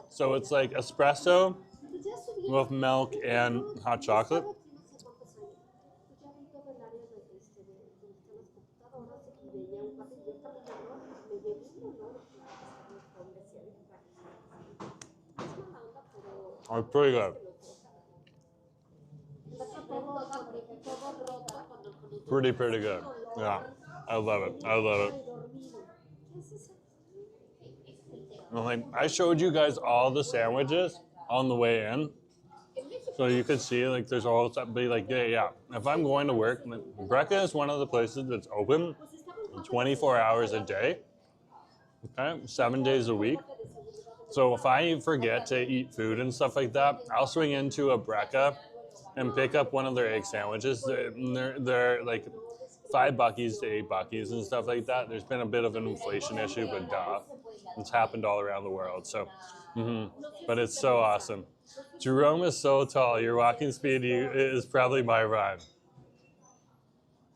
So it's like espresso with milk and hot chocolate. Oh, it's pretty good. Pretty good. Yeah, I love it. I love it. Like, I showed you guys all the sandwiches on the way in, so you could see like there's all be like yeah. If I'm going to work, Brecca is one of the places that's open 24 hours a day, okay, 7 days a week. So if I forget to eat food and stuff like that, I'll swing into a Brecca and pick up one of their egg sandwiches. They're like $5 to $8 and stuff like that. There's been a bit of an inflation issue, but it's happened all around the world. So, but it's so awesome. Jerome is so tall. Your walking speed is probably my run.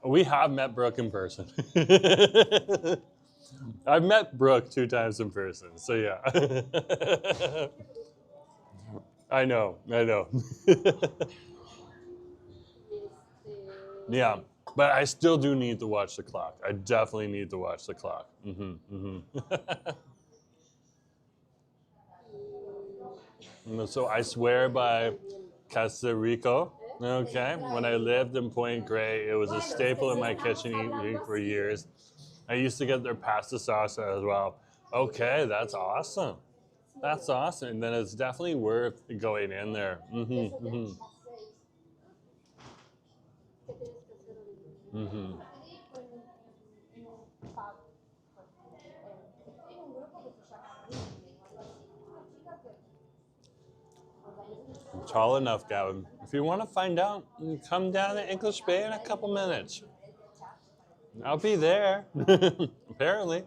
We have met Brooke in person. I've met Brooke 2 times in person, so yeah. I know. Yeah, but I still do need to watch the clock. I definitely need to watch the clock. So I swear by Costa Rica. Okay, when I lived in Point Grey, it was a staple in my kitchen eating for years. I used to get their pasta sauce as well. Okay, that's awesome. That's awesome. And then it's definitely worth going in there. Tall enough, Gavin. If you want to find out, you come down to English Bay in a couple minutes. I'll be there, apparently.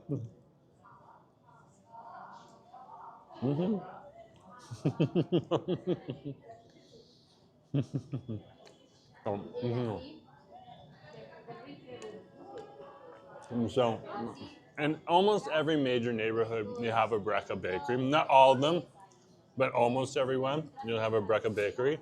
So, in almost every major neighborhood, you have a Brecca bakery. Not all of them, but almost everyone, you'll have a Brecca bakery.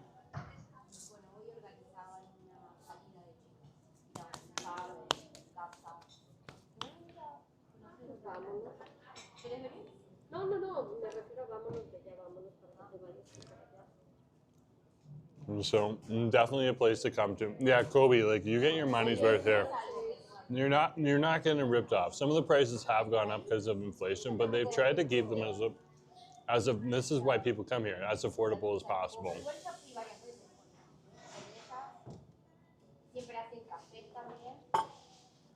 So definitely a place to come to. Yeah, Kobe, like you get your money's worth here. You're not getting ripped off. Some of the prices have gone up because of inflation, but they've tried to keep them this is why people come here, as affordable as possible.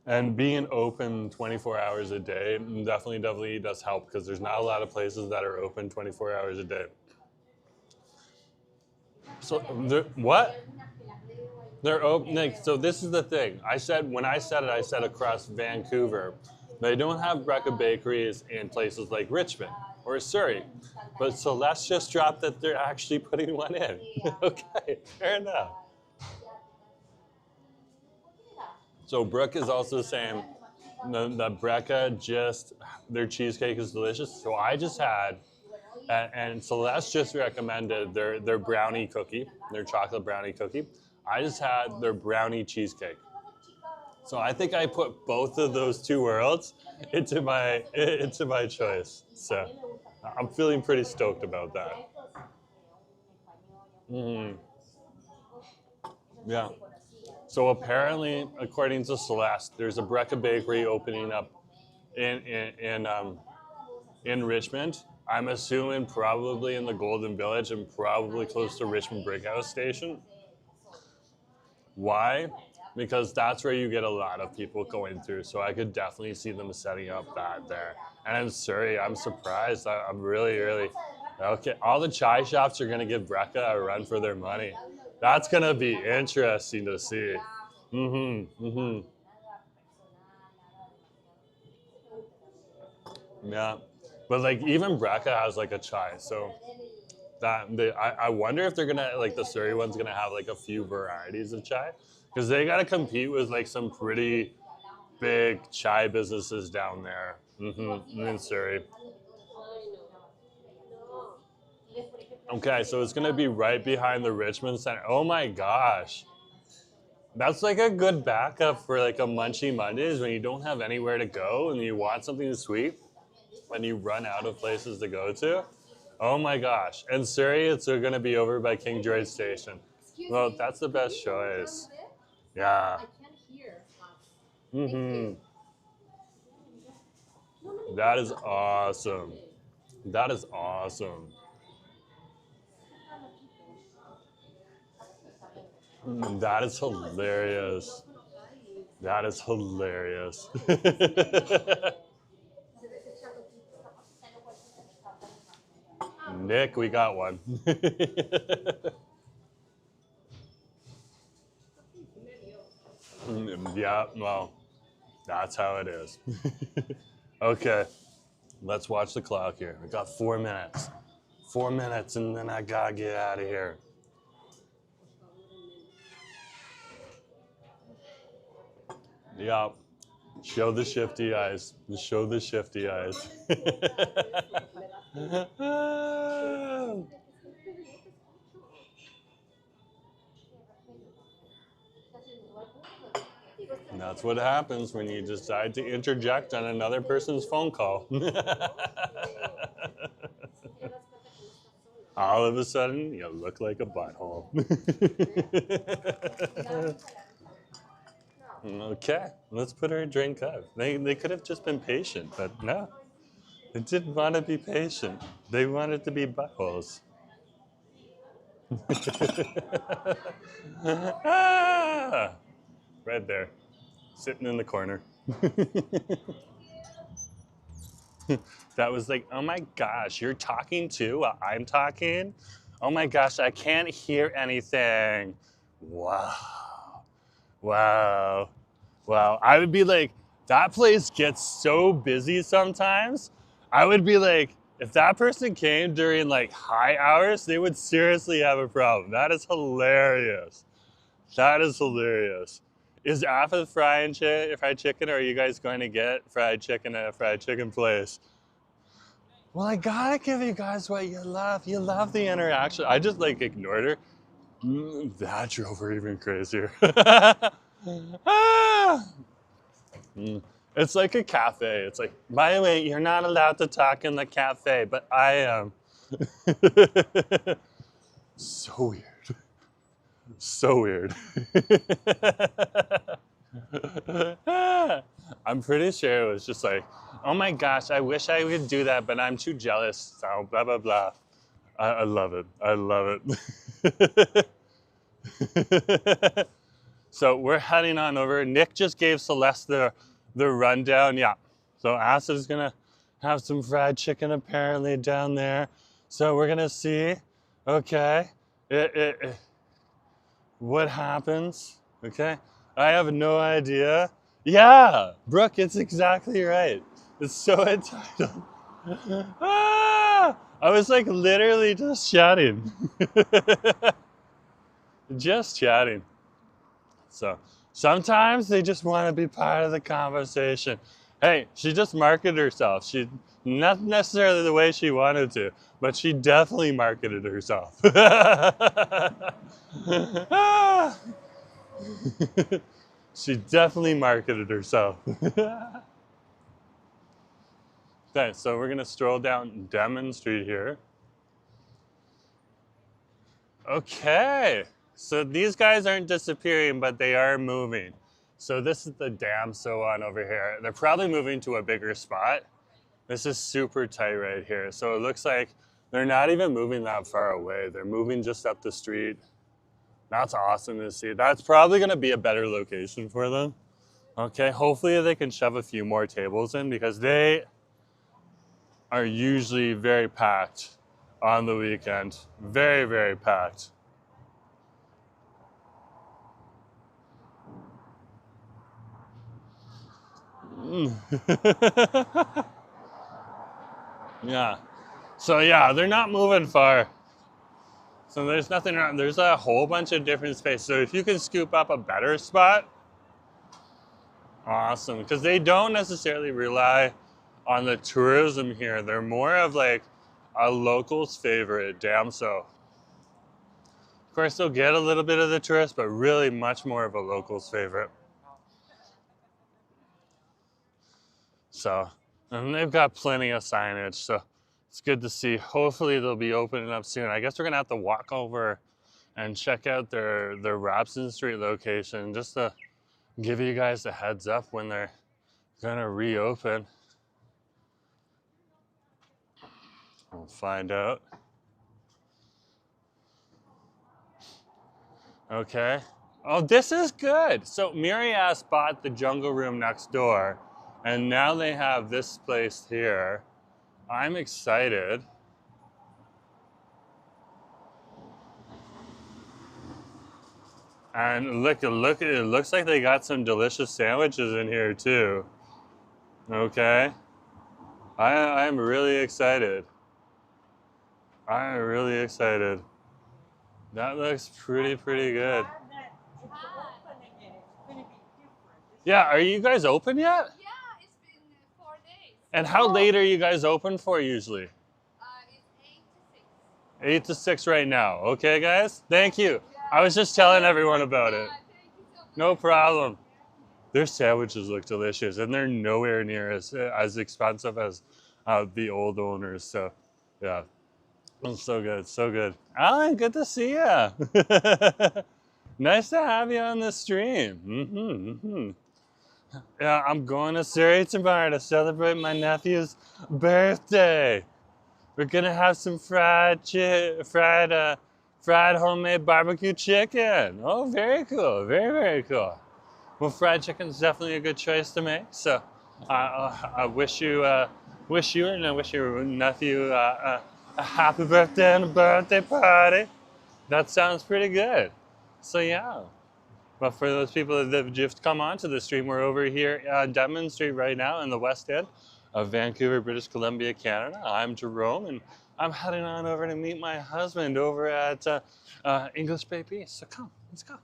And being open 24 hours a day definitely does help because there's not a lot of places that are open 24 hours a day. So what? They're open. Like, so this is the thing. I said I said across Vancouver. They don't have Brecca bakeries in places like Richmond or Surrey. But so let's just drop that they're actually putting one in. Okay, fair enough. So Brooke is also saying the Brecca their cheesecake is delicious. So I just had, and Celeste just recommended their brownie cookie, their chocolate brownie cookie. I just had their brownie cheesecake. So I think I put both of those two worlds into my choice. So I'm feeling pretty stoked about that. Mm-hmm. Yeah. So apparently, according to Celeste, there's a Brecca bakery opening up in Richmond. I'm assuming probably in the Golden Village and probably close to Richmond Brickhouse Station. Why? Because that's where you get a lot of people going through. So I could definitely see them setting up that there. And in Surrey, I'm surprised. I'm really, okay. All the chai shops are going to give Brecca a run for their money. That's going to be interesting to see. Yeah. But like even Brecca has like a chai. So I wonder if they're gonna like the Surrey one's gonna have like a few varieties of chai, because they gotta compete with like some pretty big chai businesses down there in Surrey. Okay, so it's gonna be right behind the Richmond Center. Oh my gosh, that's like a good backup for like a Munchie Mondays when you don't have anywhere to go and you want something sweet and you run out of places to go to. Oh my gosh. And Surrey, it's going to be over by King George Station. Well, that's the best choice. Yeah. Mm-hmm. That is awesome. That is awesome. That is hilarious. That is hilarious. Nick, we got one. Yeah, well, that's how it is. Okay, let's watch the clock here. We got 4 minutes. 4 minutes, and then I gotta get out of here. Yeah, show the shifty eyes. Show the shifty eyes. And that's what happens when you decide to interject on another person's phone call. All of a sudden, you look like a butthole. Okay, let's put our drink up. They could have just been patient, but no. They didn't want to be patient. They wanted to be buttholes. Ah! Right there, sitting in the corner. That was like, oh my gosh, you're talking too while I'm talking? Oh my gosh, I can't hear anything. Wow. Wow. Wow. I would be like, that place gets so busy sometimes. I would be like, if that person came during like high hours, they would seriously have a problem. That is hilarious. That is hilarious. Is Alpha fried chicken, or are you guys going to get fried chicken at a fried chicken place? Well, I gotta give you guys what you love. You love the interaction. I just like ignored her. That drove her even crazier. Ah! It's like a cafe. It's like, by the way, you're not allowed to talk in the cafe, but I am. So weird. So weird. I'm pretty sure it was just like, oh my gosh, I wish I could do that, but I'm too jealous. So blah, blah, blah. I love it. I love it. So we're heading on over. Nick just gave Celeste the rundown. Yeah. So Acid is gonna have some fried chicken apparently down there. So we're gonna see, okay, what happens, okay? I have no idea. Yeah, Brooke, it's exactly right. It's so entitled. Ah, I was like literally just chatting. Just chatting. So sometimes they just want to be part of the conversation. Hey, she just marketed herself. She not necessarily the way she wanted to, but she definitely marketed herself. She definitely marketed herself. Okay, so we're gonna stroll down Denman Street here. Okay, so these guys aren't disappearing, but they are moving. So this is the damsel one over here. They're probably moving to a bigger spot. This is super tight right here. So it looks like they're not even moving that far away. They're moving just up the street. That's awesome to see. That's probably gonna be a better location for them. Okay, hopefully they can shove a few more tables in because they are usually very packed on the weekend. Very, very packed. Yeah. So yeah, they're not moving far. So there's nothing around. There's a whole bunch of different space. So if you can scoop up a better spot, awesome. Because they don't necessarily rely on the tourism here. They're more of like a local's favorite, damn so. Of course, they'll get a little bit of the tourist, but really much more of a local's favorite. So, and they've got plenty of signage, so it's good to see. Hopefully they'll be opening up soon. I guess we're gonna have to walk over and check out their Robson Street location just to give you guys a heads up when they're gonna reopen. We'll find out. Okay. Oh, this is good. So Mirias bought the jungle room next door, and now they have this place here. I'm excited. And look, it looks like they got some delicious sandwiches in here too. Okay. I'm really excited. I'm really excited. That looks pretty good. Yeah, are you guys open yet? Yeah, it's been 4 days. And how late are you guys open for usually? It's 8 to 6. 8 to 6 right now. Okay, guys? Thank you. I was just telling everyone about it. Thank you so much. No problem. Their sandwiches look delicious, and they're nowhere near as expensive as the old owners. So, yeah. It's so good, so good. Alan, good to see you. Nice to have you on the stream. Yeah, I'm going to Surrey tomorrow to celebrate my nephew's birthday. We're gonna have some fried homemade barbecue chicken. Oh, very cool, very cool. Well, fried chicken's definitely a good choice to make. So, I wish you and I wish your nephew a happy birthday and a birthday party. That sounds pretty good. So yeah. But for those people that have just come onto the stream, we're over here at Denman Street right now in the West End of Vancouver, British Columbia, Canada. I'm Jerome, and I'm heading on over to meet my husband over at English Bay Beach. So come, let's go.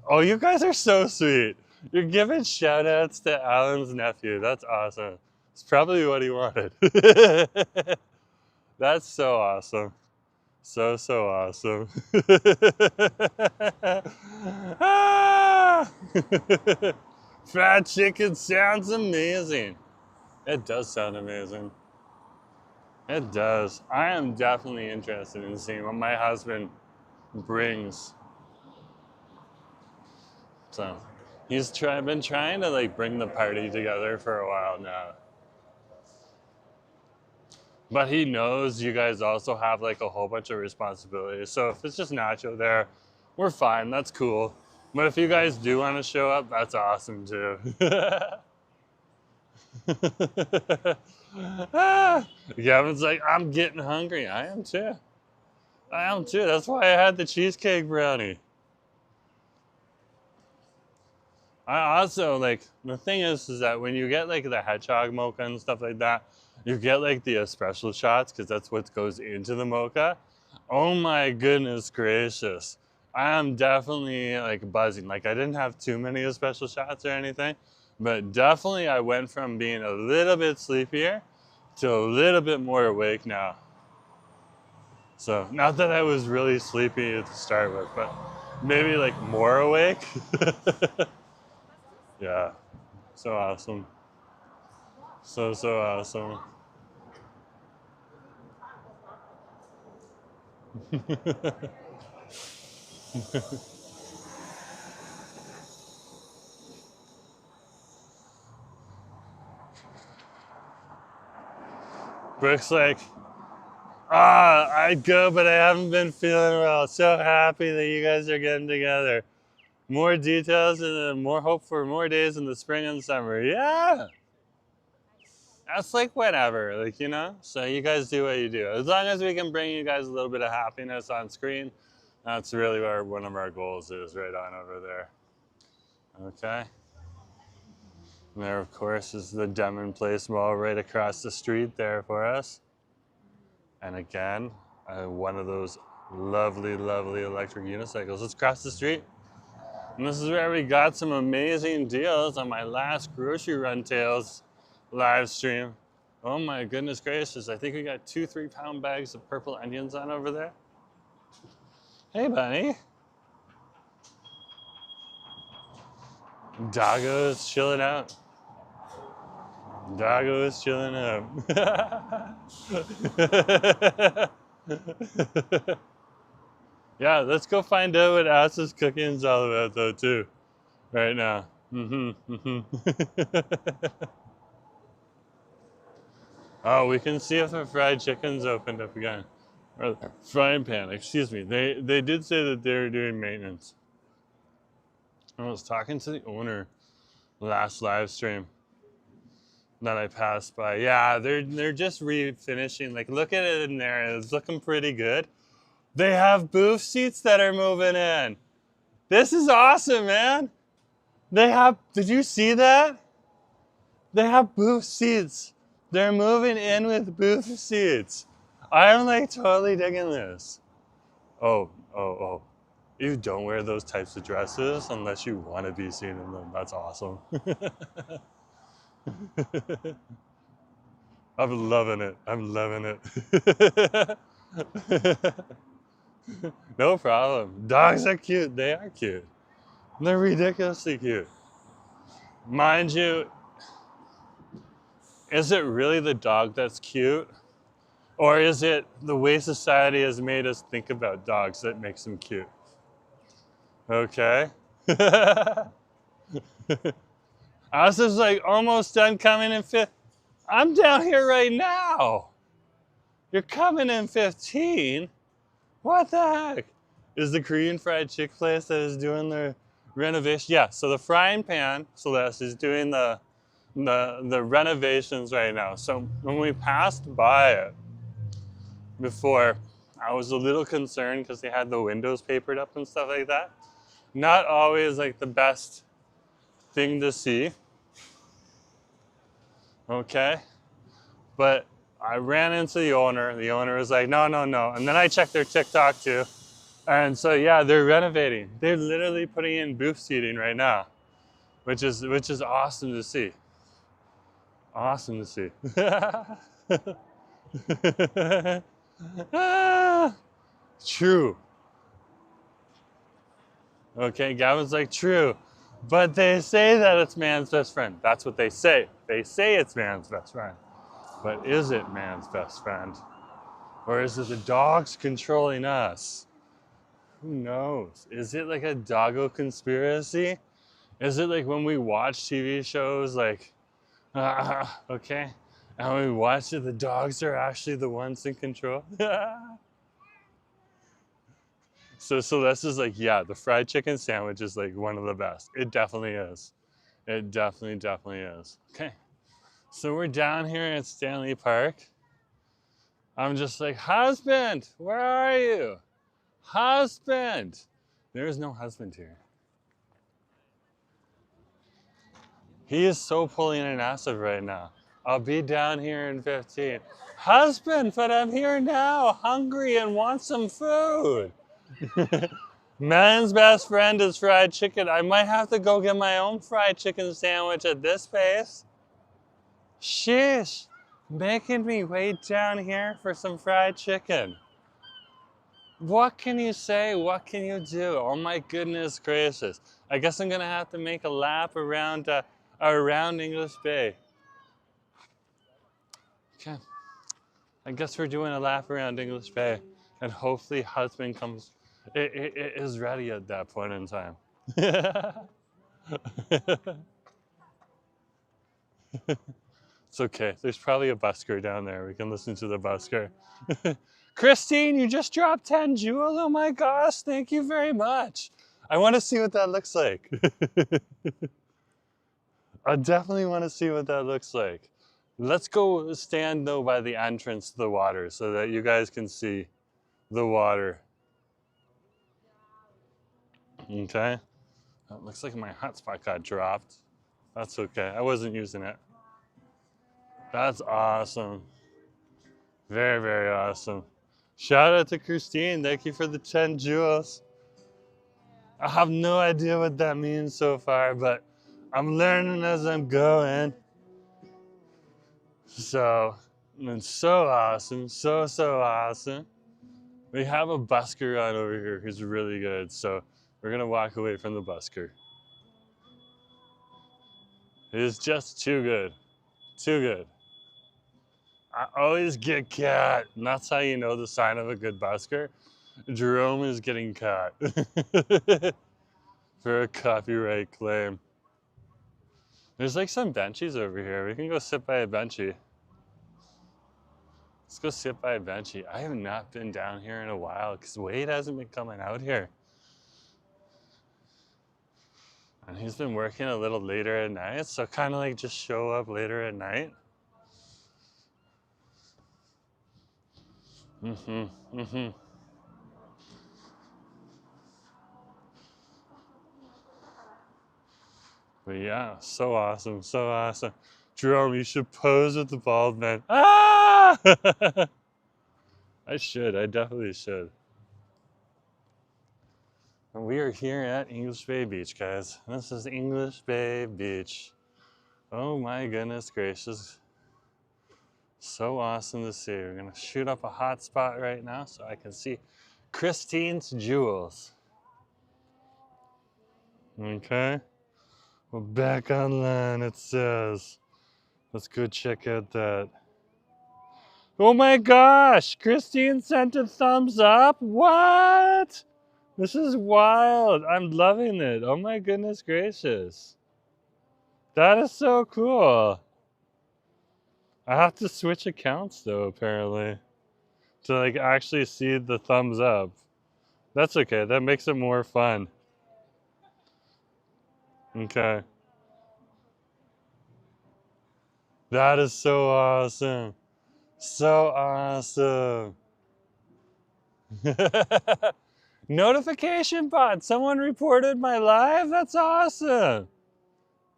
Oh, you guys are so sweet. You're giving shout outs to Alan's nephew. That's awesome. It's probably what he wanted. That's so awesome. So awesome. Ah! Fried chicken sounds amazing. It does sound amazing. It does. I am definitely interested in seeing what my husband brings. So he's been trying to like bring the party together for a while now. But he knows you guys also have like a whole bunch of responsibilities. So if it's just Nacho there, we're fine. That's cool. But if you guys do want to show up, that's awesome too. Gavin's like, I'm getting hungry. I am too. I am too. That's why I had the cheesecake brownie. I also like, the thing is that when you get like the hedgehog mocha and stuff like that, you get like the espresso shots because that's what goes into the mocha. Oh my goodness gracious. I am definitely like buzzing. Like I didn't have too many espresso shots or anything, but definitely I went from being a little bit sleepier to a little bit more awake now. So not that I was really sleepy to start with, but maybe like more awake. Yeah, so awesome. So awesome. Brooke's like, I'd go, but I haven't been feeling well. So happy that you guys are getting together. More details and then more hope for more days in the spring and summer. Yeah. That's like whenever, like, you know? So you guys do what you do. As long as we can bring you guys a little bit of happiness on screen, that's really where one of our goals is, right on over there. Okay. And there, of course, is the Denman Place Mall right across the street there for us. And again, one of those lovely, lovely electric unicycles. Let's cross the street. And this is where we got some amazing deals on my last Grocery Run Tales live stream. Oh my goodness gracious. I think we got 2 3-pound bags of purple onions on over there. Hey, bunny. Doggo's chilling out. Doggo is chilling out. Yeah, let's go find out what As's cooking is all about though too, right now. Oh, we can see if the fried chicken's opened up again. Or frying pan, excuse me. They did say that they were doing maintenance. I was talking to the owner last live stream that I passed by. Yeah, they're just refinishing. Like, look at it in there. It's looking pretty good. They have booth seats that are moving in. This is awesome, man. Did you see that? They have booth seats. They're moving in with booth seats. I'm like totally digging this. Oh. You don't wear those types of dresses unless you want to be seen in them. That's awesome. I'm loving it. I'm loving it. No problem. Dogs are cute. They are cute. They're ridiculously cute. Mind you, is it really the dog that's cute? Or is it the way society has made us think about dogs that makes them cute? Okay. I was just like almost done coming in fifth. I'm down here right now. You're coming in 15? What the heck? Is the Korean fried chick place that is doing their renovation? Yeah, so the frying pan, Celeste, is doing the renovations right now. So when we passed by it before, I was a little concerned because they had the windows papered up and stuff like that. Not always like the best thing to see. Okay. But I ran into the owner. The owner was like, no. And then I checked their TikTok too. And so yeah, they're renovating. They're literally putting in booth seating right now, which is awesome to see. Awesome to see. True. Okay, Gavin's like, true. But they say that it's man's best friend. That's what they say. They say it's man's best friend. But is it man's best friend? Or is it the dogs controlling us? Who knows? Is it like a doggo conspiracy? Is it like when we watch TV shows like, okay, And we watch it, the dogs are actually the ones in control. So Celeste is like, yeah, the fried chicken sandwich is like one of the best. It definitely is. It definitely is. Okay. So we're down here at Stanley Park. I'm just like, husband, where are you? Husband. There's no husband here. He is so pulling an acid right now. I'll be down here in 15. Husband, but I'm here now, hungry and want some food. Man's best friend is fried chicken. I might have to go get my own fried chicken sandwich at this pace. Sheesh, making me wait down here for some fried chicken. What can you say? What can you do? Oh my goodness gracious. I guess I'm gonna have to make a lap around English Bay. Okay. I guess we're doing a lap around English Bay, and hopefully husband comes, it is ready at that point in time. It's okay. There's probably a busker down there. We can listen to the busker. Christine, you just dropped 10 jewels. Oh my gosh, thank you very much. I want to see what that looks like. I definitely want to see what that looks like. Let's go stand though by the entrance to the water so that you guys can see the water. Okay. It looks like my hotspot got dropped. That's okay. I wasn't using it. That's awesome. Very, very awesome. Shout out to Christine. Thank you for the 10 jewels. I have no idea what that means so far, but I'm learning as I'm going. So, it's so awesome. So awesome. We have a busker on over here who's really good. So, we're going to walk away from the busker. It is just too good. Too good. I always get caught, and that's how you know the sign of a good busker. Jerome is getting caught for a copyright claim. There's like some benchies over here. We can go sit by a benchy. Let's go sit by a benchy. I have not been down here in a while because Wade hasn't been coming out here. And he's been working a little later at night, so kind of like just show up later at night. But yeah, so awesome, so awesome. Jerome, you should pose with the bald man. Ah! I definitely should. And we are here at English Bay Beach, guys. This is English Bay Beach. Oh my goodness gracious. So awesome to see. We're gonna shoot up a hot spot right now so I can see Christine's jewels. Okay. We're back online, it says. Let's go check out that. Oh my gosh! Christine sent a thumbs up? What? This is wild. I'm loving it. Oh my goodness gracious. That is so cool. I have to switch accounts though, apparently, to like actually see the thumbs up. That's okay. That makes it more fun. Okay. That is so awesome. So awesome. Notification bot. Someone reported my live. That's awesome.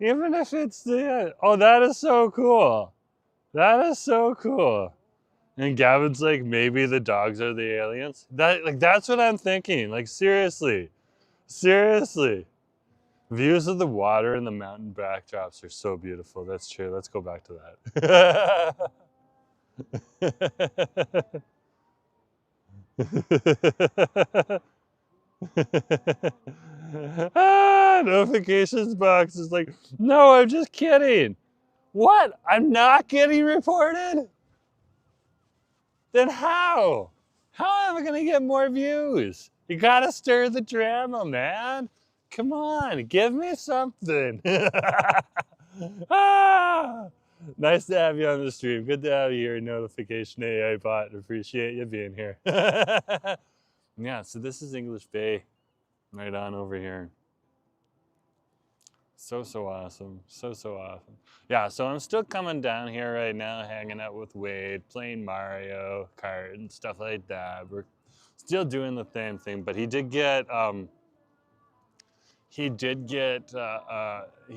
Even if it's the... Oh, that is so cool. That is so cool. And Gavin's like, maybe the dogs are the aliens. That's what I'm thinking. Like, seriously. Seriously. Views of the water and the mountain backdrops are so beautiful. That's true. Let's go back to that. Notifications box is like, no, I'm just kidding. What? I'm not getting reported? Then how? How am I going to get more views? You got to stir the drama, man. Come on, give me something. Nice to have you on the stream. Good to have you here, Notification AI bot. Appreciate you being here. Yeah, so this is English Bay, right on over here. So awesome. So awesome. Yeah, so I'm still coming down here right now, hanging out with Wade, playing Mario Kart and stuff like that. We're still doing the same thing, but he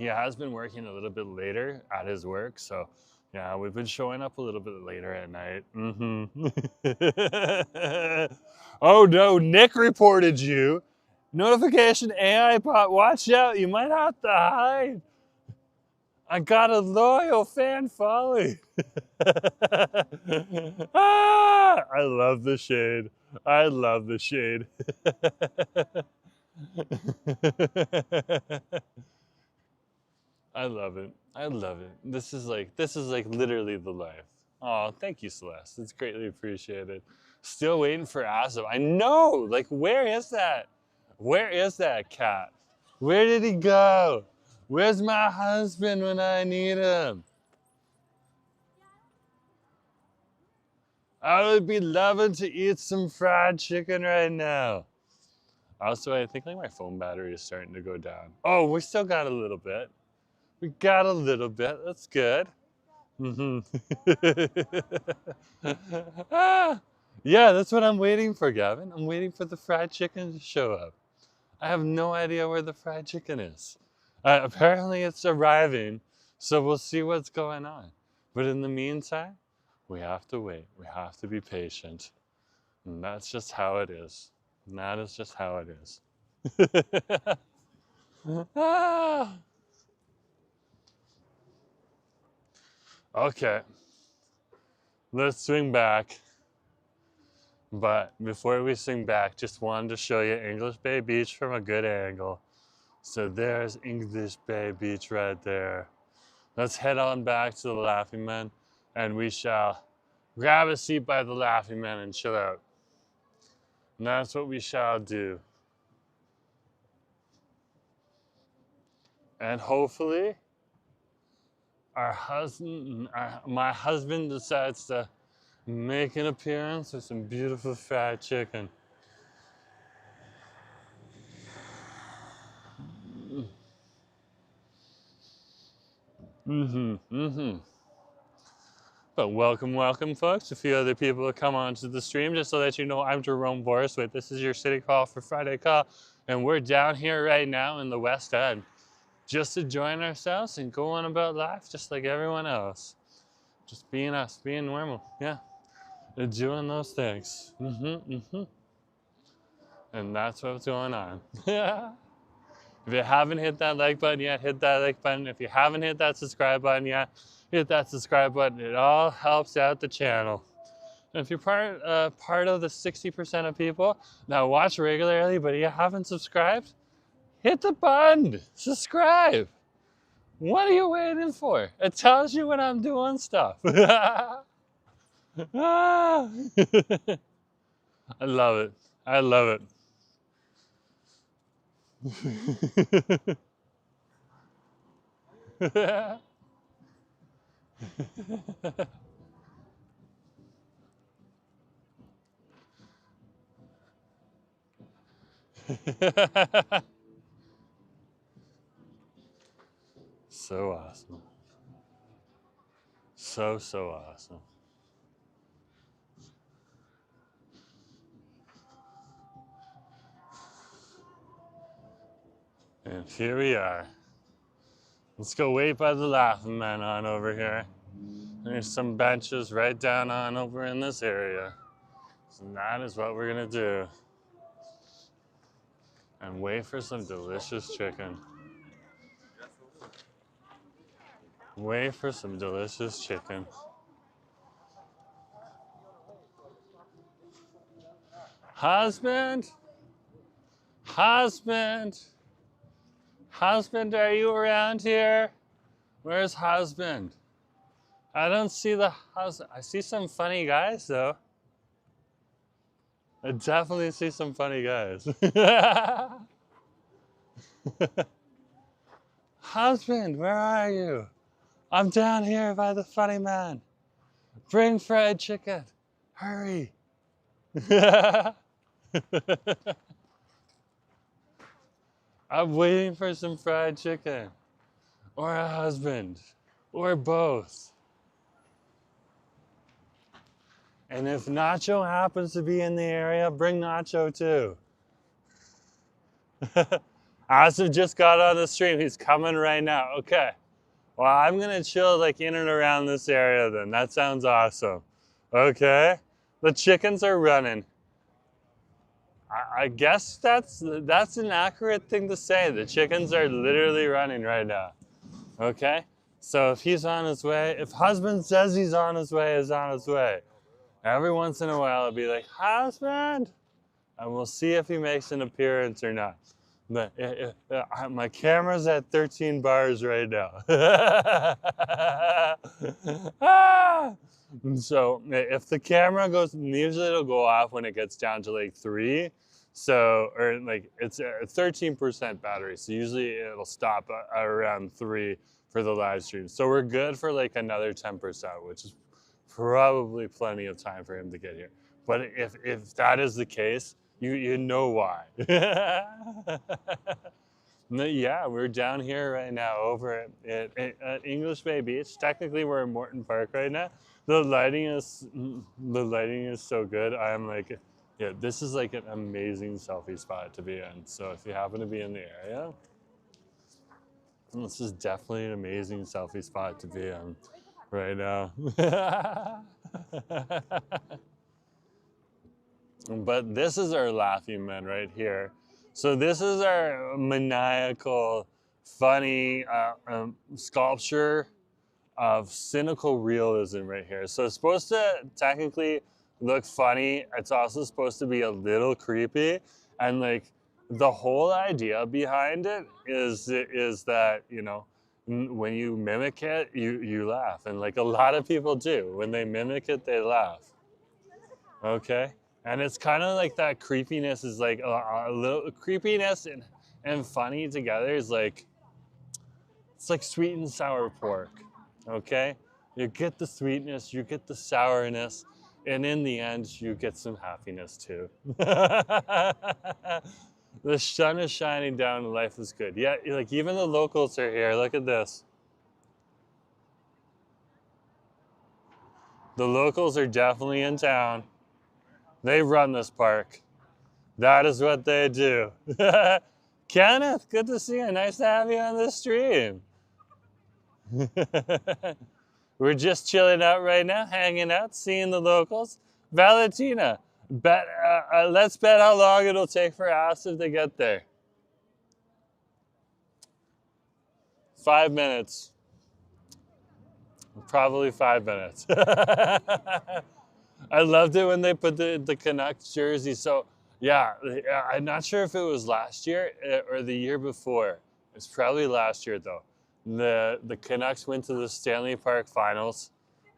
has been working a little bit later at his work, so yeah, we've been showing up a little bit later at night. Oh no, Nick reported you. Notification AI bot, watch out, you might have to hide. I got a loyal fan following. I love the shade. I love the shade. I love it. I love it. This is like literally the life. Oh, thank you, Celeste. It's greatly appreciated. Still waiting for Asif. I know. Like, where is that? Where is that cat? Where did he go? Where's my husband when I need him? I would be loving to eat some fried chicken right now. Also, I think like my phone battery is starting to go down. Oh, we still got a little bit. We got a little bit. That's good. Ah, yeah, that's what I'm waiting for, Gavin. I'm waiting for the fried chicken to show up. I have no idea where the fried chicken is. Apparently it's arriving, so we'll see what's going on. But in the meantime, we have to wait. We have to be patient. And that's just how it is. And that is just how it is. Ah. Okay, let's swing back. But before we swing back, just wanted to show you English Bay Beach from a good angle. So there's English Bay Beach right there. Let's head on back to the Laughing Man, and we shall grab a seat by the Laughing Man and chill out. And that's what we shall do. And hopefully, my husband decides to make an appearance with some beautiful fried chicken. But welcome, folks. A few other people have come onto the stream. Just so that you know, I'm Jerome Boriswait. This is your city call for Fryday Call. And we're down here right now in the West End, just enjoying ourselves and going about life just like everyone else. Just being us, being normal, yeah. And doing those things. And that's what's going on. If you haven't hit that like button yet, hit that like button. If you haven't hit that subscribe button yet, hit that subscribe button. It all helps out the channel. And if you're part of the 60% of people that watch regularly but you haven't subscribed, hit the button, subscribe. What are you waiting for? It tells you when I'm doing stuff. I love it. I love it. So awesome. So awesome. And here we are. Let's go wait by the Laughing Man on over here. There's some benches right down on over in this area. So that is what we're gonna do. And wait for some delicious chicken. Wait for some delicious chicken. Husband? Husband? Husband, are you around here? Where's husband? I don't see the husband. I see some funny guys though. I definitely see some funny guys. Husband, where are you? I'm down here by the funny man. Bring fried chicken. Hurry. I'm waiting for some fried chicken. Or a husband. Or both. And if Nacho happens to be in the area, bring Nacho too. Asif just got on the stream. He's coming right now. Okay. Well, I'm gonna chill like in and around this area then. That sounds awesome. Okay. The chickens are running. I guess that's an accurate thing to say. The chickens are literally running right now. Okay. So if he's on his way, if husband says he's on his way, he's on his way. Every once in a while, I'll be like, husband, and we'll see if he makes an appearance or not. But my camera's at 13 bars right now. So if the camera goes, usually it'll go off when it gets down to like 3. So, or like it's a 13% battery. So usually it'll stop around 3 for the live stream. So we're good for like another 10%, which is probably plenty of time for him to get here. But if that is the case, you know why. Yeah, we're down here right now over at English Bay Beach. Technically, we're in Morton Park right now. The lighting is so good. I'm like, yeah, this is like an amazing selfie spot to be in. So if you happen to be in the area, this is definitely an amazing selfie spot to be in right now. But this is our laughing man right here. So this is our maniacal, funny sculpture of cynical realism right here. So it's supposed to technically look funny. It's also supposed to be a little creepy. And like the whole idea behind it is that, you know, when you mimic it, you laugh. And like a lot of people do. When they mimic it, they laugh. Okay? And it's kind of like that creepiness is like a little creepiness and funny together is like, it's like sweet and sour pork, okay? You get the sweetness, you get the sourness, and in the end, you get some happiness too. The sun is shining down and life is good. Yeah, like even the locals are here, look at this. The locals are definitely in town. They run this park. That is what they do. Kenneth, good to see you. Nice to have you on the stream. We're just chilling out right now, hanging out, seeing the locals. Valentina, let's bet how long it'll take for Asif to get there. 5 minutes. Probably 5 minutes. I loved it when they put the Canucks jersey. So yeah, I'm not sure if it was last year or the year before. It's probably last year though. The Canucks went to the Stanley Park Finals,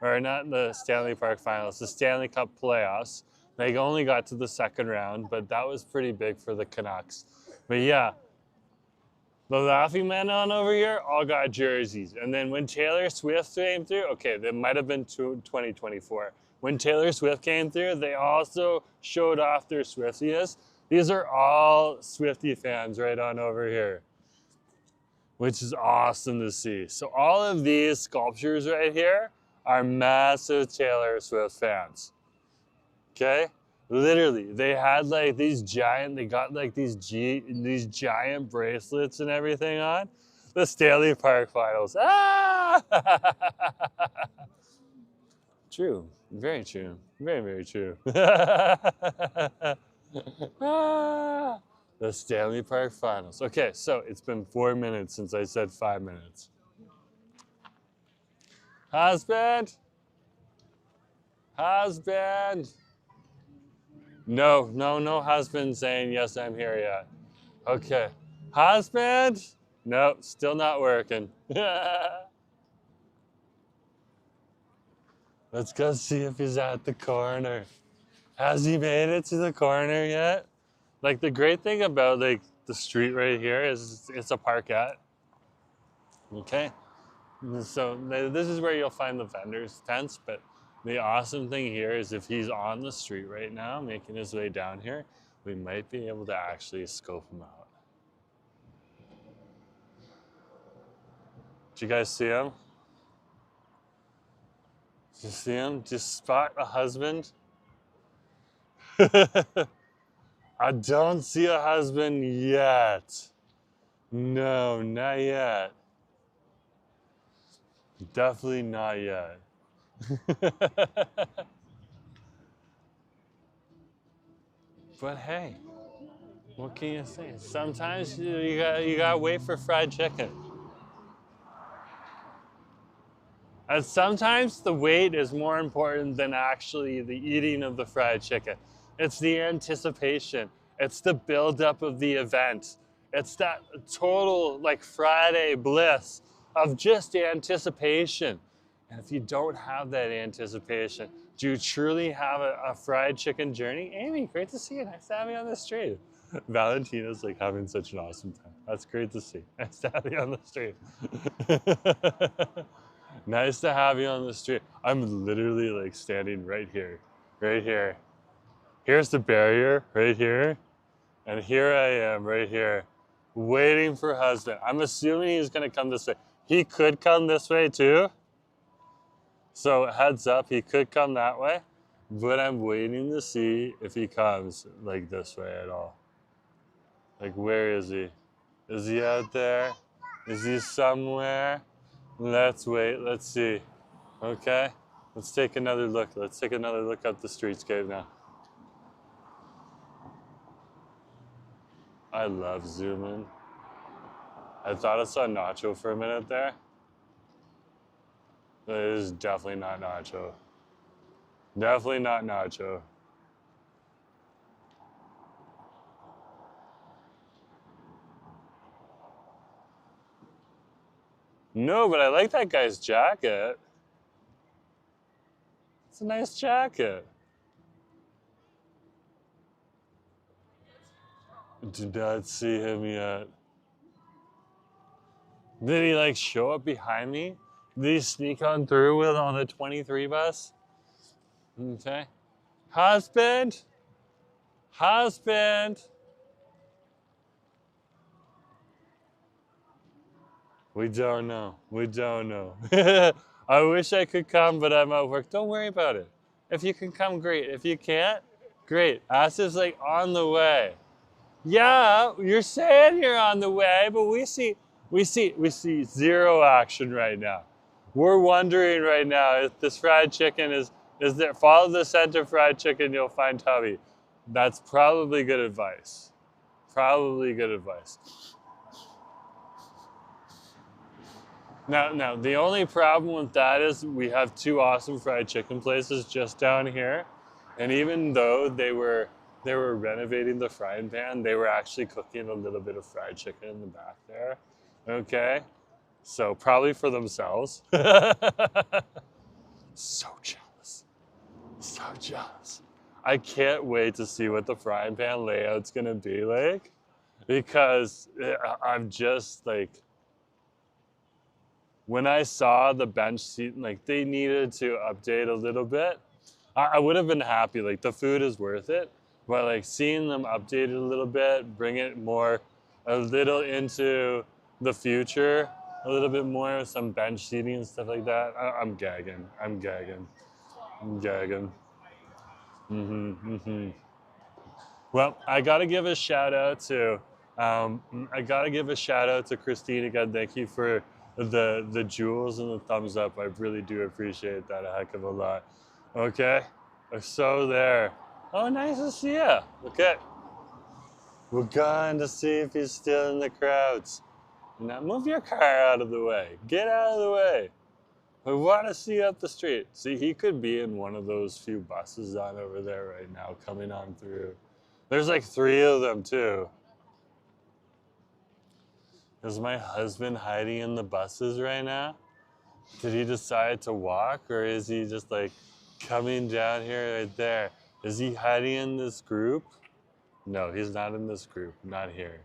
or not the Stanley Park Finals, the Stanley Cup playoffs. They only got to the second round, but that was pretty big for the Canucks. But yeah, the Laughing Men on over here all got jerseys. And then when Taylor Swift came through, okay, that might have been 2024. When Taylor Swift came through, they also showed off their Swifties. These are all Swiftie fans right on over here, which is awesome to see. So all of these sculptures right here are massive Taylor Swift fans. Okay? Literally, they had like these giant, they got like these giant bracelets and everything on. The Stanley Park Finals. Ah! True. Very true. Very, very true. Ah! The Stanley Park Finals. Okay, so it's been 4 minutes since I said 5 minutes. Husband? Husband? No husband saying yes, I'm here yet. Okay. Husband? Nope, still not working. Let's go see if he's at the corner. Has he made it to the corner yet? Like the great thing about like the street right here is it's a parkette. Okay. So this is where you'll find the vendors' tents, but the awesome thing here is if he's on the street right now, making his way down here, we might be able to actually scope him out. Did you guys see him? Did you see him? Just spot a husband? I don't see a husband yet. No, not yet. Definitely not yet. But hey, what can you say? Sometimes you gotta wait for fried chicken. And sometimes the wait is more important than actually the eating of the fried chicken. It's the anticipation. It's the buildup of the event. It's that total like Friday bliss of just anticipation. And if you don't have that anticipation, do you truly have a fried chicken journey? Amy, great to see you. Nice to have you on the street. Valentina's like having such an awesome time. That's great to see. Nice to have you on the street. Nice to have you on the street. I'm literally like standing right here, right here. Here's the barrier right here. And here I am right here, waiting for husband. I'm assuming he's gonna come this way. He could come this way too. So heads up, he could come that way, but I'm waiting to see if he comes like this way at all. Like, where is he? Is he out there? Is he somewhere? Let's wait, let's see. Okay, let's take another look. Let's take another look up the streetscape now. I love zooming. I thought I saw Nacho for a minute there. It is definitely not Nacho. Definitely not Nacho. No, but I like that guy's jacket. It's a nice jacket. Did not see him yet. Did he like show up behind me? Did he sneak on through with on the 23 bus? Okay. Husband? Husband? We don't know. We don't know. I wish I could come, but I'm at work. Don't worry about it. If you can come, great. If you can't, great. Asa's like on the way. Yeah, you're saying you're on the way, but we see zero action right now. We're wondering right now if this fried chicken is there. Follow the scent of fried chicken, you'll find Tubby. That's probably good advice. Probably good advice. Now, the only problem with that is we have two awesome fried chicken places just down here, and even though they were renovating the frying pan, they were actually cooking a little bit of fried chicken in the back there. Okay, so probably for themselves. So jealous, so jealous. I can't wait to see what the frying pan layout's gonna be like, because I'm just like. When I saw the bench seat, like they needed to update a little bit, I would have been happy. Like the food is worth it, but like seeing them update it a little bit, bring it more, a little into the future, a little bit more with some bench seating and stuff like that. I'm gagging. I'm gagging. I'm gagging. Well, I gotta give a shout out to Christine again. Thank you for the jewels and the thumbs up. I really do appreciate that a heck of a lot. Okay, so there. Oh, nice to see you. Okay, we're going to see if he's still in the crowds. Now move your car out of the way. Get out of the way. We want to see up the street. See, he could be in one of those few buses on over there right now, coming on through. There's like 3 of them too. Is my husband hiding in the buses right now? Did he decide to walk, or is he just like coming down here right there? Is he hiding in this group? No, he's not in this group, not here.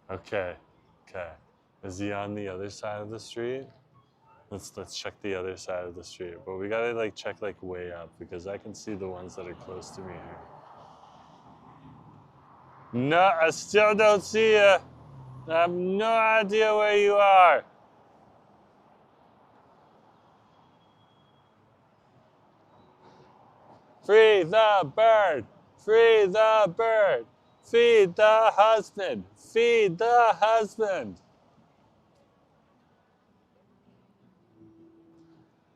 Okay, okay. Is he on the other side of the street? Let's check the other side of the street. But we gotta like check like way up because I can see the ones that are close to me here. No, I still don't see you. I have no idea where you are. Free the bird! Free the bird! Feed the husband! Feed the husband!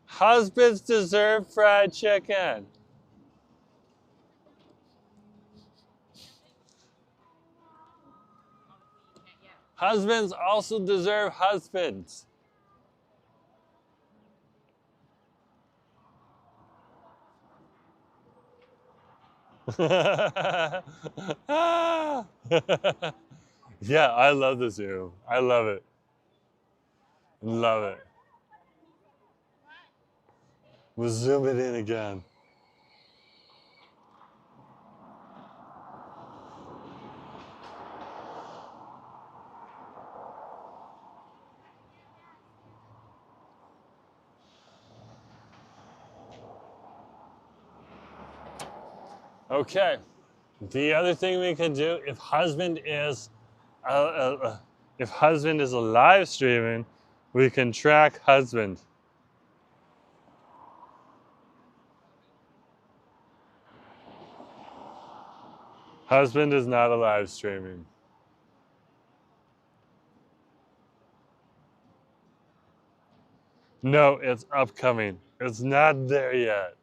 Husbands deserve fried chicken. Husbands also deserve husbands. Yeah, I love the Zoom. I love it. Love it. We'll zoom it in again. Okay. The other thing we could do, if husband is live streaming, we can track husband. Husband is not a live streaming. No, it's upcoming. It's not there yet.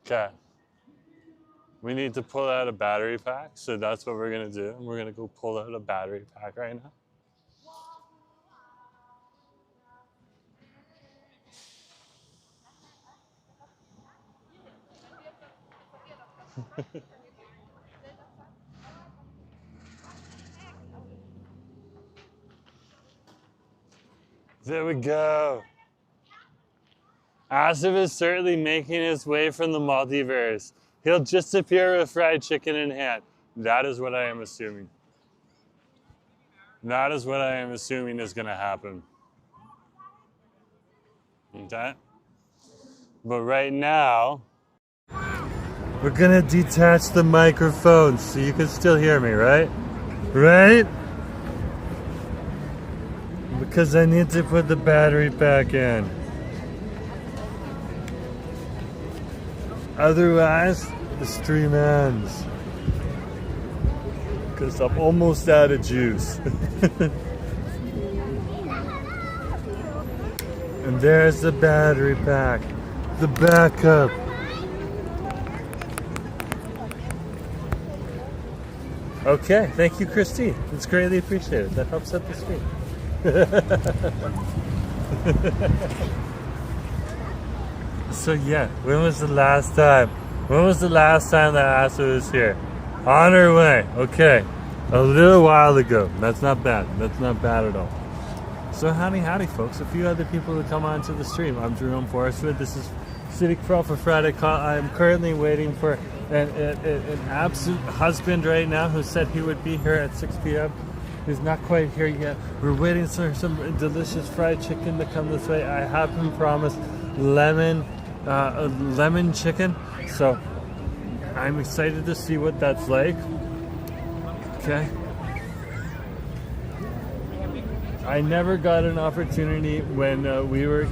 Okay. We need to pull out a battery pack, so that's what we're gonna do. We're gonna go pull out a battery pack right now. There we go. Asif is certainly making his way from the multiverse. He'll just appear with fried chicken in hand. That is what I am assuming. That is what I am assuming is going to happen. Okay? But right now, we're going to detach the microphone so you can still hear me, right? Right? Because I need to put the battery back in. Otherwise, the stream ends. Because I'm almost out of juice. And there's the battery pack. The backup. Okay, thank you, Christine. It's greatly appreciated. That helps set the stream. So yeah, when was the last time? When was the last time that Asa was here? On her way. Okay, a little while ago. That's not bad. That's not bad at all. So howdy folks. A few other people who come onto the stream. I'm Jerome Forrestwood. This is Civic Pro for Fryday Call. I'm currently waiting for an absolute husband right now who said he would be here at 6 p.m. He's not quite here yet. We're waiting for some delicious fried chicken to come this way. I have been promised lemon chicken, so I'm excited to see what that's like. Okay. I never got an opportunity when we were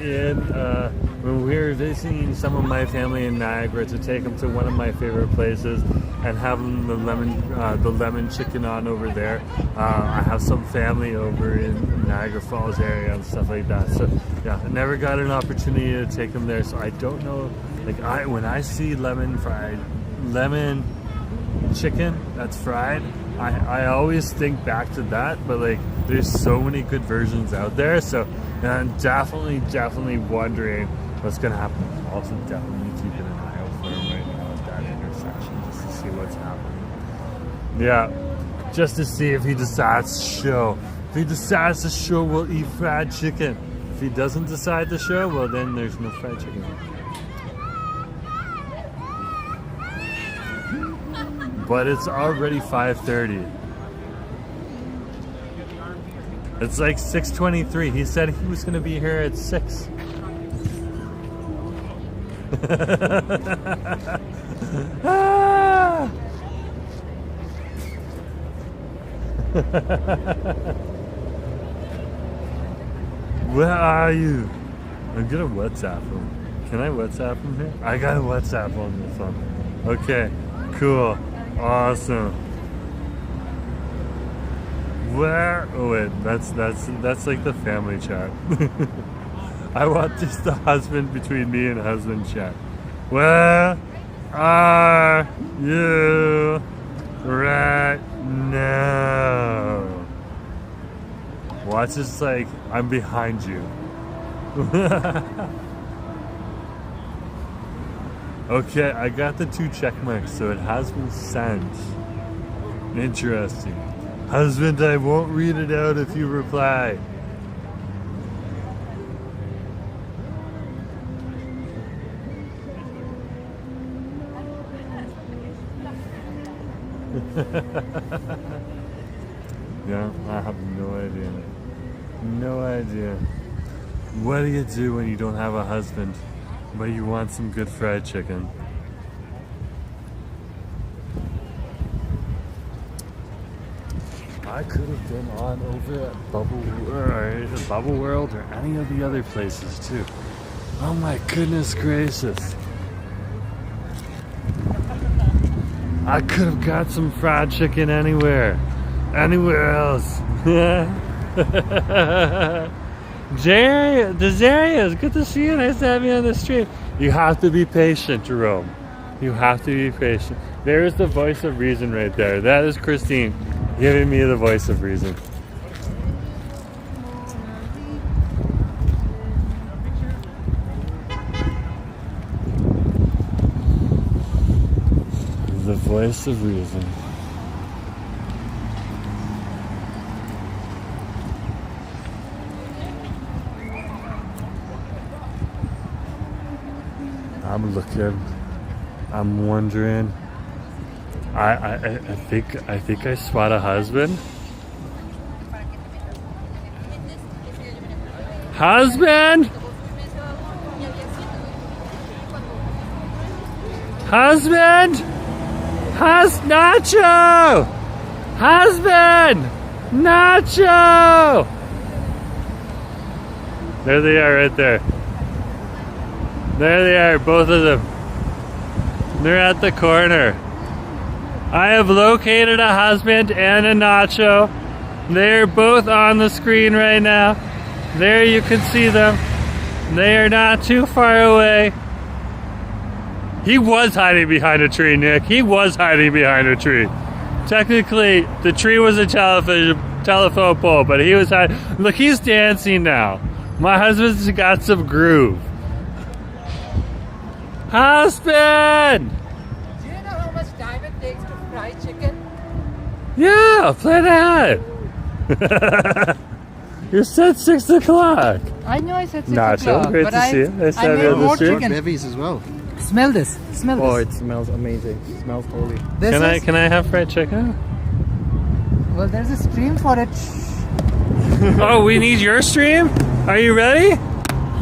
visiting some of my family in Niagara to take them to one of my favorite places and have them the lemon chicken on over there. I have some family over in Niagara Falls area and stuff like that. So yeah, I never got an opportunity to take them there. So I don't know. Like when I see lemon chicken that's fried, I always think back to that, but like there's so many good versions out there, so I'm definitely wondering what's gonna happen. Also definitely keeping an eye out for him right now at that intersection just to see what's happening. Yeah, just to see if he decides to show. If he decides to show, we'll eat fried chicken. If he doesn't decide to show, well then there's no fried chicken. But it's already 5:30. It's like 6:23. He said he was going to be here at 6. Ah! Where are you? I'm gonna WhatsApp him. Can I WhatsApp him here? I got a WhatsApp on this one. Okay, cool, awesome. Where? Oh wait, that's like the family chat. I want just the husband between me and husband chat. Where are you right now? Watch this, like I'm behind you. Okay, I got the 2 check marks, so it has been sent. Interesting. Husband, I won't read it out if you reply. Yeah, I have no idea. No idea. What do you do when you don't have a husband, but you want some good fried chicken? I could have been on over at Bubble World or any of the other places too. Oh my goodness gracious. I could have got some fried chicken anywhere. Anywhere else. Desarius, good to see you. Nice to have you on the stream. You have to be patient, Jerome. You have to be patient. There is the voice of reason right there. That is Christine giving me the voice of reason. The voice of reason. I'm looking. I'm wondering. I think I spot a husband. Husband! Husband! Nacho! Husband! Nacho! There they are right there. There they are, both of them. They're at the corner. I have located a husband and a nacho. They're both on the screen right now. There you can see them. They are not too far away. He was hiding behind a tree, Nick. He was hiding behind a tree. Technically, the tree was a telephone pole, but he was hiding. Look, he's dancing now. My husband's got some groove. Husband! Do you know how much time it takes to fry chicken? Yeah, plan ahead. You said 6 o'clock. I know I said 6 Nacho, o'clock, great but to see you. Nice to I have you made on the more stream. chicken. Bevies as well. Smell this. Smell Oh, this. it smells amazing. It smells holy. This is, Can I have fried chicken? well, there's a stream for it. Oh, we need your stream? Are you ready?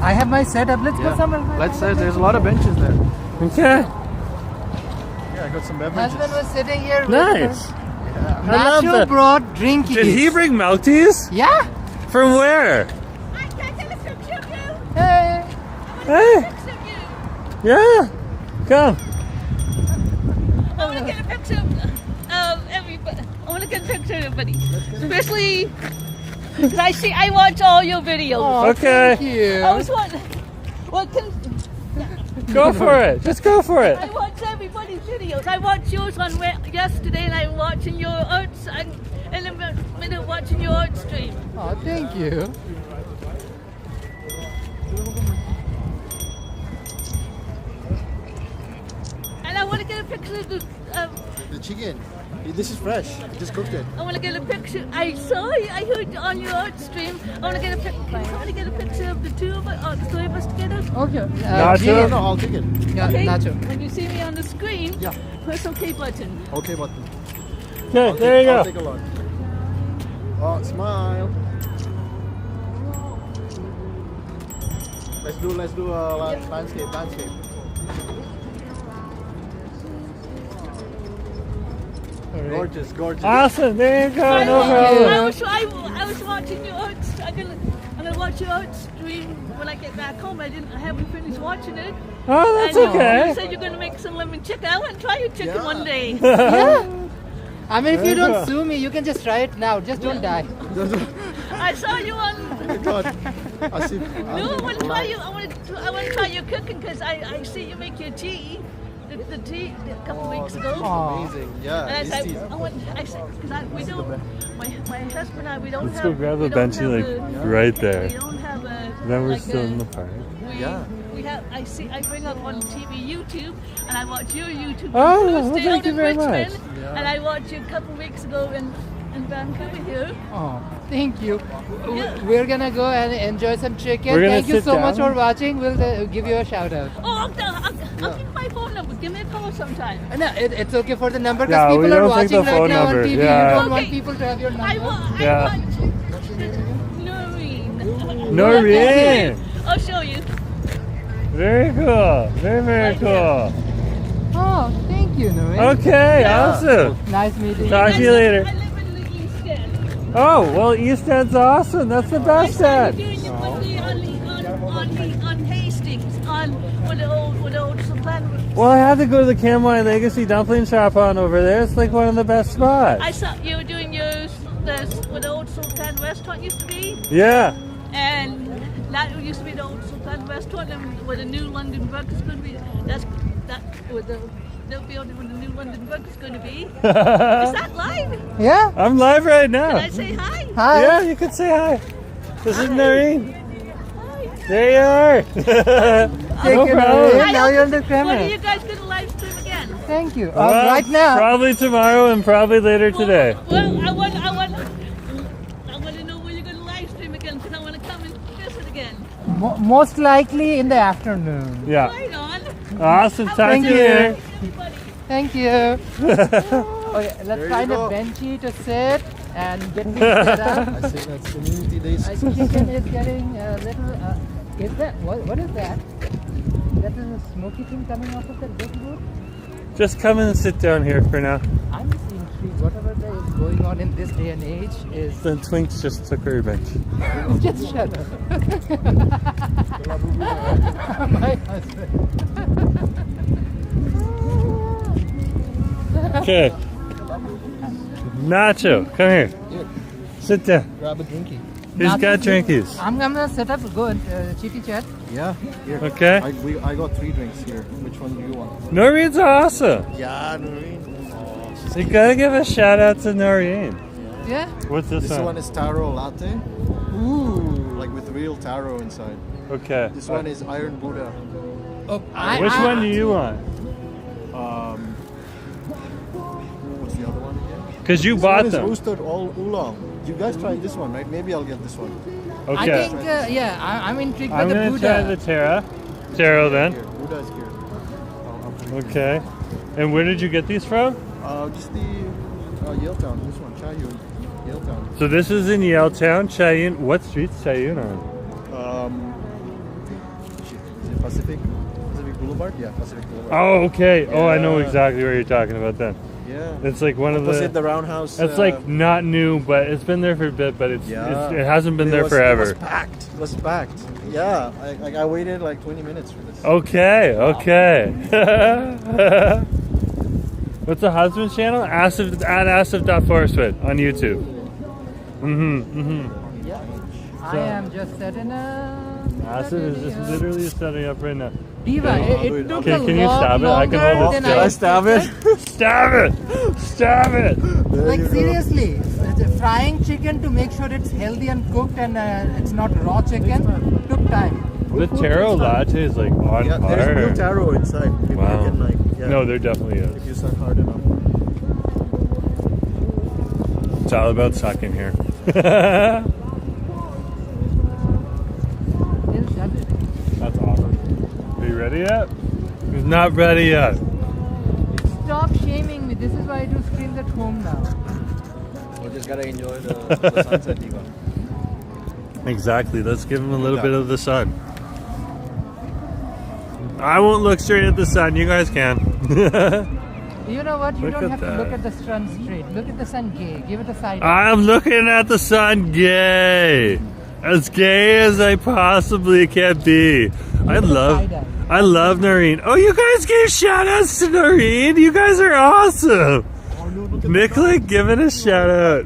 I have my setup. Let's go somewhere. Let's say there's a lot of benches there. Okay. Yeah, I got some beverages. Husband was sitting here. Nice. Yeah. I love Nacho that. brought drinkies. Did he bring milk teas? Yeah. From where? I can take a picture of you. Hey. Hey. Picture of you. Yeah. Come. I want to get a picture of everybody. I want to get a picture of everybody. Especially because I watch all your videos. Oh, Okay. Thank you. I was wondering, Go for it. Just go for it. I watch everybody's videos. I watched yours on yesterday, and I'm watching your arts. And in a minute, watching your art stream. Oh, thank you. And I want to get a picture of the. The chicken. This is fresh. I just cooked it. I want to get a picture. I saw you. I heard on your art stream. I want to get a picture. I want to get a picture of the two of us, the three of us together. Okay. Nacho? No, all chicken. Yeah, Okay. Nacho. When you see me on the screen, Yeah. press OK button. Okay, button. Okay, there you I'll go. take a look. Oh, smile. Let's do landscape. Gorgeous. Awesome. There you go. I, No problem. I was watching your art. I'm gonna watch your art stream when I get back home. I haven't finished watching it. Oh, that's And You okay. said you're gonna make some lemon chicken. I want to try your chicken one day. Yeah. I mean, if Very you don't good. sue me, you can just try it now. Just don't die. I saw you on. God. I see. No, I want to try you. I want to try your cooking because I see you make your tea. The tea a couple weeks ago. Amazing. Yeah. And I these said, teas. because we don't, my husband and I, we don't Let's have. go grab we a don't benchy have like a- right there. We don't have a. Then we're like still a- in the park. Yeah. We have. I bring up on TV YouTube, and I watch your YouTube. Oh, on well, Tuesday thank out you in very Richmond, much. Yeah. and I watched you a couple weeks ago in Vancouver here. Oh, thank you. Yeah. We're gonna go and enjoy some chicken. We're gonna Thank you sit so much down. for watching. We'll give you a shout out. Oh, I'll give my phone number. Give me a call sometime. No, it's okay for the number Yeah, because we people are don't take watching the right phone now number, on TV. yeah. You don't want Okay. people to have your number. Yeah. I want Noreen. Noreen. I'll show you. Very cool. Very cool. Oh, thank you, Noreen. Okay, awesome. Nice meeting you. Talk to you later. I live in the East End. Oh, well, East End's awesome. That's the I best started end. doing it on Hastings, on with the old Sultan. Well, I had to go to the Camoy Legacy Dumpling Shop on over there. It's like one of the best spots. I saw you were doing yours. Where the old Sultan restaurant used to be, Yeah. and that used to be the old Sultan restaurant, and where the new London Burger is going to be. That's where the building where the new London Burger is going to be. Is that live? Yeah. I'm live right Can now. I say hi? Hi. Yeah, you can say hi. This is Noreen. Hi. There you are. Take No care, problem. Noreen. Now you're on the When are camera. you guys going to live stream again? Thank you. Well, Right now. Probably tomorrow and probably later today. Well, I want to know when you're going to live stream again because I want to come and visit again. Most likely in the afternoon. Yeah. Right on. Awesome. Talk to Thank you you. later. Everybody. Thank you. Okay, let's There you find a go. benchy to sit and get things set up. I say that's community days. Chicken is getting a little. Is that what is that? That is a smoky thing coming off of that big wood. Just come and sit down here for now. I'm just intrigued. Whatever there is going on in this day and age is The Twinks just took her bench. just shut up. My husband. Okay. Nacho, come here. Sit down. Grab a drinky. He's got drinkies. I'm gonna set up. Go and chitty chat. Yeah. Here. Okay. I got 3 drinks here. Which one do you want? Noreen's awesome. Yeah, Noreen. Oh, You gotta give a shout out to Noreen. Yeah. What's this, this one is taro latte. Ooh. Like with real taro inside. Okay. This one is Iron Buddha. Oh, Which one do you want? What's the other one again? Because you This bought one is them. roasted all oolong. You guys tried this one, right? Maybe I'll get this one. I Okay. think I'm intrigued by I'm the gonna Buddha. try the Taro then. Here, Buddha is here. Okay. And where did you get these from? Just the Yaletown. This one, Chayun. Yaletown. So this is in Yaletown, Chayun. What street's Chayun on? Is it Pacific Boulevard? Yeah, Pacific Boulevard. Oh, okay. Oh, I know Yeah. exactly what you're talking about then. Yeah. It's like one of Opposite the. the roundhouse. It's like not new, but it's been there for a bit, but it hasn't been there It forever. was packed. It was packed. Yeah, I waited like 20 minutes for this. Okay, okay. What's the husband's channel? Asif.forestwood on YouTube. I am just setting up. Asif is just literally setting up right now. Diva, it took Okay, a can you lot stab it? I can longer hold it than still. I Stab it! Stab it! Stab it! Like seriously, frying chicken to make sure it's healthy and cooked and it's not raw chicken took time. The taro latte is like on Yeah, there's fire. no taro inside. Maybe Wow. you can like, yeah, No, there definitely if is. you suck hard enough. It's all about sucking here. That's awesome. Are you ready yet? He's not ready yet. Stop shaming me. This is why I do streams at home now. We just gotta enjoy the sunset, Diva. Exactly. Let's give him a little bit of the sun. I won't look straight at the sun. You guys can. You know what? You Look don't at have that. to look at the sun straight. Look at the sun gay. Give it a side. I'm looking at the sun gay. As gay as I possibly can be. I love Noreen. Oh, you guys gave shout outs to Noreen. You guys are awesome. Nicola, give it a shout out.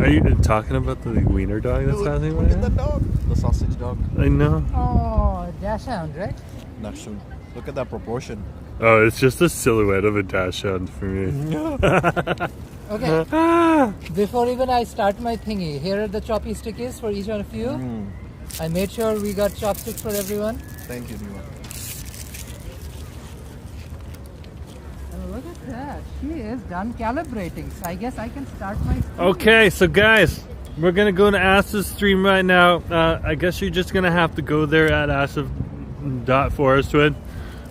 Are you talking about the wiener dog that's passing by? Look at the dog. The sausage dog. I know. Oh, Gastown, right? Nashun. Look at that proportion. Oh, it's just a silhouette of a dachshund for me. Okay. Ah. Before even I start my thingy, here are the choppy stickies for each one of you. I made sure we got chopsticks for everyone. Thank you, Niwa. Oh, look at that. She is done calibrating. So I guess I can start my stream. Okay, so guys, we're gonna go to Asa's stream right now. I guess you're just gonna have to go there at asa.forestwood.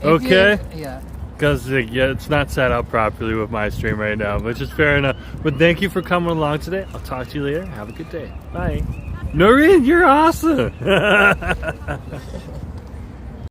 Okay? Yeah. Because yeah, it's not set up properly with my stream right now, which is fair enough. But thank you for coming along today. I'll talk to you later. Have a good day. Bye. Noreen, you're awesome.